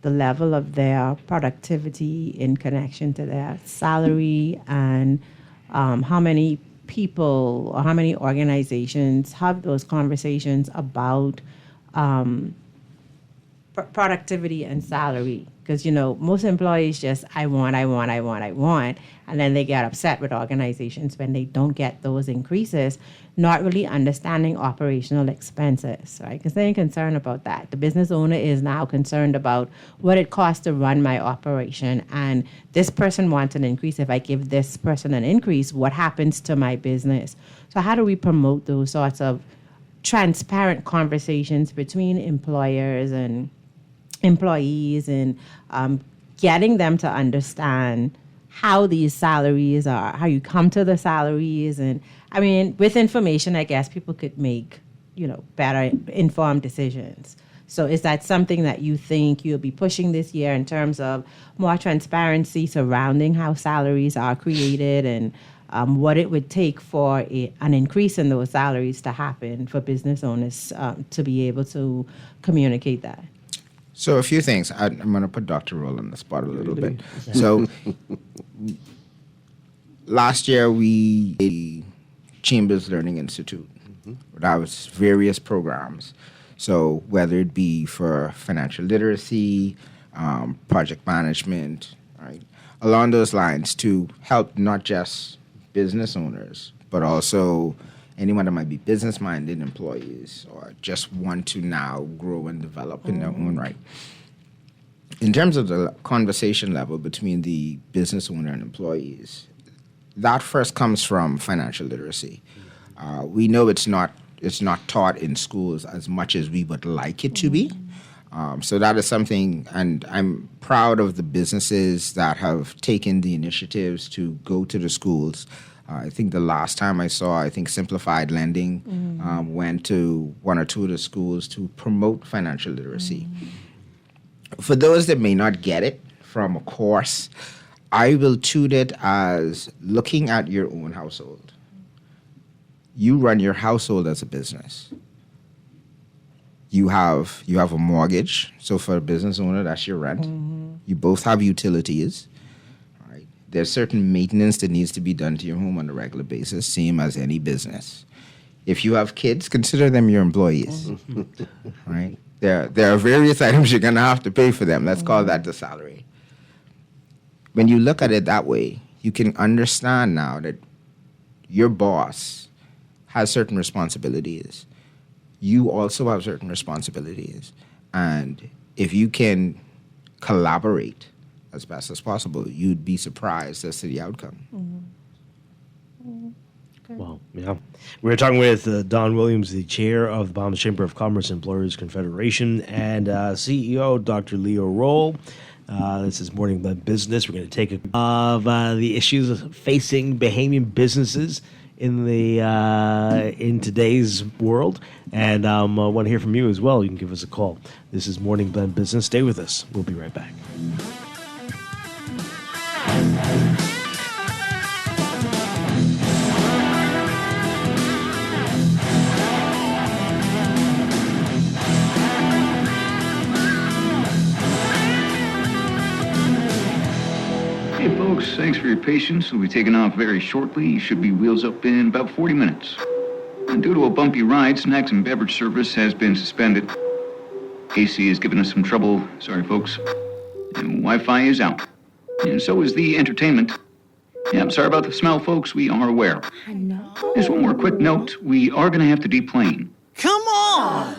the level of their productivity in connection to their salary, and how many people or how many organizations have those conversations about productivity and salary? Because, most employees just, I want, and then they get upset with organizations when they don't get those increases, not really understanding operational expenses, right? Because they're concerned about that. The business owner is now concerned about what it costs to run my operation, and this person wants an increase. If I give this person an increase, what happens to my business? So how do we promote those sorts of transparent conversations between employers and employees, and getting them to understand how these salaries are, how you come to the salaries? And I mean, with information, I guess people could make, better informed decisions. So is that something that you think you'll be pushing this year in terms of more transparency surrounding how salaries are created, and what it would take for an increase in those salaries to happen for business owners to be able to communicate that? So a few things. I'm going to put Dr. Roll on the spot a little bit. So last year we a Chambers Learning Institute. That was various programs. So whether it be for financial literacy, project management, right? along those lines to help not just business owners, but also anyone that might be business-minded employees or just want to now grow and develop in their own right. In terms of the conversation level between the business owner and employees, that first comes from financial literacy. We know it's not taught in schools as much as we would like it to be. So that is something, and I'm proud of the businesses that have taken the initiatives to go to the schools. I think the last time I saw, Simplified Lending went to one or two of the schools to promote financial literacy. For those that may not get it from a course, I will treat it as looking at your own household. You run your household as a business. You have a mortgage, so for a business owner, that's your rent. You both have utilities. Right? There's certain maintenance that needs to be done to your home on a regular basis, same as any business. If you have kids, consider them your employees. Right? There are various items you're going to have to pay for them. Let's call that the salary. When you look at it that way, you can understand now that your boss has certain responsibilities. You also have certain responsibilities. And if you can collaborate as best as possible, you'd be surprised as to the outcome. Well, yeah. We're talking with Don Williams, the chair of the Bahamas Chamber of Commerce Employers Confederation, and CEO Dr. Leo Roll. This is Morning Blend Business. We're going to take of the issues facing Bahamian businesses in today's world, and I want to hear from you as well. You can give us a call. This is Morning Blend Business. Stay with us. We'll be right back. Hey folks, thanks for your patience. We'll be taking off very shortly. You should be wheels up in about 40 minutes. And due to a bumpy ride, snacks and beverage service has been suspended. AC is giving us some trouble. Sorry folks. And Wi-Fi is out. And so is the entertainment. Yeah, I'm sorry about the smell, folks. We are aware. I know. Just one more quick note. We are going to have to deplane. Come on!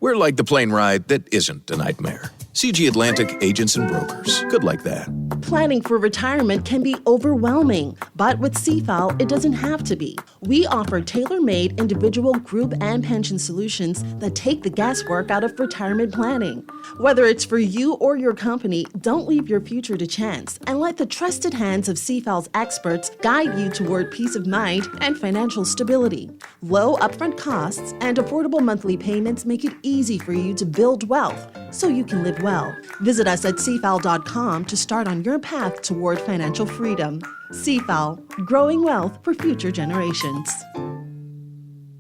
We're like the plane ride that isn't a nightmare. CG Atlantic Agents and Brokers. Good like that. Planning for retirement can be overwhelming, but with CFAL, it doesn't have to be. We offer tailor-made individual, group, and pension solutions that take the guesswork out of retirement planning. Whether it's for you or your company, don't leave your future to chance and let the trusted hands of CFAL's experts guide you toward peace of mind and financial stability. Low upfront costs and affordable monthly payments make it easy for you to build wealth so you can live well. Visit us at cfal.com to start on your path toward financial freedom. CFAL, growing wealth for future generations.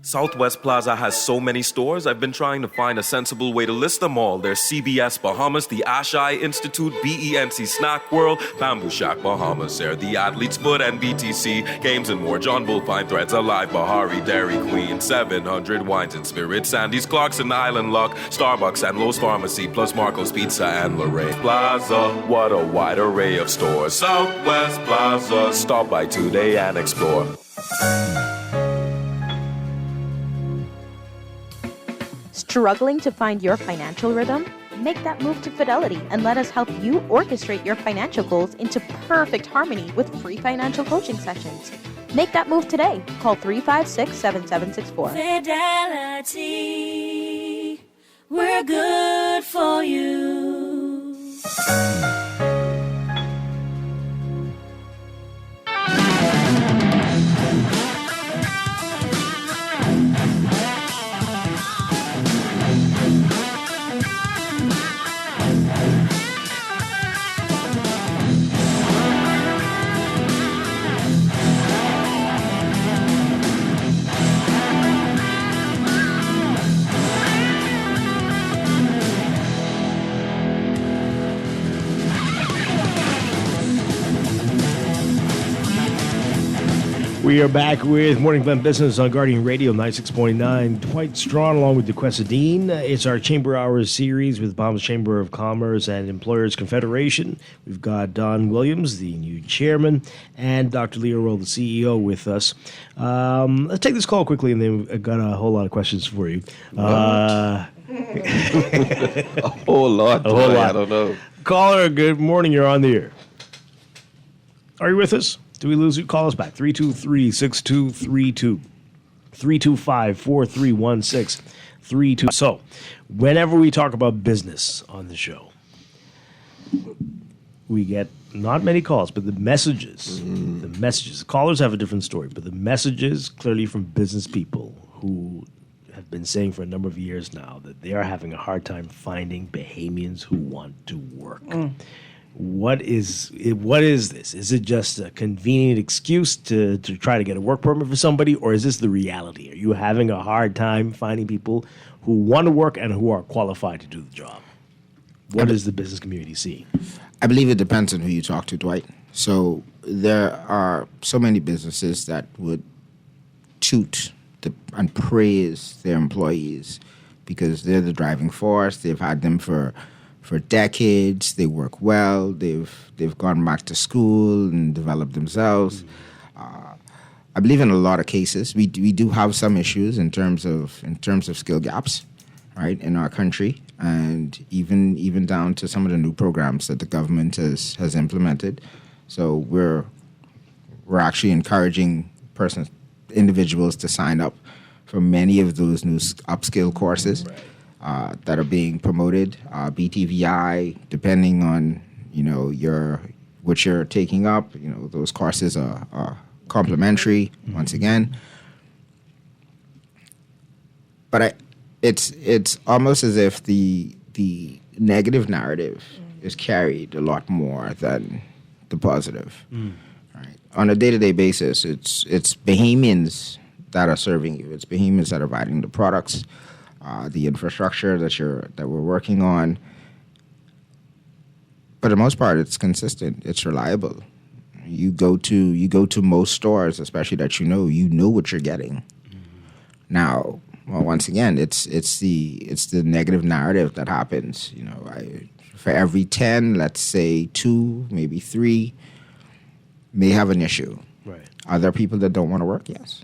Southwest Plaza has so many stores, I've been trying to find a sensible way to list them all. There's CBS Bahamas, the Ashai Institute, BENC Snack World, Bamboo Shack Bahamas, there the Athlete's Foot and BTC, Games and More, John Bull Fine Threads, Alive, Bahari, Dairy Queen, 700 Wines and Spirits, Sandy's Clarkson Island Lock, Starbucks and Lowe's Pharmacy, plus Marco's Pizza and Lorraine Plaza. What a wide array of stores. Southwest Plaza, stop by today and explore. Struggling to find your financial rhythm? Make that move to Fidelity and let us help you orchestrate your financial goals into perfect harmony with free financial coaching sessions. Make that move today. Call 356-7764. Fidelity, we're good for you. We are back with Morning Blend Business on Guardian Radio 96.9. Dwight Strachan along with DeQuesta Dean. It's our Chamber Hours series with Bahamas Chamber of Commerce and Employers Confederation. We've got Don Williams, the new chairman, and Dr. Leo Roll, the CEO, with us. Let's take this call quickly, and then I've got a whole lot of questions for you. A whole lot. I don't know. Caller, good morning. You're on the air. Are you with us? Do we lose you? Call us back. 323-6232. 325-4316. So, whenever we talk about business on the show, we get not many calls, but the messages. The messages. Callers have a different story, but the messages clearly from business people who have been saying for a number of years now that they are having a hard time finding Bahamians who want to work. What is this? Is it just a convenient excuse to try to get a work permit for somebody, or is this the reality? Are you having a hard time finding people who want to work and who are qualified to do the job? What does the business community see? I believe it depends on who you talk to, Dwight. So there are so many businesses that would toot and praise their employees because they're the driving force. They've had them for decades. They work well. They've gone back to school and developed themselves. I believe in a lot of cases we do have some issues in terms of skill gaps, right, in our country, and even down to some of the new programs that the government has implemented. So we're actually encouraging individuals to sign up for many of those new upskill courses. Right. That are being promoted, BTVI, depending on what you're taking up. Those courses are complimentary once again. But it's almost as if the negative narrative is carried a lot more than the positive. Right? On a day-to-day basis, it's Bahamians that are serving you. It's Bahamians that are providing the products. The infrastructure that we're working on. For the most part, it's consistent. It's reliable. You go to most stores, especially that you know what you're getting. Now, well, once again, it's the negative narrative that happens. For every 10, let's say 2, maybe 3 may have an issue. Right. Are there people that don't want to work? Yes,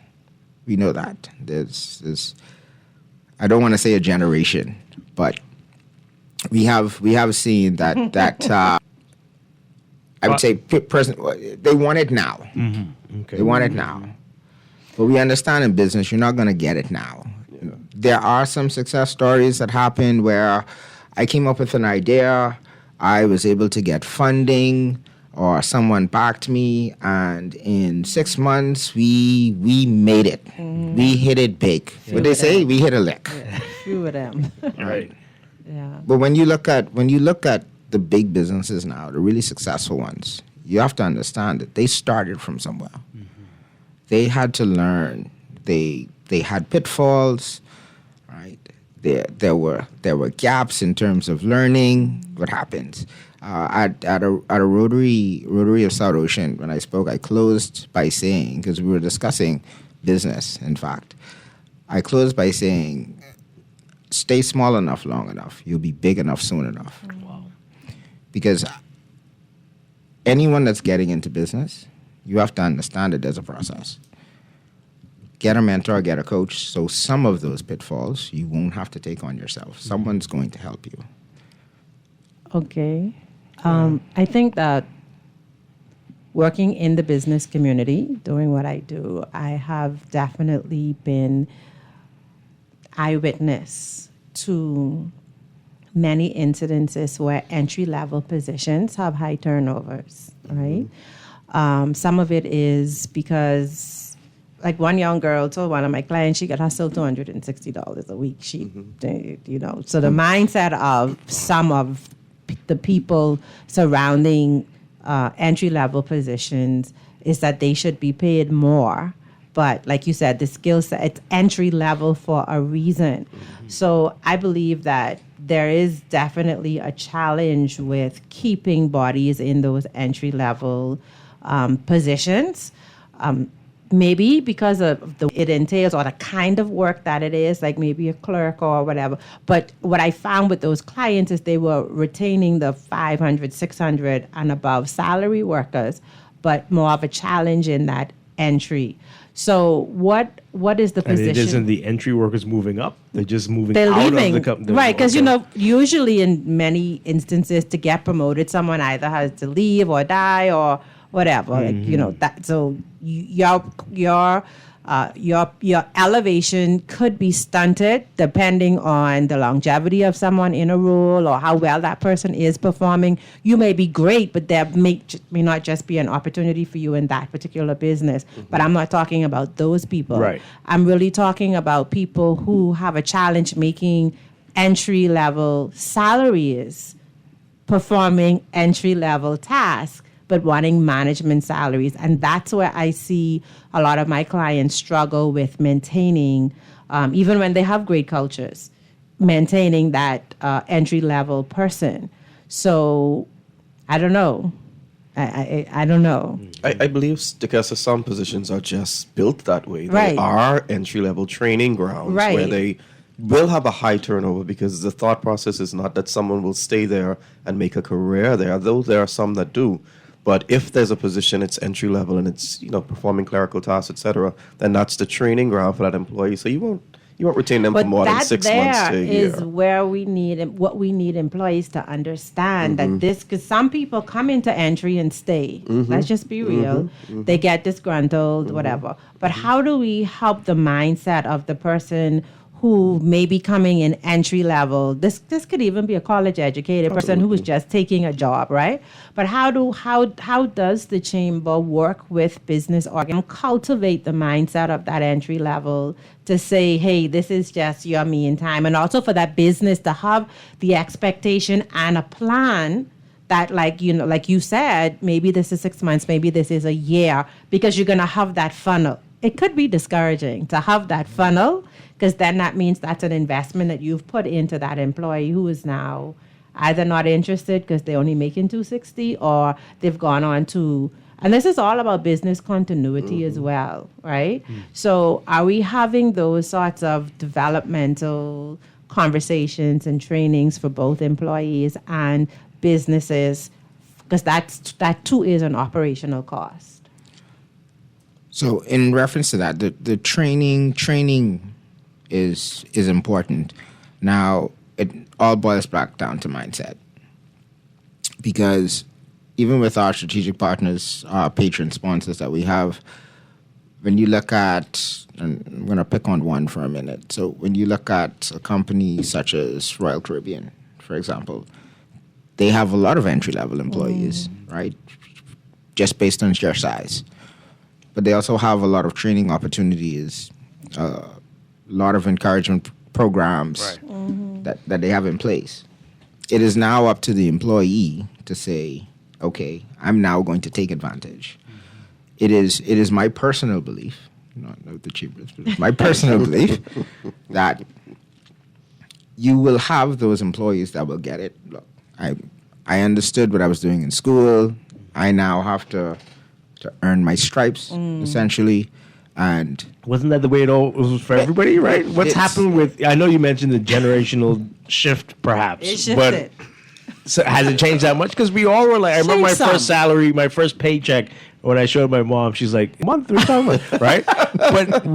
we know that. There's I don't want to say a generation, but we have seen that I would say they want it now. Mm-hmm. Okay. They want it now. But we understand in business you're not going to get it now. Yeah. There are some success stories that happened where I came up with an idea, I was able to get funding, or someone backed me, and in 6 months we made it. We hit it big. What they say? We hit a lick. Yeah, few of them. Right. Yeah. But when you look at the big businesses now, the really successful ones, you have to understand that they started from somewhere. Mm-hmm. They had to learn. They had pitfalls, right? There were gaps in terms of learning. What happens? At a Rotary of South Ocean, when I spoke, I closed by saying, because we were discussing business, in fact, I closed by saying, stay small enough long enough, you'll be big enough soon enough. Wow. Because anyone that's getting into business, you have to understand that there's a process. Get a mentor, get a coach, so some of those pitfalls you won't have to take on yourself. Someone's going to help you. Okay. I think that working in the business community, doing what I do, I have definitely been eyewitness to many incidences where entry-level positions have high turnovers, right? Some of it is because, like, one young girl told one of my clients she got hustled $260 a week. So the mindset of some of the people surrounding entry-level positions is that they should be paid more. But like you said, the skill set, it's entry-level for a reason. Mm-hmm. So I believe that there is definitely a challenge with keeping bodies in those entry-level positions. maybe because of the it entails or the kind of work that it is, like maybe a clerk or whatever. But what I found with those clients is they were retaining the 500, 600 and above salary workers, but more of a challenge in that entry. So what is the position? And it isn't the entry workers moving up; they're just moving they're out leaving. of the company. Right, because usually in many instances, to get promoted, someone either has to leave or die or whatever. That. So your elevation could be stunted depending on the longevity of someone in a role or how well that person is performing. You may be great, but there may not just be an opportunity for you in that particular business. But I'm not talking about those people. Right. I'm really talking about people who have a challenge making entry-level salaries, performing entry-level tasks, but wanting management salaries. And that's where I see a lot of my clients struggle with maintaining, even when they have great cultures, maintaining that entry-level person. So I don't know. I don't know. I believe because some positions are just built that way. Right. They are entry-level training grounds Right. where they will have a high turnover because the thought process is not that someone will stay there and make a career there, though there are some that do. But if there's a position, it's entry level and it's performing clerical tasks, etc., then that's the training ground for that employee. So you won't retain them for more than 6 months to a year. That is where we need employees to understand that this, because some people come into entry and stay. Let's just be real. They get disgruntled, whatever. But how do we help the mindset of the person who may be coming in entry level? This could even be a college educated person who is just taking a job, right? But how does the chamber work with business organ cultivate the mindset of that entry level to say, hey, this is just your meantime, and also for that business to have the expectation and a plan that, like you said, maybe this is 6 months, maybe this is a year, because you're gonna have that funnel. It could be discouraging to have that funnel, because then that means that's an investment that you've put into that employee who is now either not interested because they're only making $260, or they've gone on to, and this is all about business continuity as well, right? So are we having those sorts of developmental conversations and trainings for both employees and businesses? Because that too is an operational cost. So in reference to that, the training is important. Now, it all boils back down to mindset. Because even with our strategic partners, our patron sponsors that we have, when you look at, and I'm going to pick on one for a minute. So when you look at a company such as Royal Caribbean, for example, they have a lot of entry-level employees, right? Just based on their size. But they also have a lot of training opportunities, a lot of encouragement programs that they have in place. It is now up to the employee to say, okay, I'm now going to take advantage. It is my personal belief, not the chamber's, but it's my personal belief that you will have those employees that will get it. Look, I understood what I was doing in school. I now have to earn my stripes, essentially. And wasn't that the way it all was for everybody, right? What's happened with, I know you mentioned the generational shift, perhaps. It shifted. But so has it changed that much? Because we all were like, I remember my first salary, my first paycheck, when I showed my mom, she's like, month, right? But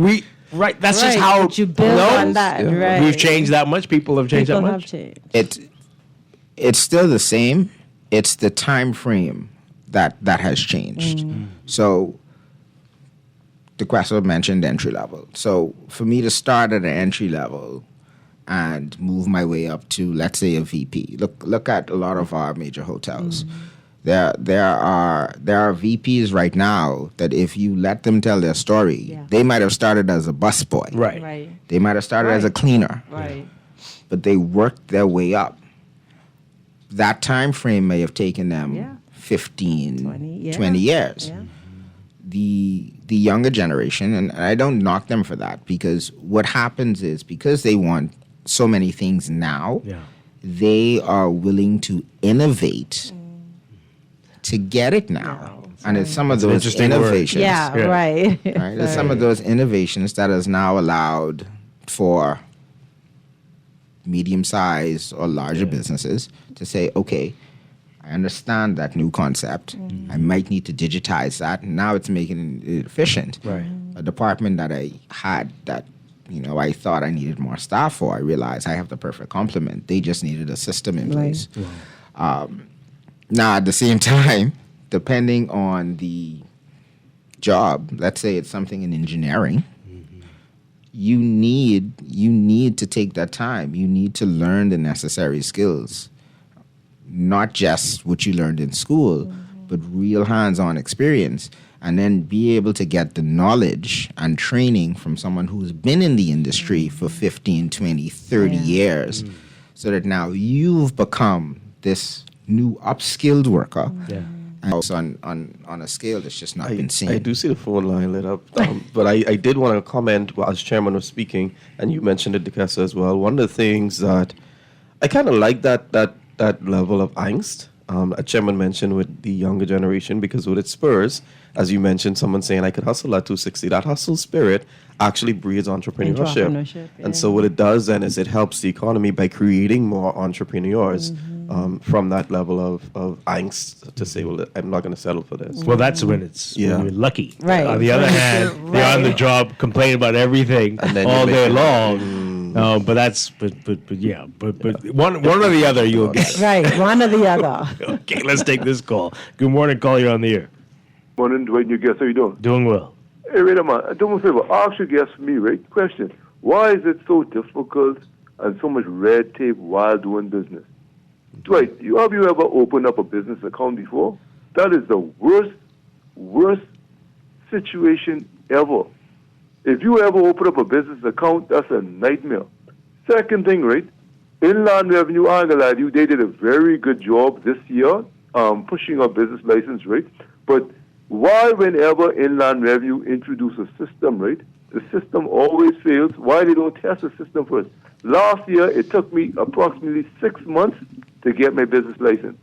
that's just how but you build on that, right? We've changed that much. People have changed that much. It's still the same. It's the time frame that has changed. So the question mentioned entry level. So for me to start at an entry level and move my way up to, let's say, a VP. Look at a lot of our major hotels. There are VPs right now that if you let them tell their story, they might have started as a busboy. Right. They might have started as a cleaner. Right. But they worked their way up. That time frame may have taken them 15, 20 years. Yeah. The younger generation, and I don't knock them for that, because what happens is because they want so many things now, they are willing to innovate to get it now. And it's some of That's an those interesting word. innovations. Yeah, right. Right? It's some of those innovations that has now allowed for medium-sized or larger businesses to say, okay, I understand that new concept. I might need to digitize that. And now it's making it efficient. Right. A department that I had that, I thought I needed more staff for, I realized I have the perfect complement. They just needed a system in place. Now, at the same time, depending on the job, let's say it's something in engineering, you need to take that time. You need to learn the necessary skills, not just what you learned in school, but real hands-on experience, and then be able to get the knowledge and training from someone who's been in the industry for 15, 20, 30 years, so that now you've become this new upskilled worker. And also on a scale that's just not been seen. I do see the phone line lit up, but I did want to comment while as chairman was speaking, and you mentioned it, Dekesa, as well. One of the things that I kind of like that level of angst a chairman mentioned with the younger generation, because what it spurs, as you mentioned, someone saying I could hustle at 260, that hustle spirit actually breeds entrepreneurship. And so what it does then is it helps the economy by creating more entrepreneurs from that level of angst to say, well, I'm not going to settle for this. Well, that's when when you're lucky. Right. On the other hand, they're on the job, complain about everything all day long. But one or the other you'll get. Right, one or the other. Okay, let's take this call. Good morning, call. You're on the air. Morning, Dwight. Your guest, how you doing? Doing well. Hey, wait a minute. Do me a favor. Ask your guest for me, right? Question. Why is it so difficult and so much red tape while doing business? Dwight, have you ever opened up a business account before? That is the worst situation ever. If you ever open up a business account, that's a nightmare. Second thing, right? Inland Revenue, I'm gonna lie to you, they did a very good job this year pushing our business license, right? But why, whenever Inland Revenue introduce a system, right, the system always fails? Why they don't test the system first? Last year, it took me approximately 6 months to get my business license.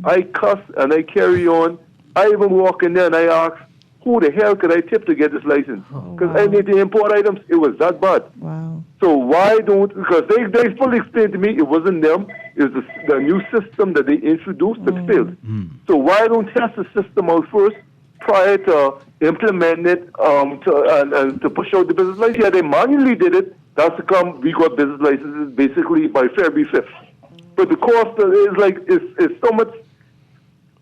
I cuss and I carry on. I even walk in there and I ask, who the hell could I tip to get this license? Because I need to import items. It was that bad. Wow. So why don't, because they fully explained to me it wasn't them, it was the new system that they introduced that failed. So why don't test the system out first prior to implementing it to push out the business license? Yeah, they manually did it. That's come, we got business licenses basically by February 5th. But the cost is so much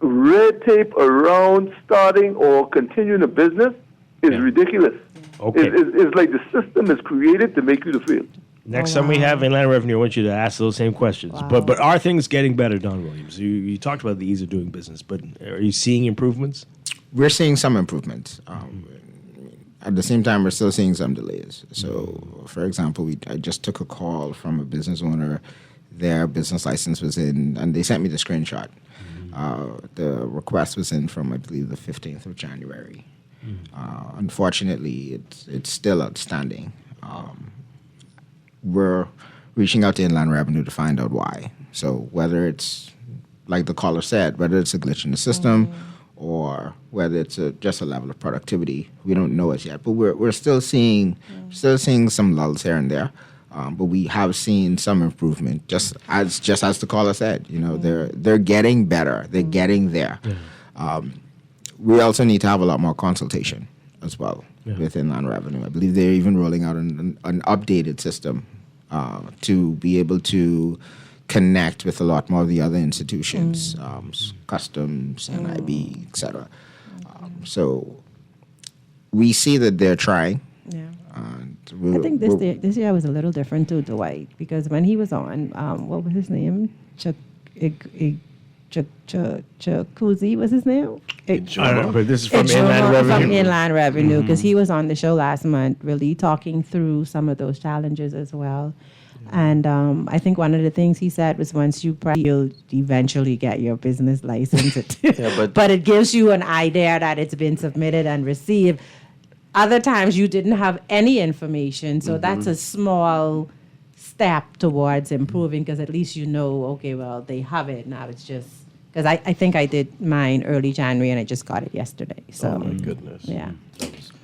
red tape around starting or continuing a business is ridiculous. Okay. It's like the system is created to make you to fail. Next time we have Inland Revenue, I want you to ask those same questions. But are things getting better, Don Williams? You talked about the ease of doing business, but are you seeing improvements? We're seeing some improvements. At the same time, we're still seeing some delays. So, for example, I just took a call from a business owner. Their business license was in, and they sent me the screenshot. The request was in from, I believe, the 15th of January. Unfortunately, it's still outstanding. We're reaching out to Inland Revenue to find out why. So whether it's, like the caller said, whether it's a glitch in the system or whether it's just a level of productivity, we don't know it yet. But we're still seeing some lulls here and there. But we have seen some improvement, just as the caller said. They're getting better. They're getting there. We also need to have a lot more consultation as well with Inland Revenue. I believe they're even rolling out an updated system to be able to connect with a lot more of the other institutions, customs, NIB, etc. So we see that they're trying. Yeah. I think this year was a little different too, Dwight, because when he was on, what was his name? Chakuzi was his name? But this is from Inland Revenue. From Inland Revenue, because he was on the show last month, really talking through some of those challenges as well. And I think one of the things he said was once you'll eventually get your business license. But it gives you an idea that it's been submitted and received. Other times you didn't have any information, so that's a small step towards improving, because at least okay, well, they have it now. It's just Because I think I did mine early January and I just got it yesterday. So, oh, my goodness. Yeah.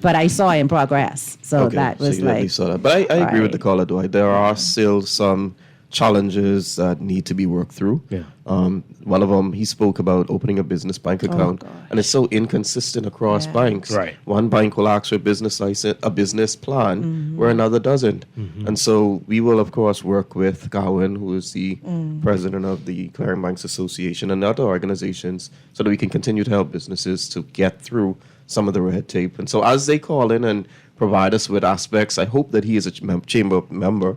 But I saw in progress. So that was so you at like. least saw that. But I agree with the caller, Dwight. There are still some challenges that need to be worked through. Yeah. One of them, he spoke about opening a business bank account, and it's so inconsistent across banks. Right. One bank will ask for a business license, a business plan, where another doesn't. And so we will, of course, work with Gowan, who is the president of the Clearing Banks Association, and other organizations, so that we can continue to help businesses to get through some of the red tape. And so as they call in and provide us with aspects, I hope that he is a chamber member,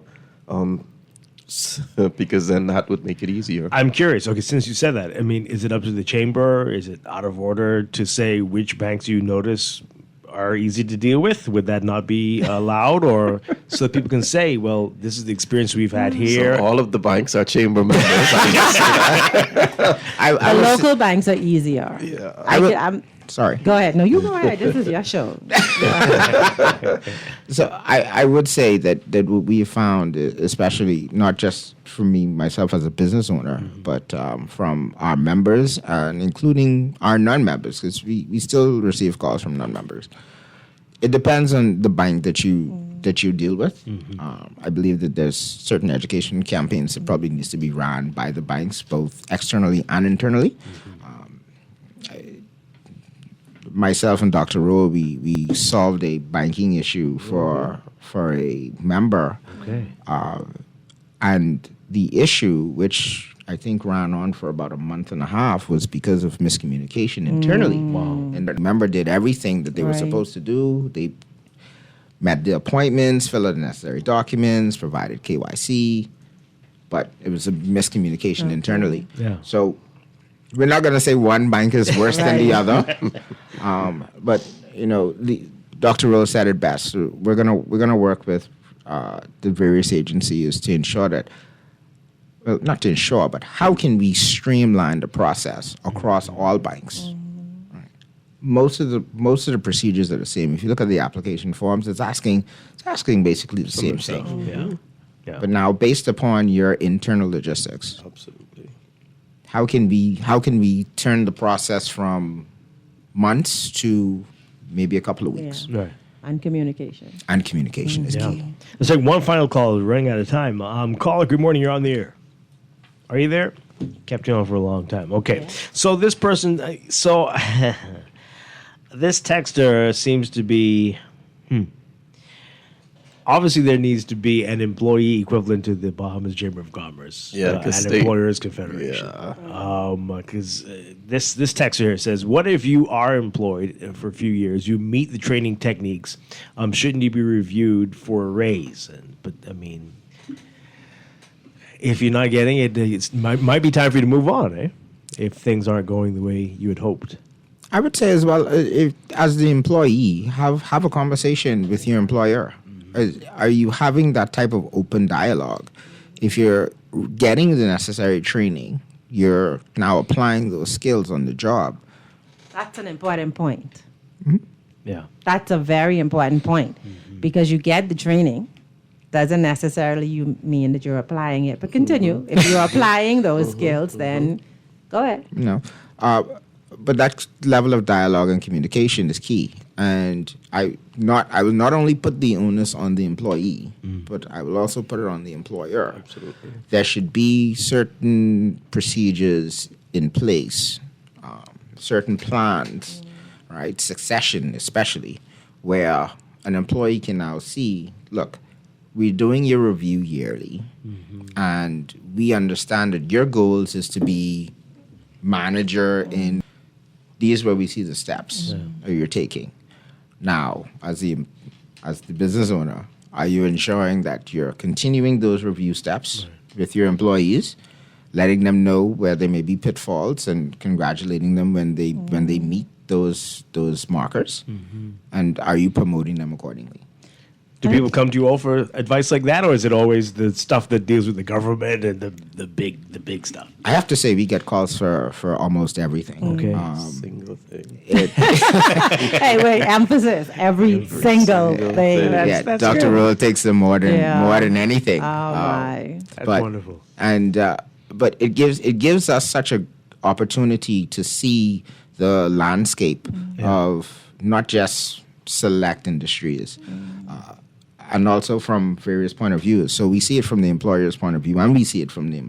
because then that would make it easier. I'm curious. Okay, since you said that, I mean, is it up to the chamber? Is it out of order to say which banks you notice are easy to deal with? Would that not be allowed, or so that people can say, well, this is the experience we've had here? So all of the banks are chamber members. The local banks are easier. Yeah. Sorry. Go ahead. No, you go ahead. This is your show. So I would say that what we have found, especially not just from me, myself as a business owner, but from our members, and including our non-members, because we still receive calls from non-members. It depends on the bank that you deal with. I believe that there's certain education campaigns that probably needs to be run by the banks, both externally and internally. Myself and Dr. Rowe, we solved a banking issue for a member. Okay. And the issue, which I think ran on for about a month and a half, was because of miscommunication internally. Wow. And the member did everything that they were supposed to do. They met the appointments, filled out the necessary documents, provided KYC, but it was a miscommunication internally. Yeah. So we're not going to say one bank is worse than the other, but Dr. Rose said it best. So we're gonna work with the various agencies to ensure that, well, not to ensure, but how can we streamline the process across all banks? Right. Most of the procedures are the same. If you look at the application forms, it's asking basically the same thing. Yeah. But now, based upon your internal logistics, absolutely. How can we turn the process from months to maybe a couple of weeks? Right. And communication. And communication is key. Let's take one final call. We're running out of time. Caller, good morning. You're on the air. Are you there? Kept you on for a long time. Okay. Yeah. So this person, this texter seems to be, obviously, there needs to be an employee equivalent to the Bahamas Chamber of Commerce, and Employers Confederation. Because this texter here says, "What if you are employed for a few years? You meet the training techniques. Shouldn't you be reviewed for a raise?" But I mean, if you're not getting it, it might be time for you to move on, eh? If things aren't going the way you had hoped. I would say as well, as the employee, have a conversation with your employer. Are you having that type of open dialogue? If you're getting the necessary training, you're now applying those skills on the job. That's an important point. Mm-hmm. Yeah. That's a very important point, because you get the training. Doesn't necessarily mean that you're applying it, but continue. If you're applying those skills, then go ahead. But that level of dialogue and communication is key. And I will not only put the onus on the employee, but I will also put it on the employer. Absolutely. There should be certain procedures in place, certain plans, right? Succession especially, where an employee can now see, look, we're doing your review yearly, and we understand that your goals is to be manager in these where we see the steps that you're taking. Now, as the business owner, are you ensuring that you're continuing those review steps with your employees, letting them know where there may be pitfalls, and congratulating them when they meet those markers? And are you promoting them accordingly? Do people come to you all for advice like that, or is it always the stuff that deals with the government and the big stuff? I have to say we get calls for almost everything. Okay. Single thing. Hey, wait, emphasis. Every single thing. That's Dr. Rowe takes them more than anything. Oh, my. That's wonderful. And but it gives us such a opportunity to see the landscape of not just select industries, and also from various point of views. So we see it from the employer's point of view, and we see it from the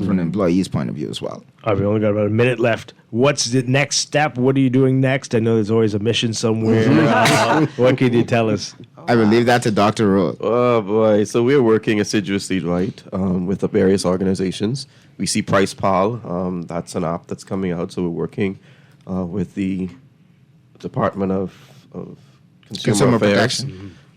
from the employee's point of view as well. All right, we only got about a minute left. What's the next step? What are you doing next? I know there's always a mission somewhere. What can you tell us? I will leave that to Dr. Rowe. Oh, boy. So we're working assiduously, Dwight, with the various organizations. We see PricePal. That's an app that's coming out. So we're working with the Department of Consumer Affairs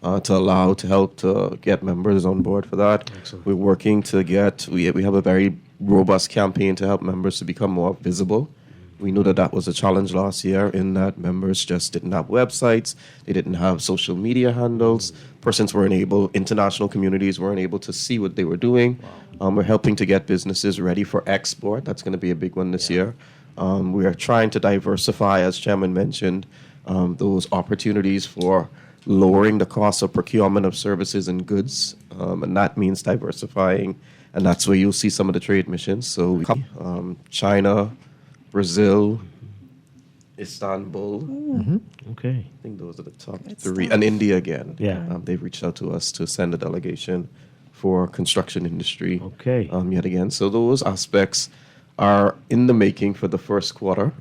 to help to get members on board for that. Excellent. We're working to get, we have a very robust campaign to help members to become more visible. We knew that was a challenge last year in that members just didn't have websites, they didn't have social media handles, persons weren't able, international communities weren't able to see what they were doing. We're helping to get businesses ready for export. That's going to be a big one this year. We are trying to diversify, as Chairman mentioned, those opportunities for lowering the cost of procurement of services and goods, and that means diversifying, and that's where you'll see some of the trade missions. So China, Brazil, Istanbul. Okay. I think those are the top three. And India again. Yeah. They've reached out to us to send a delegation for construction industry. Okay. Yet again. So those aspects are in the making for the first quarter.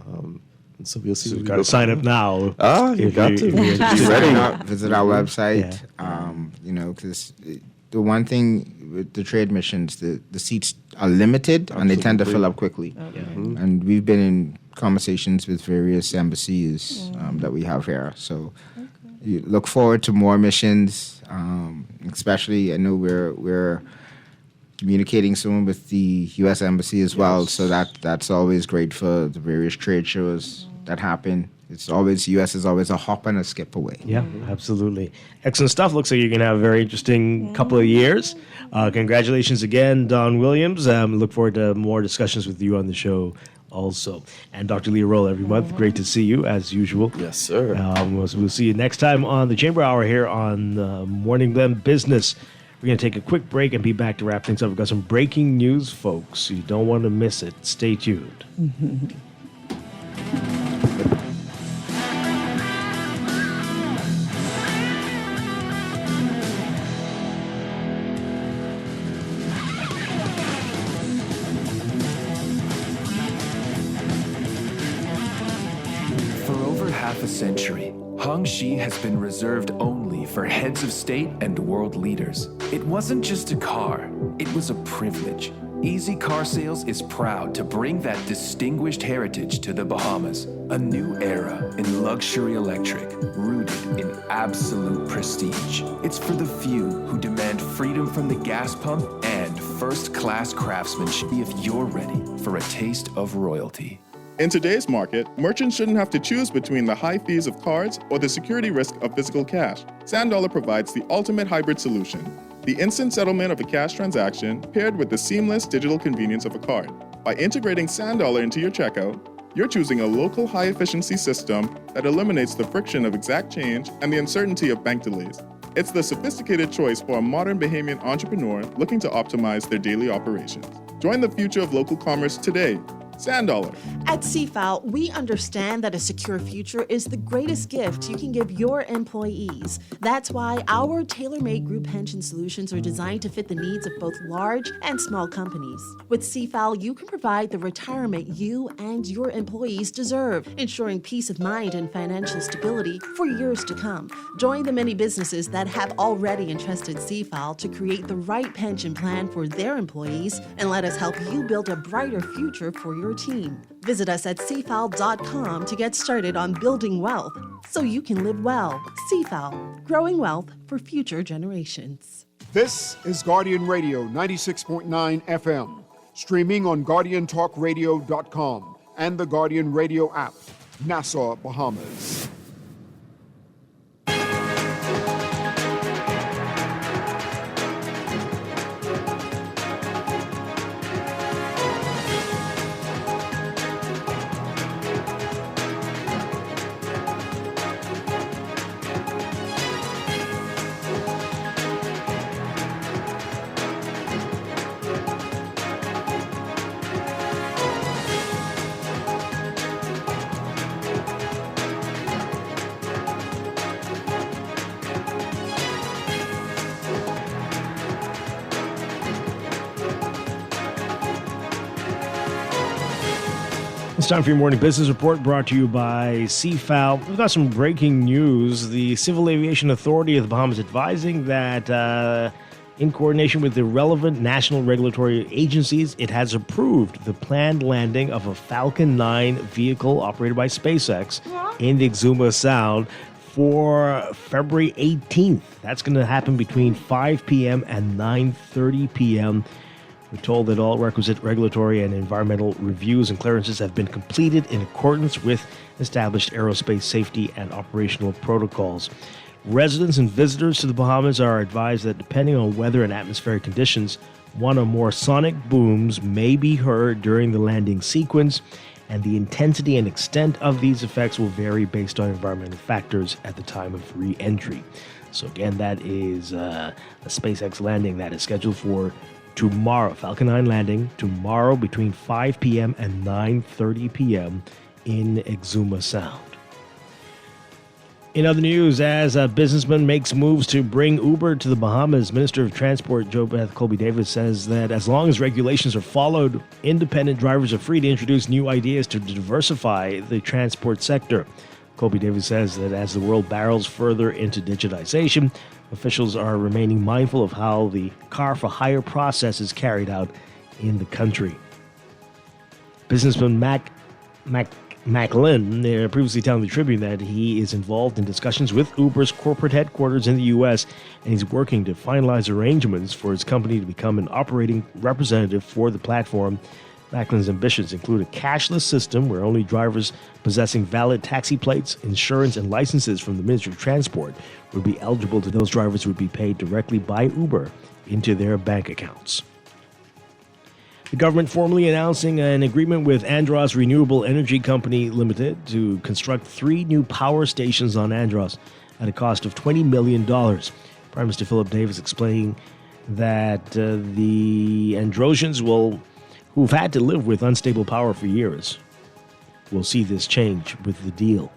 And so we'll see. So you've got to sign up now. You got to. Visit our website. Because the one thing with the trade missions, the seats are limited and they tend to fill up quickly. And we've been in conversations with various embassies that we have here. So you look forward to more missions. Especially, I know we're communicating soon with the U.S. Embassy as well. So that's always great for the various trade shows that happen. It's always, U.S. is always a hop and a skip away. Yeah, absolutely. Excellent stuff. Looks like you're going to have a very interesting couple of years. Congratulations again, Don Williams. Look forward to more discussions with you on the show also. And Dr. Leah Roll every month. Great to see you, as usual. Yes, sir. We'll see you next time on the Chamber Hour here on Morning Blend Business. We're going to take a quick break and be back to wrap things up. We've got some breaking news, folks. You don't want to miss it. Stay tuned. Half a century, Hongxi has been reserved only for heads of state and world leaders. It wasn't just a car, it was a privilege. Easy Car Sales is proud to bring that distinguished heritage to the Bahamas. A new era in luxury electric, rooted in absolute prestige. It's for the few who demand freedom from the gas pump and first-class craftsmanship if you're ready for a taste of royalty. In today's market, merchants shouldn't have to choose between the high fees of cards or the security risk of physical cash. SandDollar provides the ultimate hybrid solution, the instant settlement of a cash transaction paired with the seamless digital convenience of a card. By integrating SandDollar into your checkout, you're choosing a local high-efficiency system that eliminates the friction of exact change and the uncertainty of bank delays. It's the sophisticated choice for a modern Bahamian entrepreneur looking to optimize their daily operations. Join the future of local commerce today. SandDollar. At CFAL, we understand that a secure future is the greatest gift you can give your employees. That's why our tailor-made group pension solutions are designed to fit the needs of both large and small companies. With CFAL, you can provide the retirement you and your employees deserve, ensuring peace of mind and financial stability for years to come. Join the many businesses that have already entrusted CFAL to create the right pension plan for their employees, and let us help you build a brighter future for your team. Visit us at cfal.com to get started on building wealth so you can live well. CFAL, growing wealth for future generations. This is Guardian Radio 96.9 FM, streaming on GuardianTalkRadio.com and the Guardian Radio app, Nassau, Bahamas. time for your morning business report brought to you by CFAL. We've got some breaking news. The Civil Aviation Authority of the Bahamas advising that in coordination with the relevant national regulatory agencies, it has approved the planned landing of a Falcon 9 vehicle operated by SpaceX in the Exuma Sound for February 18th. That's going to happen between 5 p.m. and 9:30 p.m. We're told that all requisite regulatory and environmental reviews and clearances have been completed in accordance with established aerospace safety and operational protocols. Residents and visitors to the Bahamas are advised that depending on weather and atmospheric conditions, one or more sonic booms may be heard during the landing sequence, and the intensity and extent of these effects will vary based on environmental factors at the time of re-entry. So again, that is a SpaceX landing that is scheduled for tomorrow, Falcon 9 landing tomorrow between 5 p.m. and 9:30 p.m. in Exuma Sound. In other news, as a businessman makes moves to bring Uber to the Bahamas, Minister of Transport Jo Beth Colby-Davis says that as long as regulations are followed, independent drivers are free to introduce new ideas to diversify the transport sector. Colby-Davis says that as the world barrels further into digitization, officials are remaining mindful of how the car-for-hire process is carried out in the country. Businessman Macklin previously telling the Tribune that he is involved in discussions with Uber's corporate headquarters in the U.S., and he's working to finalize arrangements for his company to become an operating representative for the platform. Macklin's ambitions include a cashless system where only drivers possessing valid taxi plates, insurance, and licenses from the Ministry of Transport would be eligible. To those drivers would be paid directly by Uber into their bank accounts. The government formally announcing an agreement with Andros Renewable Energy Company Limited to construct 3 new power stations on Andros at a cost of $20 million. Prime Minister Philip Davis explaining that the Androsians who've had to live with unstable power for years will see this change with the deal.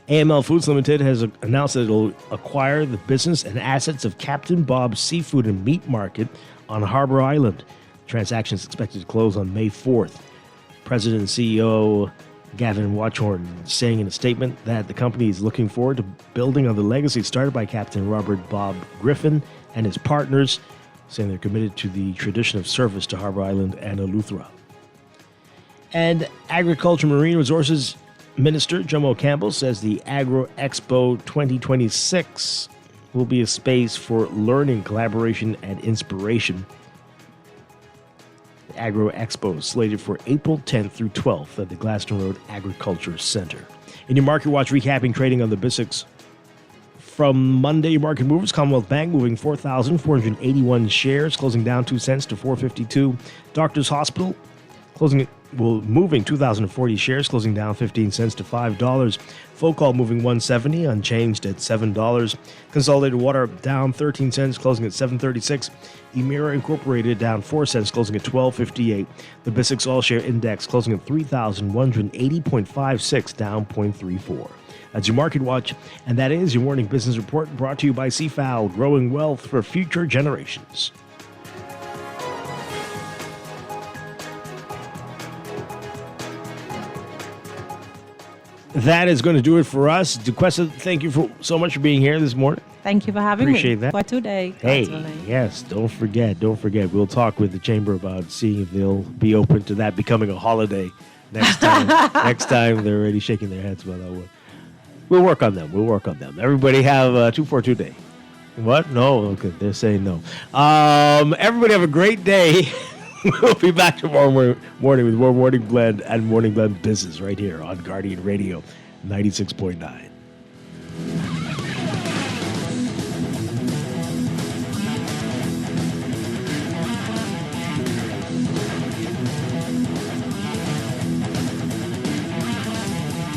AML Foods Limited has announced that it'll acquire the business and assets of Captain Bob's Seafood and Meat Market on Harbor Island. The transaction is expected to close on May 4th. President and CEO Gavin Watchorn saying in a statement that the company is looking forward to building on the legacy started by Captain Robert Bob Griffin and his partners, saying they're committed to the tradition of service to Harbor Island and Eleuthera. And Agriculture Marine Resources Minister Jomo Campbell says the Agro Expo 2026 will be a space for learning, collaboration, and inspiration. The Agro Expo is slated for April 10th through 12th at the Glaston Road Agriculture Center. In your Market Watch, recapping trading on the BISX from Monday, market movers, Commonwealth Bank moving 4,481 shares, closing down 2 cents to 452. Doctors Hospital moving 2,040 shares, closing down 15 cents to $5. Focol moving 170, unchanged at $7. Consolidated Water down 13 cents, closing at $7.36. Emira Incorporated down 4 cents, closing at $12.58. The BISX All Share Index closing at 3,180.56, down 0.34. That's your Market Watch, and that is your morning business report brought to you by CFAL, growing wealth for future generations. That is going to do it for us. DeQuesta, thank you so much for being here this morning. Thank you for having me. Appreciate that. For today. Hey, yes, don't forget. We'll talk with the Chamber about seeing if they'll be open to that becoming a holiday next time. Next time they're already shaking their heads about that one. We'll work on them. Everybody have a 242 day. What? No? Okay, they're saying no. Everybody have a great day. We'll be back tomorrow morning with more Morning Blend and Morning Blend Business right here on Guardian Radio 96.9.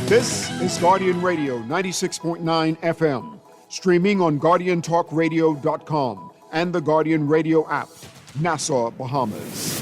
This is Guardian Radio 96.9 FM, streaming on GuardianTalkRadio.com and the Guardian Radio app, Nassau, Bahamas.